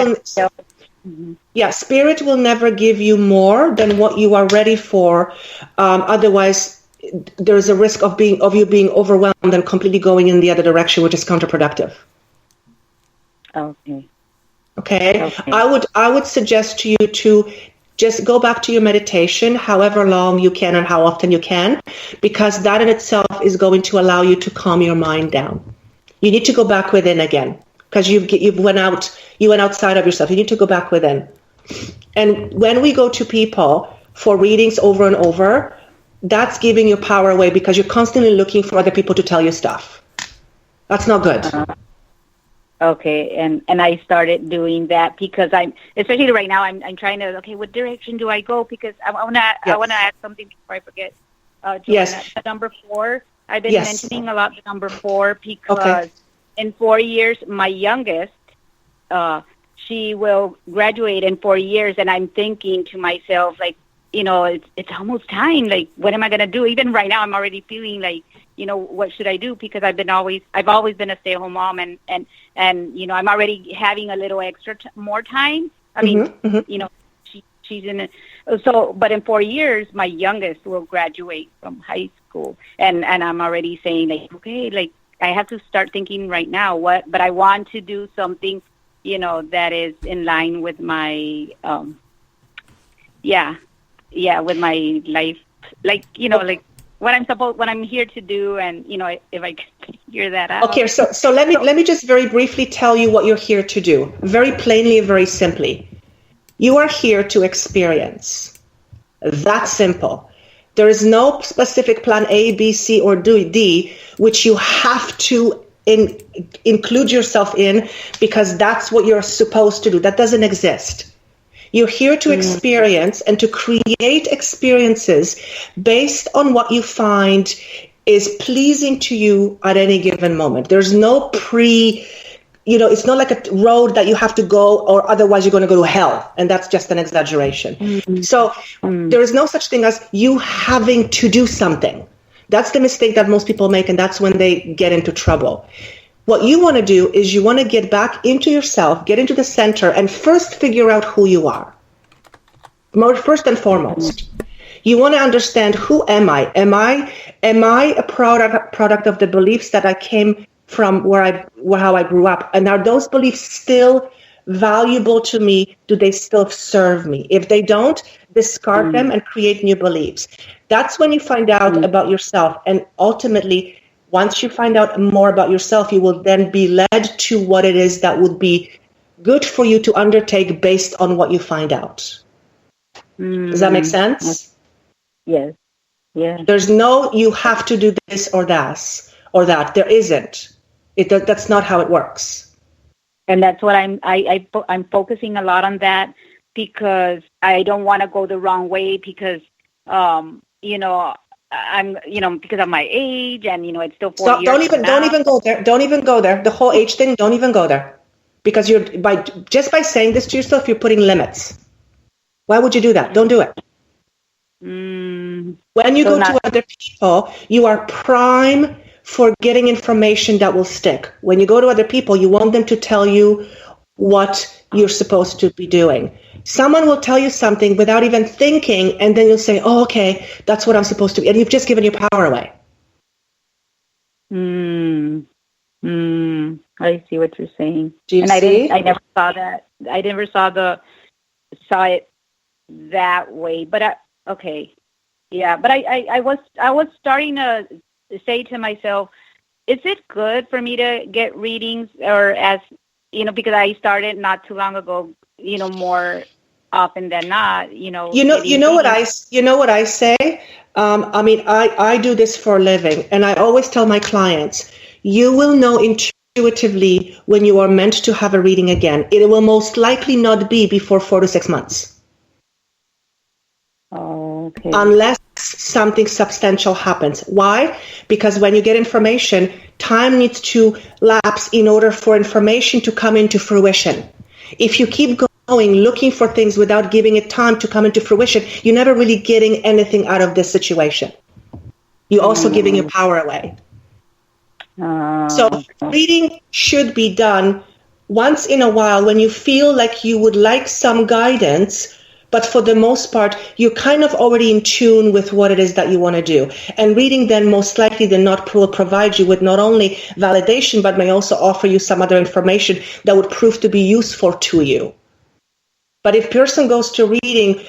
will never give you more than what you are ready for. Otherwise, there's a risk of you being overwhelmed and completely going in the other direction, which is counterproductive. Okay. I would suggest to you to just go back to your meditation, however long you can and how often you can, because that in itself is going to allow you to calm your mind down. You need to go back within again, because you went outside of yourself. You need to go back within. And when we go to people for readings over and over, that's giving your power away because you're constantly looking for other people to tell you stuff. That's not good. Okay, and I started doing that because especially right now, I'm trying to, what direction do I go? Because I want to add something before I forget. Yes. The number 4. I've been mentioning a lot the number 4 because in 4 years, my youngest, she will graduate in 4 years, and I'm thinking to myself, it's almost time. What am I going to do? Even right now, I'm already feeling what should I do? Because I've always been a stay-at-home mom, and I'm already having a little extra more time. I mean, she's in it. So, but in 4 years, my youngest will graduate from high school, and I'm already saying I have to start thinking right now but I want to do something, that is in line with my, with my life, what I'm here to do, and if I can figure that out. Okay, so let me just very briefly tell you what you're here to do, very plainly, very simply. You are here to experience. That simple. There is no specific plan A, B, C, or D, which you have to include yourself in because that's what you're supposed to do. That doesn't exist. You're here to experience and to create experiences based on what you find is pleasing to you at any given moment. There's no it's not like a road that you have to go or otherwise you're going to go to hell. And that's just an exaggeration. So there is no such thing as you having to do something. That's the mistake that most people make, and that's when they get into trouble. What you want to do is you want to get back into yourself, get into the center, and first figure out who you are. First and foremost. You want to understand, who am I? Am I a product of the beliefs that I came from, how I grew up? And are those beliefs still valuable to me? Do they still serve me? If they don't, discard them and create new beliefs. That's when you find out about yourself. And ultimately, once you find out more about yourself, you will then be led to what it is that would be good for you to undertake based on what you find out. Does that make sense? Yes. Yeah. There's no, you have to do this or that. There isn't. That's not how it works. And that's what I'm focusing a lot on that, because I don't want to go the wrong way, because I'm, because of my age, and it's still 4 years. Don't even go there. Don't even go there. The whole age thing. Don't even go there, because by saying this to yourself, you're putting limits. Why would you do that? Don't do it. When you go to other people, you are prime for getting information that will stick. When you go to other people, you want them to tell you what you're supposed to be doing. Someone will tell you something without even thinking, and then you'll say, oh, okay, that's what I'm supposed to be. And you've just given your power away. I see what you're saying. Do you see? I never saw that. I never saw it that way. But okay. Yeah, but I was starting to say to myself, is it good for me to get readings, or because I started not too long ago, more often than not, You know what I say? I do this for a living, and I always tell my clients, you will know intuitively when you are meant to have a reading again. It will most likely not be before 4 to 6 months. Okay. Unless something substantial happens. Why? Because when you get information, time needs to lapse in order for information to come into fruition. If you keep going looking for things without giving it time to come into fruition, you're never really getting anything out of this situation. You're also giving your power away. So reading should be done once in a while when you feel like you would like some guidance, but for the most part, you're kind of already in tune with what it is that you want to do. And reading then most likely than not will provide you with not only validation, but may also offer you some other information that would prove to be useful to you. But if person goes to reading,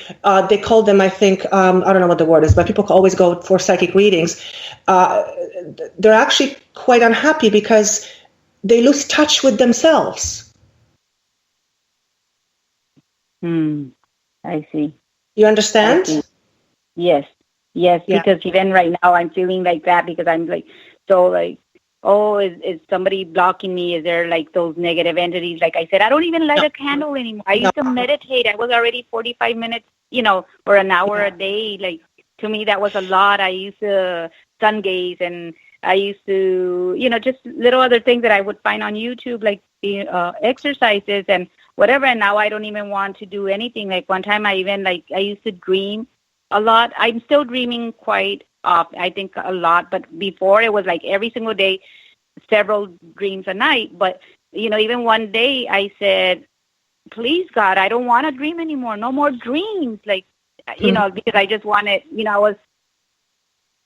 they call them, I think, I don't know what the word is, but people always go for psychic readings. They're actually quite unhappy because they lose touch with themselves. I see. You understand? Yes, yeah. Because even right now I'm feeling like that, because I'm like, so like, oh, is somebody blocking me? Is there like those negative entities? Like I said, I don't even light a candle anymore. I used to meditate. I was already 45 minutes, or an hour a day. Like, to me, that was a lot. I used to sun gaze, and I used to, just little other things that I would find on YouTube, like the exercises and whatever. And now I don't even want to do anything. Like one time I used to dream a lot. I'm still dreaming quite often, I think a lot. But before it was like every single day, several dreams a night. But, even one day I said, please, God, I don't want to dream anymore. No more dreams. Like, because I just wanted, I was,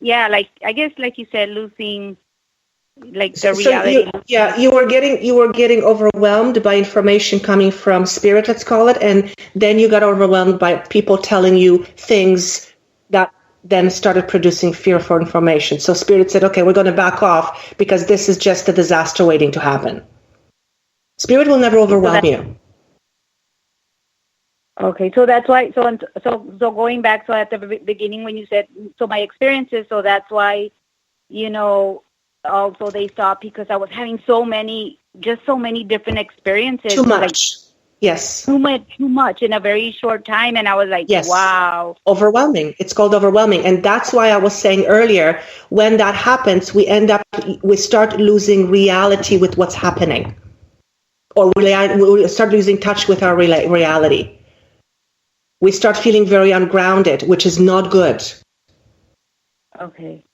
like, I guess, like you said, losing like the reality. You were getting overwhelmed by information coming from spirit, let's call it, and then you got overwhelmed by people telling you things that then started producing fear for information. So spirit said, okay, we're going to back off because this is just a disaster waiting to happen. Spirit will never overwhelm you. Okay, so that's why. So going back, so at the beginning when you said, so my experiences, so that's why, also they stopped because I was having so many different experiences. Too much. Yes. Too much in a very short time. And I was like, yes. Wow. Overwhelming. It's called overwhelming. And that's why I was saying earlier, when that happens, we start losing reality with what's happening. Or we start losing touch with our reality. We start feeling very ungrounded, which is not good. Okay.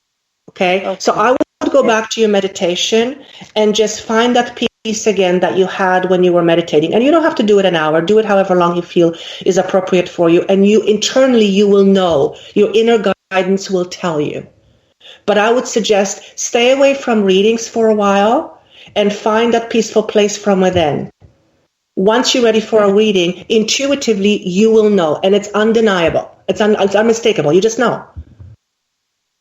So I would go back to your meditation and just find that peace again that you had when you were meditating. And you don't have to do it an hour. Do it however long you feel is appropriate for you. And you internally, you will know. Your inner guidance will tell you. But I would suggest stay away from readings for a while and find that peaceful place from within. Once you're ready for a reading, intuitively, you will know. And it's undeniable. It's unmistakable. You just know.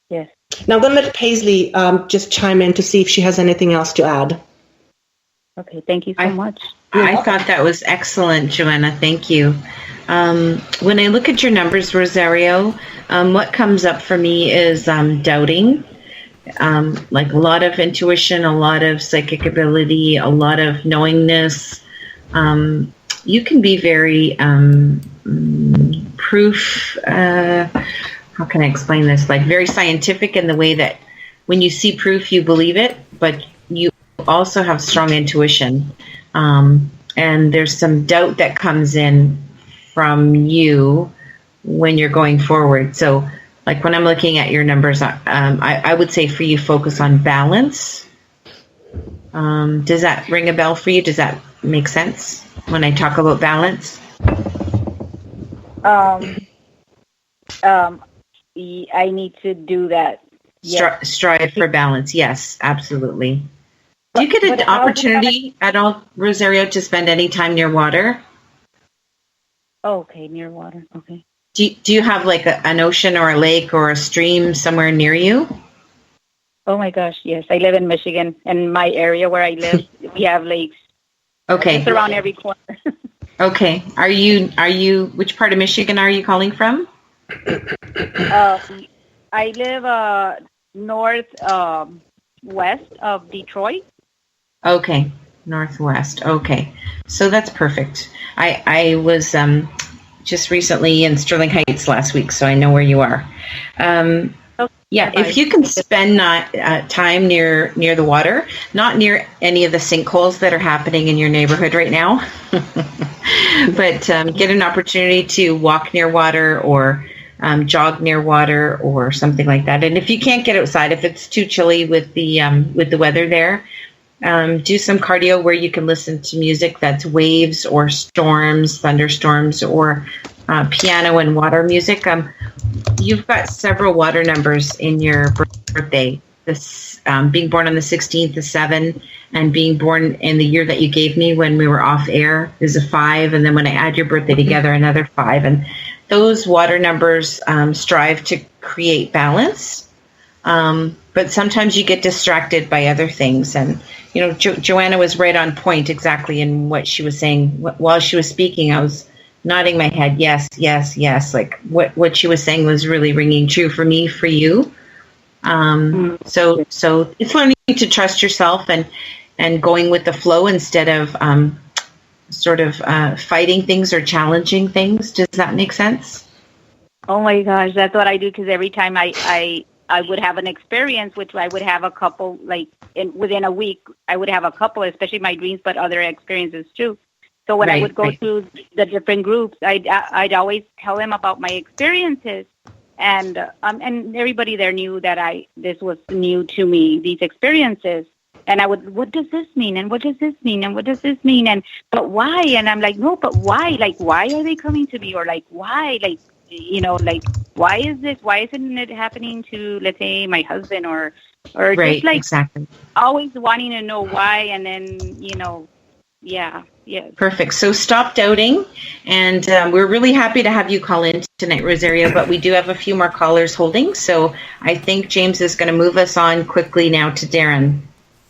Yes. Now I'm going to let Paisley just chime in to see if she has anything else to add. Okay, thank you so much. I thought that was excellent, Joanna. Thank you. When I look at your numbers, Rosario, what comes up for me is doubting, like a lot of intuition, a lot of psychic ability, a lot of knowingness. You can be very proof. How can I explain this? Like very scientific in the way that when you see proof, you believe it, but you also have strong intuition. And there's some doubt that comes in from you when you're going forward. So like when I'm looking at your numbers, I would say for you, focus on balance. Does that ring a bell for you? Does that make sense when I talk about balance? I need to do that. Yes. Strive for balance. Yes, absolutely. Do you get an opportunity at all, Rosario, to spend any time near water? Oh, okay, near water. Okay. Do you have like an ocean or a lake or a stream somewhere near you? Oh my gosh, yes. I live in Michigan, and my area where I live, we have lakes. Okay. It's around every corner. Okay. Are you? Which part of Michigan are you calling from? I live northwest of Detroit. Okay, northwest. Okay, so that's perfect. I was just recently in Sterling Heights last week, so I know where you are. Yeah, if you can spend time near the water, not near any of the sinkholes that are happening in your neighborhood right now, but get an opportunity to walk near water or jog near water or something like that. And if you can't get outside, if it's too chilly with the weather there, do some cardio where you can listen to music that's waves or storms, thunderstorms, or piano and water music. You've got several water numbers in your birthday. This being born on the 16th is 7, and being born in the year that you gave me when we were off air is a 5, and then when I add your birthday together, another 5. And those water numbers strive to create balance, but sometimes you get distracted by other things. And you know, Joanna was right on point exactly in what she was saying. While she was speaking, I was nodding my head, yes, yes, yes. Like what she was saying was really ringing true for me, for you. So it's learning to trust yourself and going with the flow instead of fighting things or challenging things. Does that make sense? Oh my gosh, that's what I do, because every time I would have an experience, which I would have a couple, like within a week, I would have a couple, especially my dreams, but other experiences too. So when I would go through the different groups, I'd always tell them about my experiences, and everybody there knew that this was new to me, these experiences. And I would, what does this mean? And what does this mean? And what does this mean? And but why? And I'm like, no, but why? Like, why are they coming to me? Or like, why? Like, you know, like, why is this? Why isn't it happening to, let's say, my husband or just like exactly. Always wanting to know why, and then, you know, yeah. Perfect. So stop doubting, and we're really happy to have you call in tonight, Rosario, but we do have a few more callers holding, so I think James is going to move us on quickly now to Darren.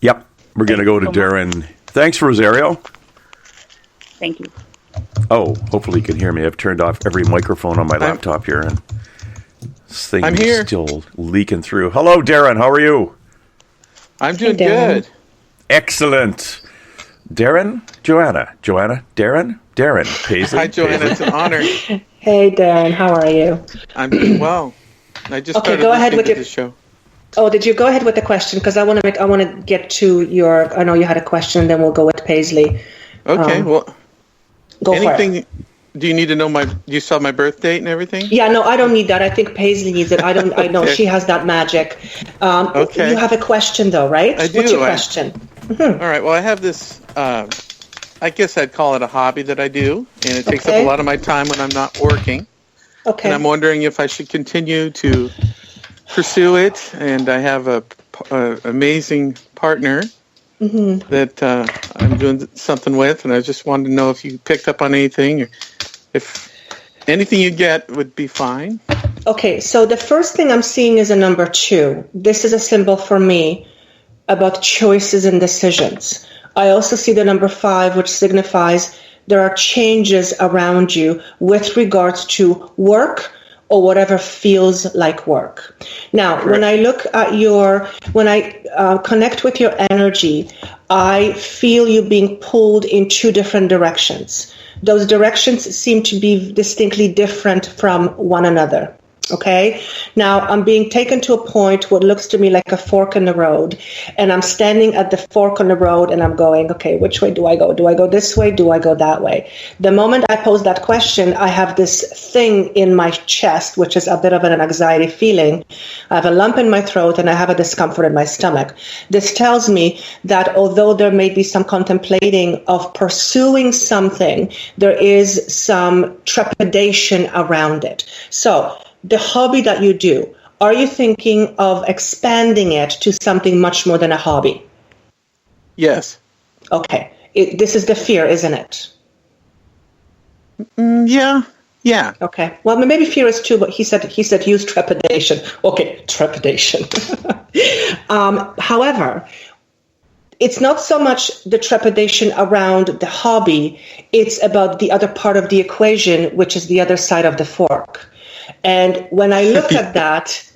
Yep, we're going to go to Darren. Thanks, Rosario. Thank you. Oh, hopefully you can hear me. I've turned off every microphone on my laptop here, and this thing is still leaking through. Hello, Darren. How are you? I'm doing Hey, Darren. good. Excellent. Darren, Joanna, Darren, Paisley. Hi, Joanna. It's an honor. Hey, Darren. How are you? I'm doing well. I just Okay, started go ahead listening with to your- the show. Oh, did you go ahead with the question? Because I want to get to your. I know you had a question, and then we'll go with Paisley. Okay, well, go for anything? Do you need to know you saw my birth date and everything? Yeah, no, I don't need that. I think Paisley needs it. I don't. I know Okay. she has that magic. Okay. You have a question, though, right? I do. What's your question? All right. Well, I have this. I guess I'd call it a hobby that I do, and it takes up Okay. a lot of my time when I'm not working. Okay. And I'm wondering if I should continue to pursue it. And I have a amazing partner Mm-hmm. that I'm doing something with, and I just wanted to know if you picked up on anything, or if anything you get would be fine. Okay, so the first thing I'm seeing is a number 2. This is a symbol for me about choices and decisions. I also see the number 5, which signifies there are changes around you with regards to work or whatever feels like work. Now, when I look at when I connect with your energy, I feel you being pulled in 2 different directions. Those directions seem to be distinctly different from one another. Okay. Now I'm being taken to a point what looks to me like a fork in the road, and I'm standing at the fork on the road and I'm going, okay, which way do I go? Do I go this way? Do I go that way? The moment I pose that question, I have this thing in my chest, which is a bit of an anxiety feeling. I have a lump in my throat and I have a discomfort in my stomach. This tells me that although there may be some contemplating of pursuing something, there is some trepidation around it. So the hobby that you do, are you thinking of expanding it to something much more than a hobby? Yes. Okay. This is the fear, isn't it? Yeah. Okay. Well, maybe fear is too, but he said use trepidation. Okay, trepidation. However, it's not so much the trepidation around the hobby, it's about the other part of the equation, which is the other side of the fork. And when I look at that,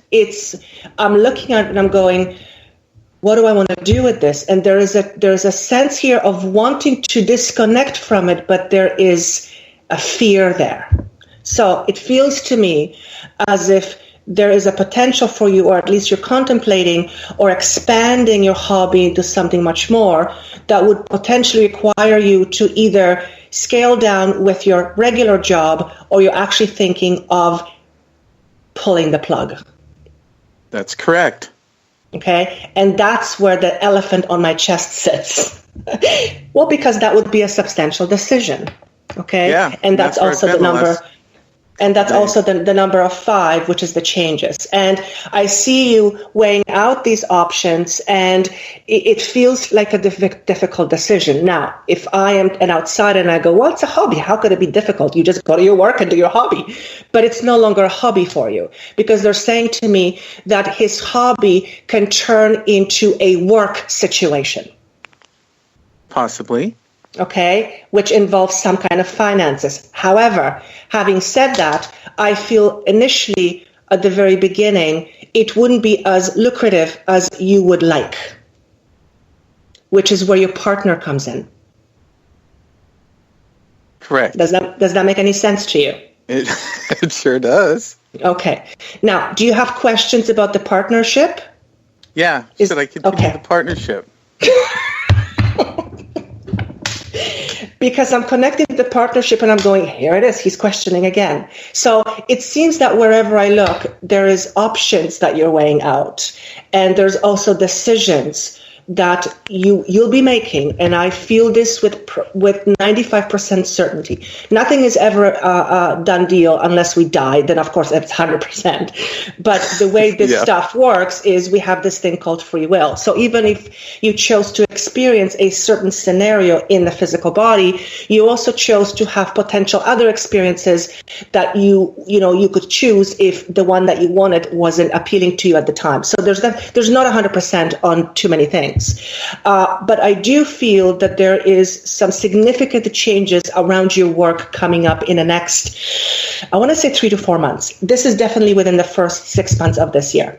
I'm looking at it and I'm going, what do I want to do with this? And there's a sense here of wanting to disconnect from it, but there is a fear there. So it feels to me as if there is a potential for you, or at least you're contemplating or expanding your hobby into something much more that would potentially require you to either scale down with your regular job, or you're actually thinking of pulling the plug. That's correct. Okay? And that's where the elephant on my chest sits. Well, because that would be a substantial decision. Okay? Yeah. And that's where also I've the been number. last- And that's also the number of 5, which is the changes. And I see you weighing out these options, and it feels like a difficult decision. Now, if I am an outsider and I go, well, it's a hobby. How could it be difficult? You just go to your work and do your hobby. But it's no longer a hobby for you, because they're saying to me that his hobby can turn into a work situation. Possibly. Okay, which involves some kind of finances. However, having said that, I feel initially at the very beginning, it wouldn't be as lucrative as you would like, which is where your partner comes in. Correct. Does that make any sense to you? It sure does. Okay. Now, do you have questions about the partnership? Yeah. Should I continue the partnership? Because I'm connecting the partnership and I'm going, here it is, he's questioning again. So it seems that wherever I look, there is options that you're weighing out. And there's also decisions that you'll be making, and I feel this with 95% certainty. Nothing is ever a done deal unless we die. Then of course it's 100%. But the way this stuff works is we have this thing called free will. So even if you chose to experience a certain scenario in the physical body, you also chose to have potential other experiences that you could choose if the one that you wanted wasn't appealing to you at the time. So there's not 100% on too many things. But I do feel that there is some significant changes around your work coming up in the next, I want to say 3 to 4 months. This is definitely within the first 6 months of this year.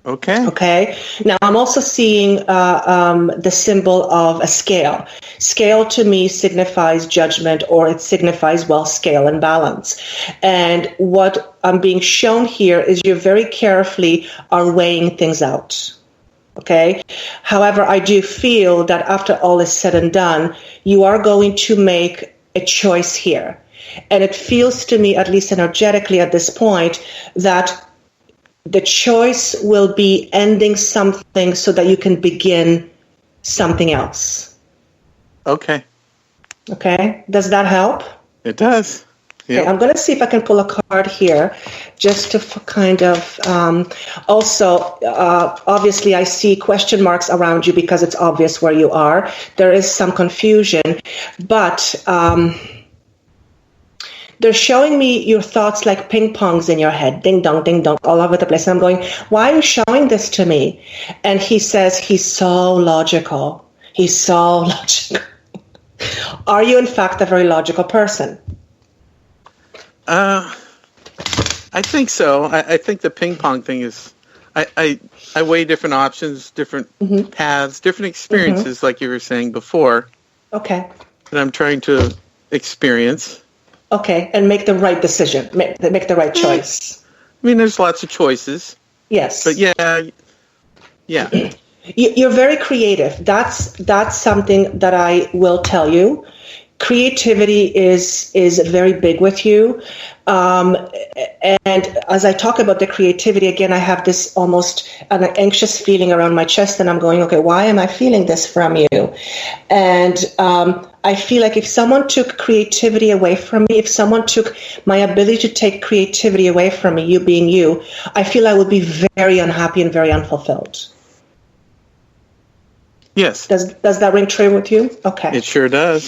Okay. Okay. Now I'm also seeing the symbol of a scale. Scale to me signifies judgment, or it signifies, well, scale and balance. And what I'm being shown here is you very carefully are weighing things out. Okay. However, I do feel that after all is said and done, you are going to make a choice here. And it feels to me, at least energetically at this point, that the choice will be ending something so that you can begin something else. Okay. Okay. Does that help? It does. Yeah. Okay, I'm going to see if I can pull a card here just to kind of also, obviously, I see question marks around you because it's obvious where you are. There is some confusion, but they're showing me your thoughts like ping pongs in your head, ding dong, all over the place. And I'm going, why are you showing this to me? And he says, he's so logical. He's so logical. Are you, in fact, a very logical person? I think so. I think the ping pong thing is, I weigh different options, different paths, different experiences, like you were saying before. Okay. That I'm trying to experience. Okay, and make the right decision, make the right choice. I mean, there's lots of choices. Yes. But yeah. You're very creative. That's something that I will tell you. Creativity is very big with you. And as I talk about the creativity, again, I have this almost an anxious feeling around my chest, and I'm going, okay, why am I feeling this from you? And I feel like if someone took creativity away from me, if someone took my ability to take creativity away from me, you being you, I feel I would be very unhappy and very unfulfilled. Yes. Does that ring true with you? Okay. It sure does.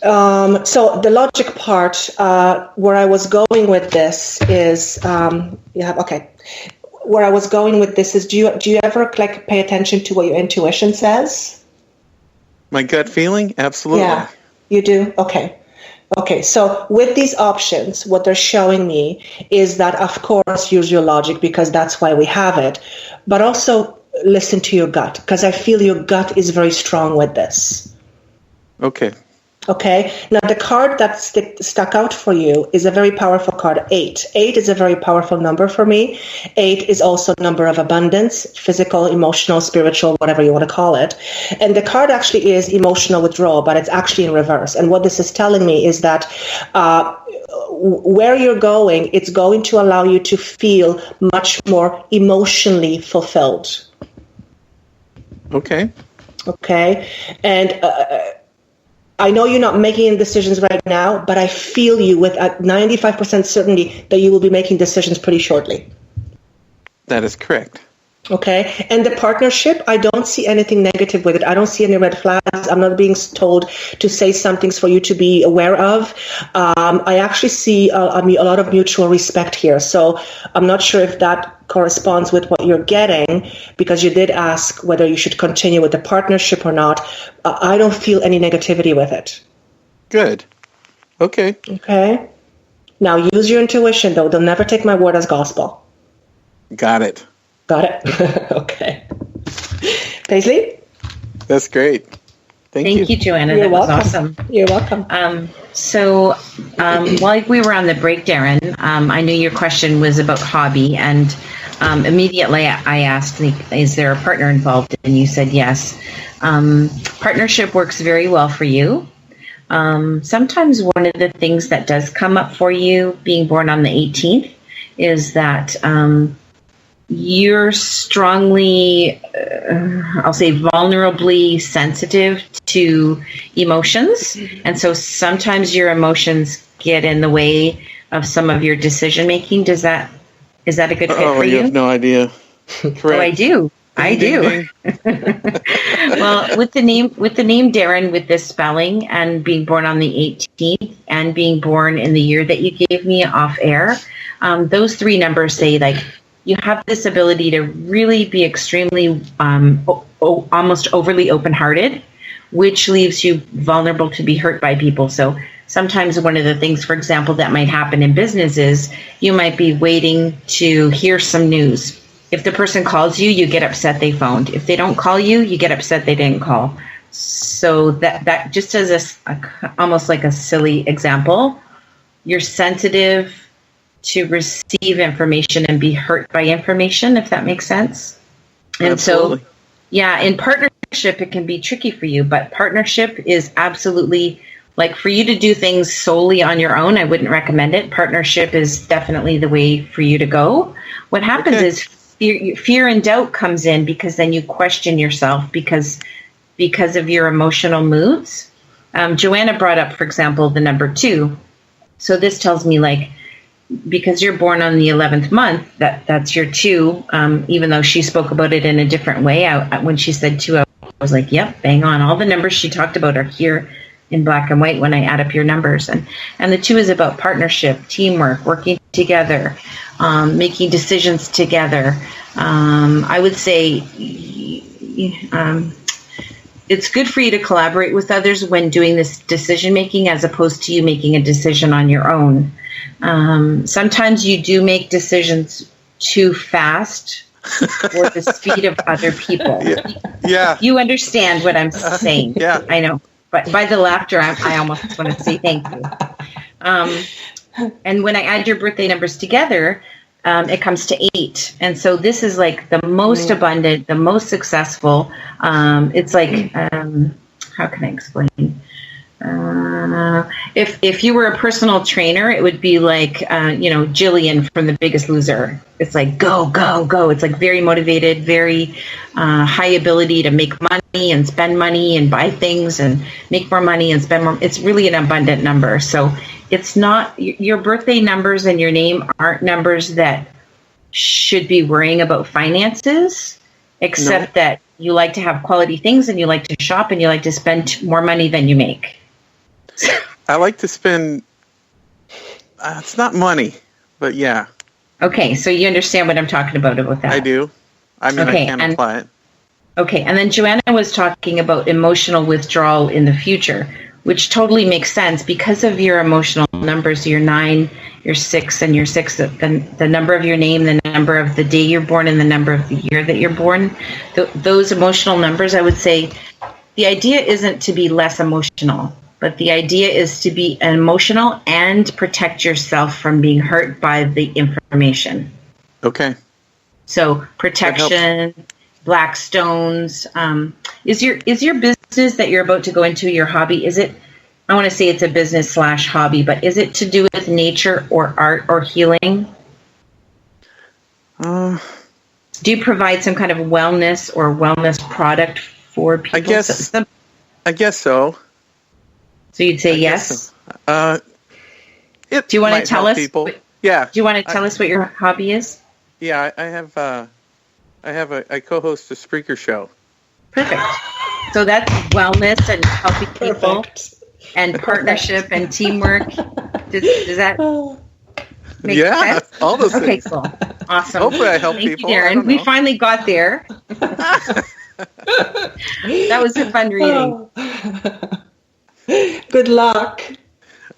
So the logic part, where I was going with this is, Where I was going with this is, do you ever like pay attention to what your intuition says? My gut feeling? Absolutely. Yeah, you do? Okay. Okay, so with these options, what they're showing me is that, of course, use your logic because that's why we have it, but also listen to your gut, because I feel your gut is very strong with this. Okay. Okay. Now, the card that stuck out for you is a very powerful card, 8. 8 is a very powerful number for me. 8 is also a number of abundance, physical, emotional, spiritual, whatever you want to call it. And the card actually is emotional withdrawal, but it's actually in reverse. And what this is telling me is that where you're going, it's going to allow you to feel much more emotionally fulfilled. Okay. Okay. And I know you're not making any decisions right now, but I feel you with a 95% certainty that you will be making decisions pretty shortly. That is correct. Okay. And the partnership, I don't see anything negative with it. I don't see any red flags. I'm not being told to say some things for you to be aware of. I actually see a lot of mutual respect here. So I'm not sure if that corresponds with what you're getting, because you did ask whether you should continue with the partnership or not. I don't feel any negativity with it. Good. Okay. Okay. Now use your intuition, though. They'll never take my word as gospel. Got it. Got it? Okay. Paisley? That's great. Thank you. Joanna. You're that welcome. was awesome. You're welcome. While we were on the break, Darren, I knew your question was about hobby, and immediately I asked, is there a partner involved? And you said yes. Partnership works very well for you. Sometimes one of the things that does come up for you being born on the 18th is that you're strongly, I'll say vulnerably sensitive to emotions. And so sometimes your emotions get in the way of some of your decision making. Is that a good fit for you? You have no idea. Correct. Oh, I do. Well, with the name Darren, with this spelling and being born on the 18th and being born in the year that you gave me off air, those 3 numbers say like you have this ability to really be extremely almost overly open-hearted, which leaves you vulnerable to be hurt by people. So sometimes one of the things, for example, that might happen in business is you might be waiting to hear some news. If the person calls you, you get upset they phoned. If they don't call you, you get upset they didn't call. So that just as almost like a silly example, you're sensitive to receive information and be hurt by information, if that makes sense. And Absolutely. So, yeah, in partnership, it can be tricky for you, but partnership is absolutely, like, for you to do things solely on your own, I wouldn't recommend it. Partnership is definitely the way for you to go. What happens is fear and doubt comes in, because then you question yourself because of your emotional moods. Joanna brought up, for example, the number 2. So this tells me, like, because you're born on the 11th month, that's your 2, even though she spoke about it in a different way. When she said 2, I was like, yep, bang on. All the numbers she talked about are here in black and white when I add up your numbers. And the 2 is about partnership, teamwork, working together, making decisions together. I would say it's good for you to collaborate with others when doing this decision making, as opposed to you making a decision on your own. Sometimes you do make decisions too fast for the speed of other people. Yeah. You understand what I'm saying. Yeah. I know. But by the laughter, I almost want to say thank you. And when I add your birthday numbers together, it comes to 8. And so this is like the most abundant, the most successful. It's like, how can I explain? If you were a personal trainer, it would be like, Jillian from The Biggest Loser. It's like, go, go, go. It's like very motivated, very high ability to make money and spend money and buy things and make more money and spend more. It's really an abundant number. So it's not, your birthday numbers and your name aren't numbers that should be worrying about finances, except that you like to have quality things and you like to shop and you like to spend more money than you make. I like to spend, it's not money, but yeah. Okay, so you understand what I'm talking about that. I do. I mean, Okay, I can and- apply it. Okay, and then Joanna was talking about emotional withdrawal in the future, which totally makes sense because of your emotional numbers, your 9, your 6, and your 6, the number of your name, the number of the day you're born, and the number of the year that you're born. Those emotional numbers, I would say, the idea isn't to be less emotional, but the idea is to be emotional and protect yourself from being hurt by the information. Okay. So protection, black stones. Is your business that you're about to go into, your hobby, is it, I want to say it's a business / hobby, but is it to do with nature or art or healing? Do you provide some kind of wellness or wellness product for people? I guess so. So you'd say yes? Do you want to tell us? People. Yeah. Do you want to tell us what your hobby is? Yeah, I co-host a Spreaker show. Perfect. So that's wellness and helping people and partnership and teamwork. Does that make sense? All those Okay, things. cool. Awesome. Hopefully I help Thank people. you, I Darren. don't We know. finally got there. That was a fun reading. Good luck.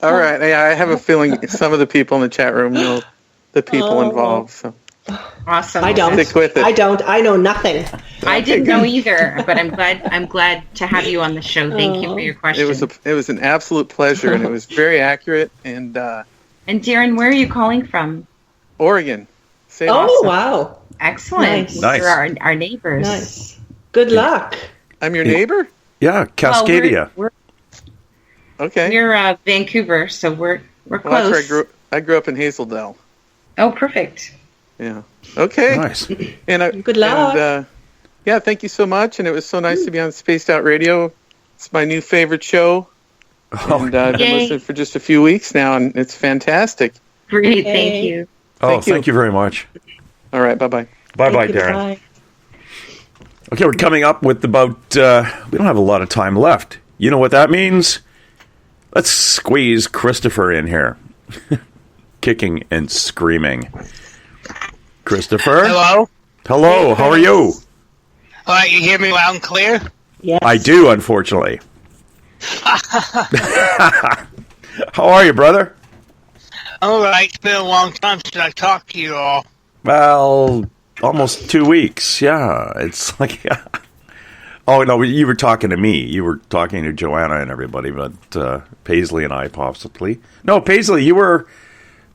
All right. Yeah, I have a feeling some of the people in the chat room know the people involved. So Awesome. I don't. Stick with it. I don't. I know nothing. I didn't know either, but I'm glad to have you on the show. Thank you for your question. It was an absolute pleasure, and it was very accurate. And And Darren, where are you calling from? Oregon. St. Oh, Augustine. wow. Excellent. Nice. We're our neighbors. Nice. Good luck. I'm your neighbor? Yeah, Cascadia. Well, Okay. we're Vancouver, so we're Well, close. that's where I grew up in Hazeldale. Oh, perfect. Yeah. Okay. Nice. And Good luck. And, yeah, thank you so much. And it was so nice to be on Spaced Out Radio. It's my new favorite show. And I've been Yay. listening for just a few weeks now, and it's fantastic. Great. Thank you. Thank you very much. All right. Bye-bye. Bye-bye, Darren. Okay, we're coming up with about, we don't have a lot of time left. You know what that means? Let's squeeze Christopher in here. Kicking and screaming. Christopher? Hello? Hello, how are you? All right, you hear me loud and clear? Yes. I do, unfortunately. How are you, brother? All right, it's been a long time since I talked to you all. Well, almost 2 weeks. Yeah, it's like, oh no, you were talking to me. You were talking to Joanna and everybody, but Paisley and I possibly. No, Paisley, you were.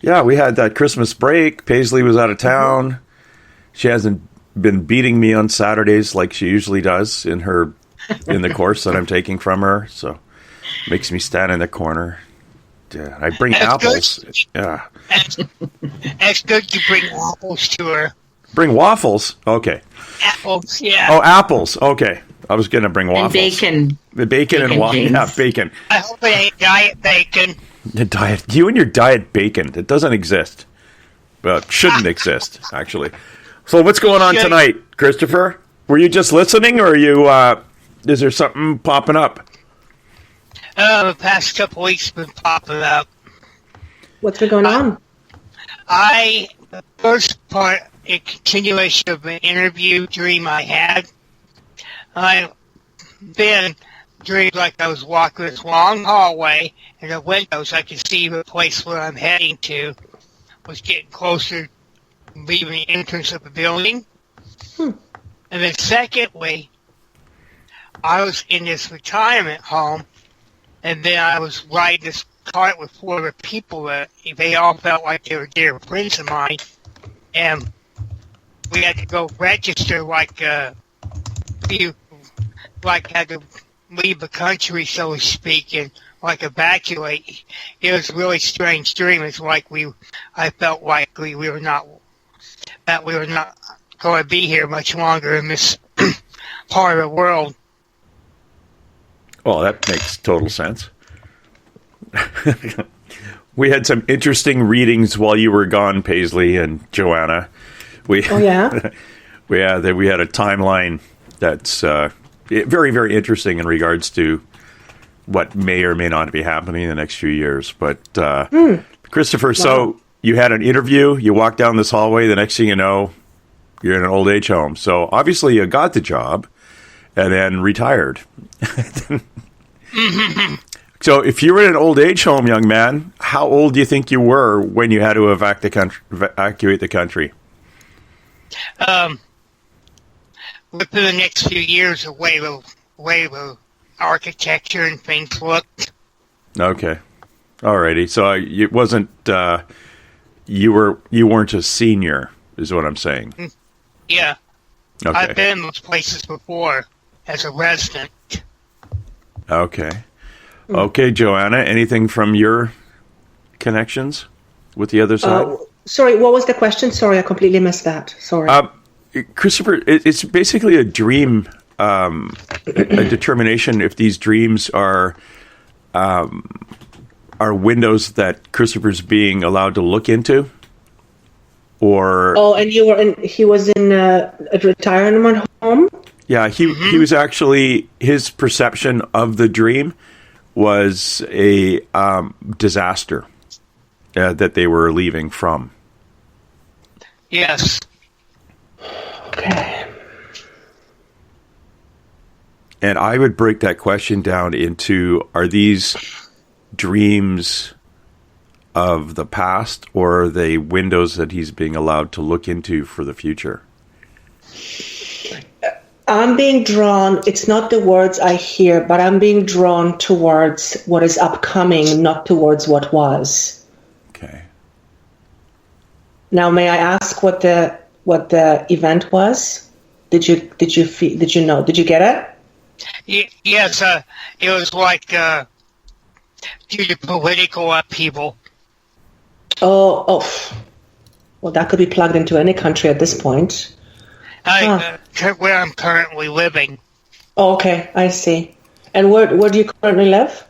Yeah, we had that Christmas break. Paisley was out of town. She hasn't been beating me on Saturdays like she usually does in the course that I'm taking from her. So makes me stand in the corner. Yeah, I bring apples. Good. Yeah. That's good. You bring waffles to her. Bring waffles? Okay. Apples, yeah. Oh, apples. Okay. I was going to bring waffles. And bacon. The bacon and waffles. Yeah, bacon. I hope it ain't diet bacon. The diet. You and your diet bacon. It doesn't exist. Well, it shouldn't exist, actually. So what's going on tonight, Christopher? Were you just listening, or are you, is there something popping up? The past couple weeks been popping up. What's been going on? The first part, a continuation of an interview dream I had. I then dreamed like I was walking this long hallway, and the windows I could see the place where I'm heading to was getting closer, leaving the entrance of the building. And then secondly, I was in this retirement home, and then I was riding this cart with 4 other people that they all felt like they were dear friends of mine, and we had to go register like had to leave the country, so to speak, and like evacuate. It was a really strange dream. It's like I felt like we were not going to be here much longer in this part of the world. Well, that makes total sense. We had some interesting readings while you were gone, Paisley and Joanna. We had a timeline that's very, very interesting in regards to what may or may not be happening in the next few years. But Christopher, so you had an interview, you walked down this hallway, the next thing you know, you're in an old age home. So obviously you got the job and then retired. So if you were in an old age home, young man, how old do you think you were when you had to evacuate the country? Within the next few years, the way the architecture and things looked. Okay. Alrighty. So it wasn't, you weren't a senior, is what I'm saying. Yeah. Okay. I've been in those places before as a resident. Okay. Okay, Joanna, anything from your connections with the other side? Sorry, what was the question? Sorry, I completely missed that. Sorry. Christopher, it's basically a dream, a determination if these dreams are windows that Christopher's being allowed to look into, or and he was in a retirement home. Yeah, he was actually, his perception of the dream was a disaster that they were leaving from. Yes. Okay. And I would break that question down into, are these dreams of the past, or are they windows that he's being allowed to look into for the future? I'm being drawn, it's not the words I hear, but I'm being drawn towards what is upcoming, not towards what was. Okay. Now, may I ask what the event was? Did you know? Did you get it? Yes, it was like due to political upheaval. Oh. Well, that could be plugged into any country at this point. Where I'm currently living. Oh, okay, I see. And where do you currently live?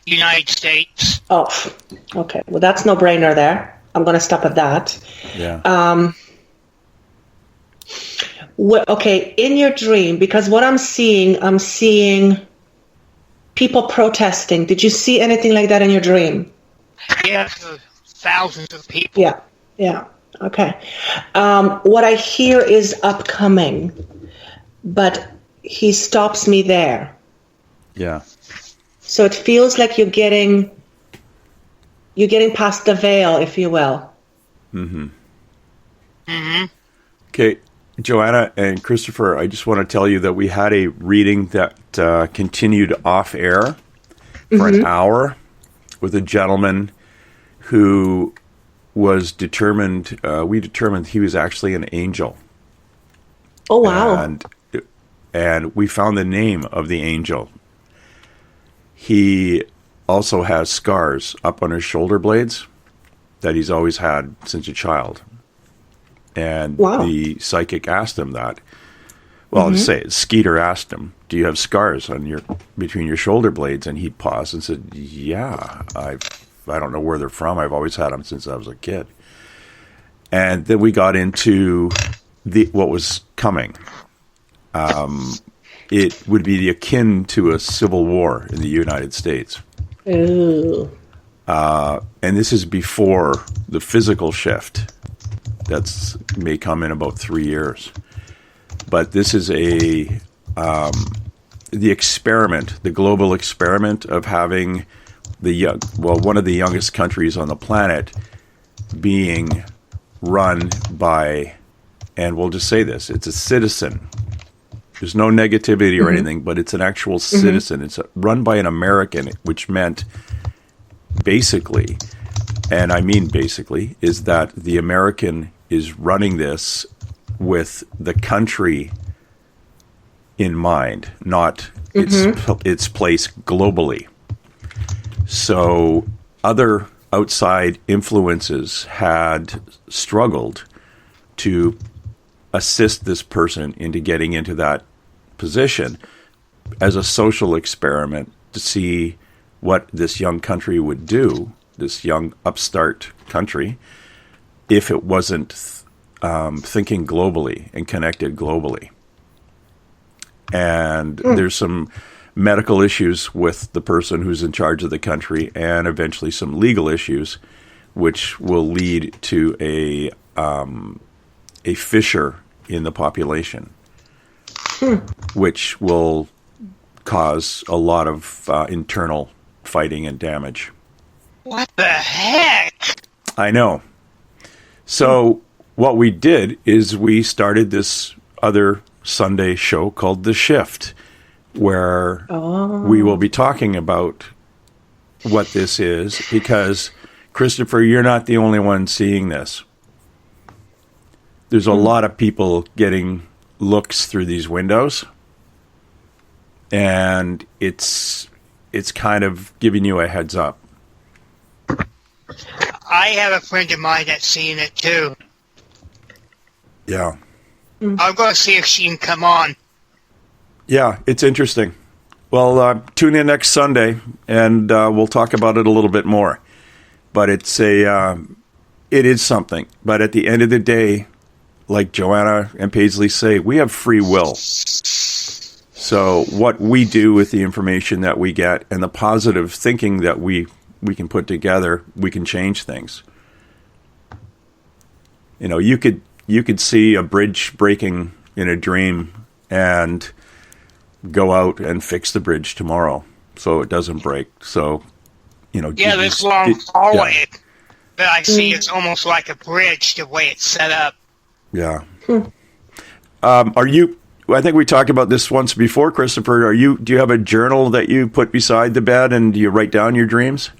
United States. Oh, okay. Well, that's no brainer there. I'm going to stop at that. Yeah. Okay, in your dream, because what I'm seeing people protesting. Did you see anything like that in your dream? Yes, thousands of people. Yeah. Okay. What I hear is upcoming, but he stops me there. Yeah. So it feels like you're getting past the veil, if you will. Mm-hmm. Mm-hmm. Okay, Joanna and Christopher, I just want to tell you that we had a reading that continued off air for an hour with a gentleman who was determined, we determined he was actually an angel. Oh, wow. And we found the name of the angel. He also has scars up on his shoulder blades that he's always had since a child. And the psychic asked him that. Well, I'll just say it. Skeeter asked him, "Do you have scars on between your shoulder blades?" And he paused and said, "Yeah, I don't know where they're from. I've always had them since I was a kid." And then we got into what was coming. It would be akin to a civil war in the United States. Ooh. And this is before the physical shift that's may come in about 3 years. But this is the experiment, the global experiment of having one of the youngest countries on the planet being run by, and we'll just say this, it's a citizen. There's no negativity or anything, but it's an actual citizen. It's run by an American, which meant basically, and I mean basically, is that the American is running this with the country in mind, not its place globally. So other outside influences had struggled to assist this person into getting into that position as a social experiment to see what this young country would do, this young upstart country, if it wasn't thinking globally and connected globally. And there's some medical issues with the person who's in charge of the country, and eventually some legal issues, which will lead to a fissure in the population, which will cause a lot of internal fighting and damage. What the heck? I know. So what we did is we started this other Sunday show called The Shift, where we will be talking about what this is, because, Christopher, you're not the only one seeing this. There's a lot of people getting looks through these windows, and it's kind of giving you a heads up. I have a friend of mine that's seen it too. Yeah. I'll go see if she can come on. Yeah, it's interesting. Well, tune in next Sunday, and we'll talk about it a little bit more. But it is something. But at the end of the day, like Joanna and Paisley say, we have free will. So what we do with the information that we get and the positive thinking that we can put together, we can change things. You know, you could see a bridge breaking in a dream and go out and fix the bridge tomorrow so it doesn't break. So, you know, yeah, this long hallway that I see, it's almost like a bridge the way it's set up. Yeah. Are you? I think we talked about this once before, Christopher. Do you have a journal that you put beside the bed and do you write down your dreams?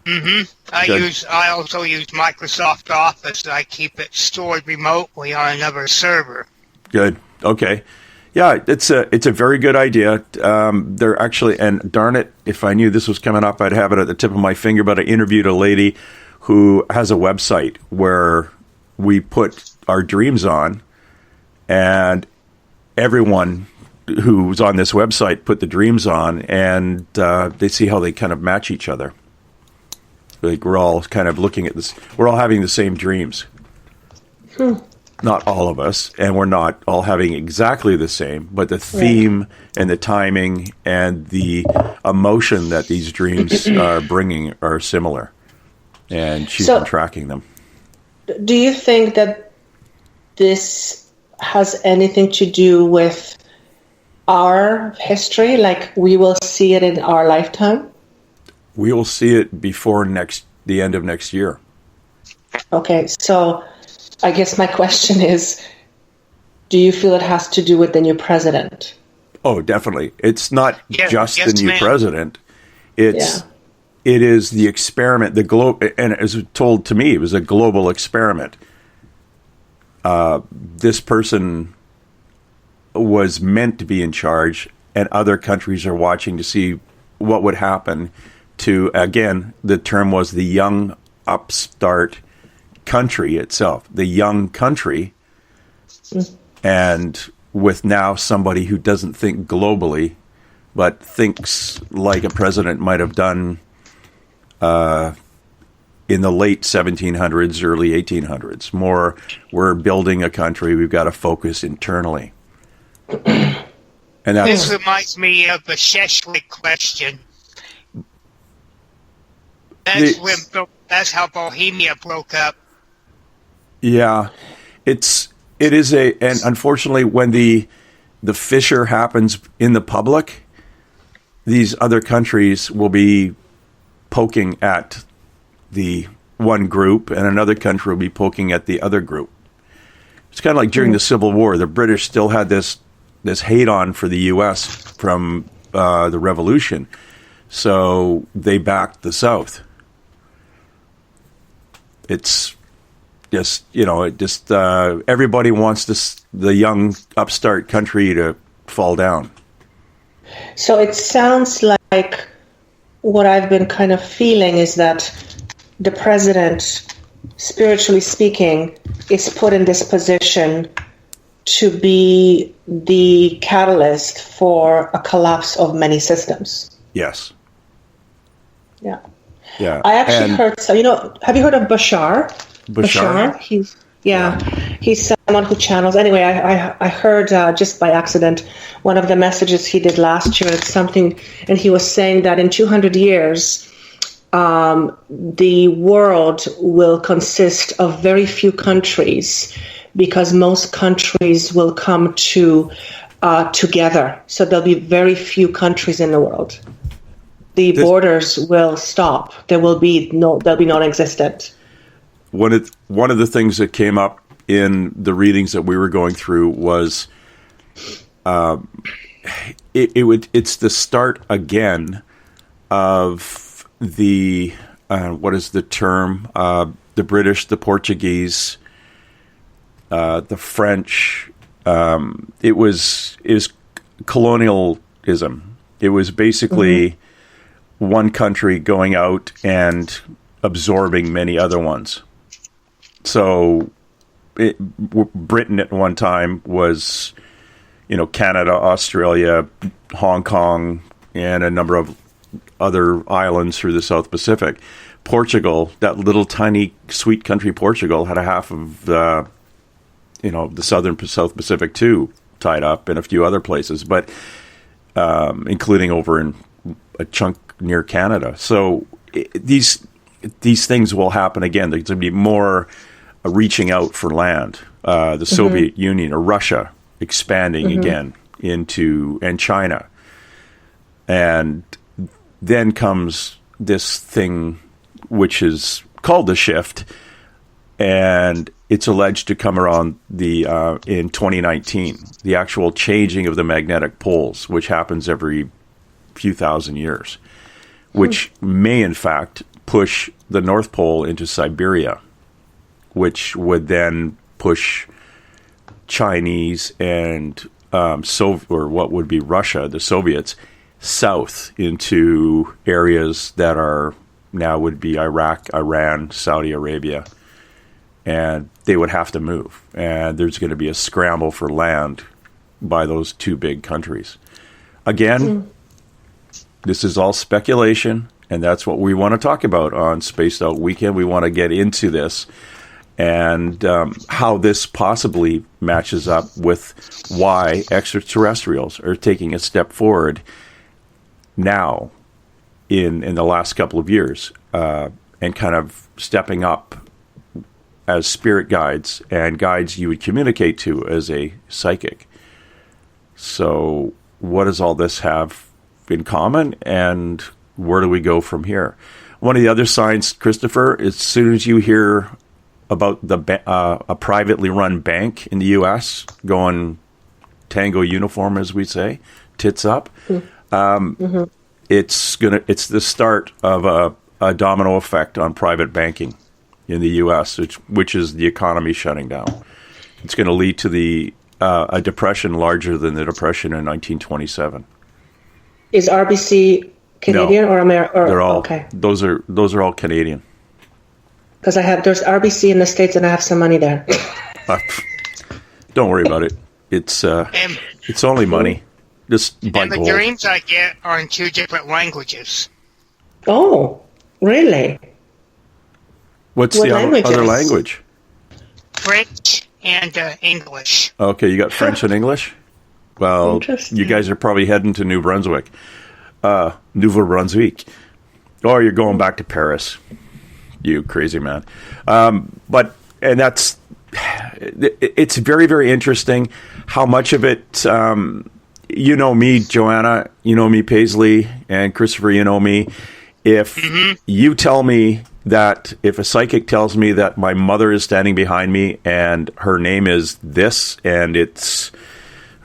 I also use Microsoft Office. I keep it stored remotely on another server. Good. Okay. Yeah, it's a very good idea. They're actually, and darn it, if I knew this was coming up, I'd have it at the tip of my finger. But I interviewed a lady who has a website where we put our dreams on, and everyone who's on this website put the dreams on, and they see how they kind of match each other. Like, we're all kind of looking at this. We're all having the same dreams. Not all of us, and we're not all having exactly the same, but the theme and the timing and the emotion that these dreams are bringing are similar. And she's been tracking them. Do you think that this has anything to do with our history? Like, we will see it in our lifetime? We will see it before the end of next year. Okay, so I guess my question is, do you feel it has to do with the new president? Oh, definitely. It's not just the new ma'am. president. It is the experiment, and as told to me, it was a global experiment. This person was meant to be in charge, and other countries are watching to see what would happen to, again, the term was the young upstart country itself, the young country, and with now somebody who doesn't think globally, but thinks like a president might have done in the late 1700s, early 1800s. More, we're building a country, we've got to focus internally. And this reminds me of the Sheshwick question. That's how Bohemia broke up. Yeah, it is and unfortunately, when the fissure happens in the public, these other countries will be poking at the one group, and another country will be poking at the other group. It's kind of like during the Civil War. The British still had this hate on for the U.S. from the Revolution, so they backed the South. It's just, everybody wants the young upstart country to fall down. So it sounds like what I've been kind of feeling is that the president, spiritually speaking, is put in this position to be the catalyst for a collapse of many systems. Yes. Yeah. Yeah. I actually heard, have you heard of Bashar? Bashar? He's someone who channels. Anyway, I heard just by accident one of the messages he did last year. It's something, and he was saying that in 200 years, the world will consist of very few countries, because most countries will come together. So there'll be very few countries in the world. The borders will stop. They'll be non-existent. One of the things that came up in the readings that we were going through was it's the start again of the what is the term? The British, the Portuguese, the French. It was colonialism. It was basically one country going out and absorbing many other ones. So Britain at one time was, Canada, Australia, Hong Kong, and a number of other islands through the South Pacific. Portugal, that little tiny sweet country Portugal, had a half of the southern South Pacific too tied up, in a few other places, but including over in a chunk near Canada. So these things will happen again. There's going to be more reaching out for land. The Soviet Union or Russia expanding again and China. And then comes this thing which is called the shift, and it's alleged to come around in 2019, the actual changing of the magnetic poles, which happens every few thousand years, which may in fact push the North Pole into Siberia, which would then push Chinese and or what would be Russia, the Soviets, south into areas that are now would be Iraq, Iran, Saudi Arabia, and they would have to move. And there's going to be a scramble for land by those two big countries. Again, this is all speculation, and that's what we want to talk about on Spaced Out Weekend. We want to get into this and how this possibly matches up with why extraterrestrials are taking a step forward now in the last couple of years and kind of stepping up as spirit guides and guides you would communicate to as a psychic. So what does all this have in common, and where do we go from here? One of the other signs, Christopher, as soon as you hear about a privately run bank in the U.S. going tango uniform, as we say, tits up. It's the start of a domino effect on private banking in the U.S., which is the economy shutting down. It's going to lead to a depression larger than the depression in 1927. Is RBC Canadian or American? They're all okay. Those are all Canadian. Because there's RBC in the States, and I have some money there. Don't worry about it. It's only money. Just buy and the gold. dreams I get are in 2 different languages. Oh, really? What's the other language? French and English. Okay, you got French and English? Well, you guys are probably heading to New Brunswick. Nouveau Brunswick. Or you're going back to Paris. You crazy man. It's very, very interesting how much of it, you know me, Joanna, you know me, Paisley, and Christopher, you know me. If you tell me that, if a psychic tells me that my mother is standing behind me and her name is this, and it's,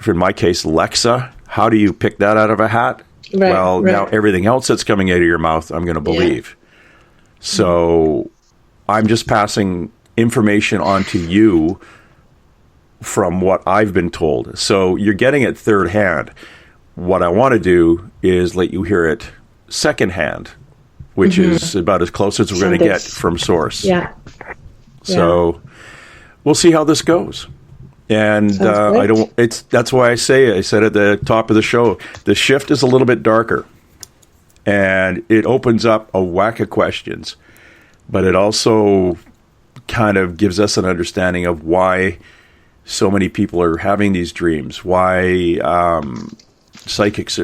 in my case, Lexa, how do you pick that out of a hat? Right. Now everything else that's coming out of your mouth, I'm going to believe. Yeah. So I'm just passing information on to you from what I've been told. So you're getting it third hand. What I want to do is let you hear it second hand, which is about as close as we're going to get from source. Yeah. So we'll see how this goes. And that's why I said at the top of the show, the shift is a little bit darker. And it opens up a whack of questions. But it also kind of gives us an understanding of why so many people are having these dreams, why psychics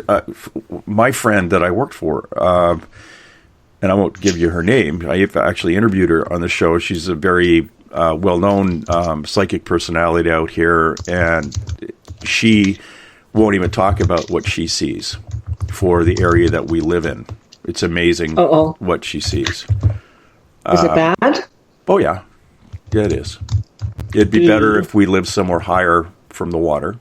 my friend that I worked for, and I won't give you her name, I've actually interviewed her on the show. She's a very well-known psychic personality out here, and she won't even talk about what she sees for the area that we live in. It's amazing what she sees. Is it bad? Oh, yeah. Yeah, it is. It'd be better if we lived somewhere higher from the water.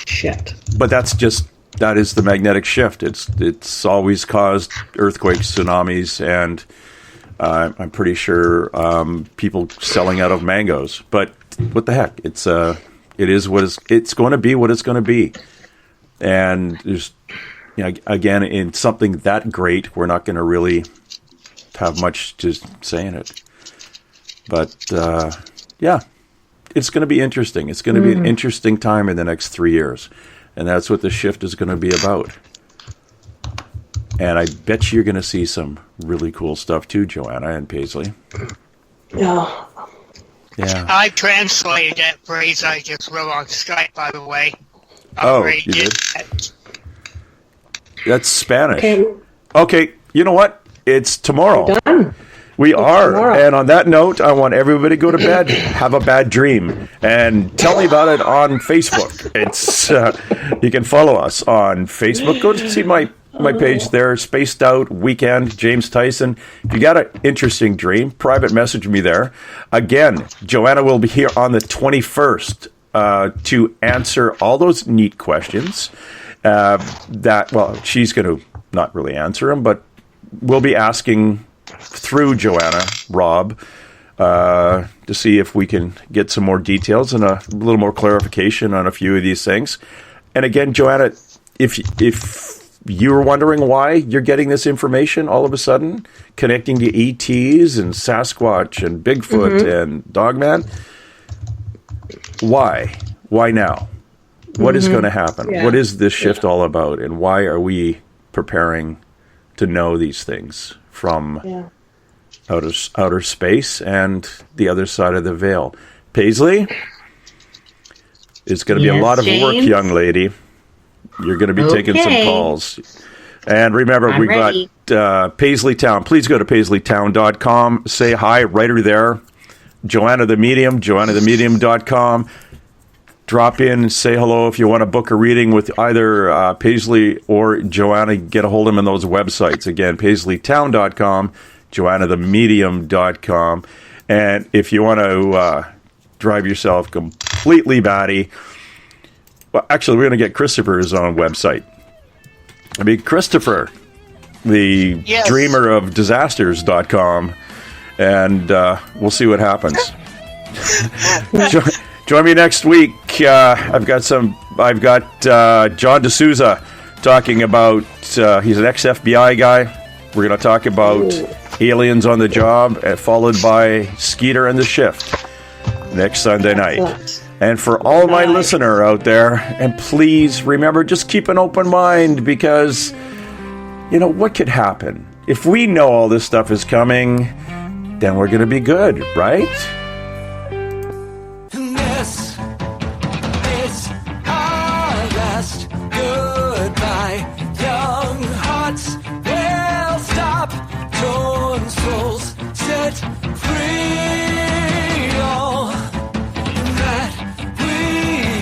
Shit. But that is the magnetic shift. It's always caused earthquakes, tsunamis, and I'm pretty sure people selling out of mangoes. But what the heck? It's going to be what it's going to be. And there's, again, in something that great, we're not going to really have much to say in it. But it's going to be interesting. It's going to be an interesting time in the next 3 years. And that's what the shift is going to be about. And I bet you're going to see some really cool stuff too, Joanna and Paisley. Yeah. I translated that phrase I just wrote on Skype, by the way. You did? That's Spanish. Okay, you know what? It's tomorrow. We're done. We are. Tomorrow. And on that note, I want everybody to go to bed, have a bad dream, and tell me about it on Facebook. It's you can follow us on Facebook. Go to see my page there, Spaced Out Weekend, James Tyson. If you got an interesting dream, private message me there. Again, Joanna will be here on the 21st to answer all those neat questions she's going to not really answer them, but we'll be asking through Joanna, Rob, to see if we can get some more details and a little more clarification on a few of these things. And again, Joanna, if you were wondering why you're getting this information all of a sudden, connecting to ETs and Sasquatch and Bigfoot and Dogman, why? Why now? What is going to happen? Yeah. What is this shift all about? And why are we preparing to know these things from outer space and the other side of the veil? Paisley, it's going to be a lot of work, young lady. You're going to be taking some calls. And remember, we've got Paisley Town. Please go to paisleytown.com. Say hi, write her there. Joanna the Medium, joannathamedium.com. Drop in and say hello if you want to book a reading with either Paisley or Joanna. Get a hold of them on those websites. Again, paisleytown.com, joannathamedium.com. And if you want to drive yourself completely batty, well, actually, we're going to get Christopher's own website. I mean, Christopher, the dreamer of disasters.com, and we'll see what happens. Join me next week. I've got John D'Souza talking about, he's an ex-FBI guy. We're going to talk about aliens on the job, followed by Skeeter and the Shift next Sunday night. And for all my listener out there, and please remember, just keep an open mind, because, you know, what could happen? If we know all this stuff is coming, then we're going to be good, right? This is our last goodbye. Young hearts will stop. Torn souls set free. All that we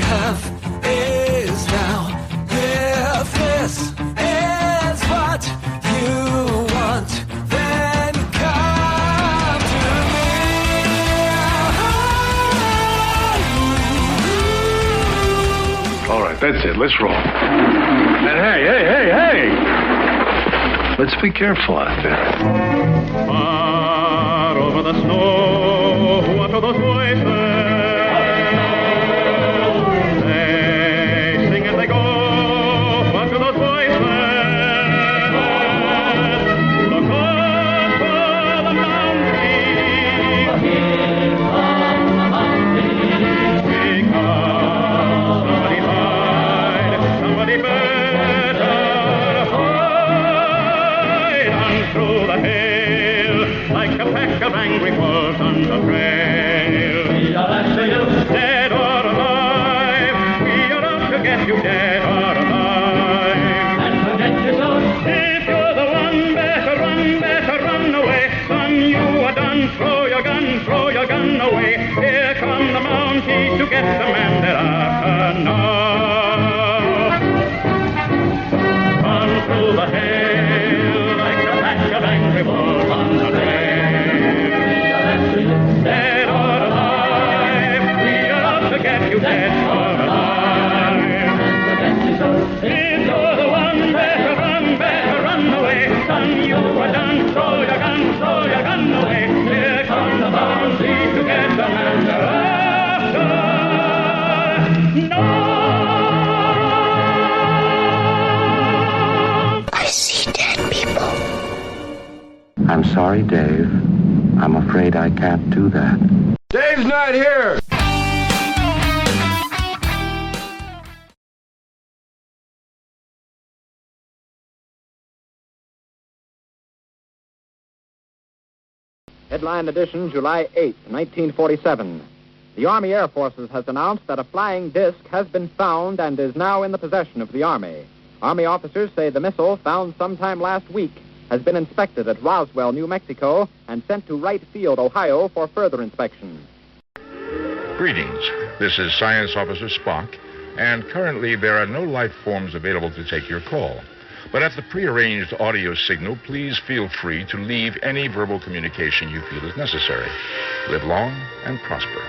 have is now. If this is what you want, then come to me. All right, that's it. Let's roll. And hey! Let's be careful out there. Far over the snow, what are those voices? They sing and they go, what are those voices? Look over the mountain, because somebody hide, somebody better hide on through the hill, like a pack of angry wolves on the trail. We are after you, dead or alive. We are out to get you, dead or alive. And forget yourself. If you're the one, better run away. Son, you are done. Throw your gun away. Here come the Mounties to get the man they're after now. On through the hill, like a pack of angry wolves on the trail. Dead or alive, we are out to get you, dead or alive. If you're the one, better run away. Son, you are done. Throw your gun away. Here come the Mounties to get the man they're after. No! I see dead people. I'm sorry, Dave. I'm afraid I can't do that. Dave's not here! Headline edition, July 8, 1947. The Army Air Forces has announced that a flying disc has been found and is now in the possession of the Army. Army officers say the missile, found sometime last week, has been inspected at Roswell, New Mexico, and sent to Wright Field, Ohio, for further inspection. Greetings. This is Science Officer Spock, and currently there are no life forms available to take your call. But at the prearranged audio signal, please feel free to leave any verbal communication you feel is necessary. Live long and prosper.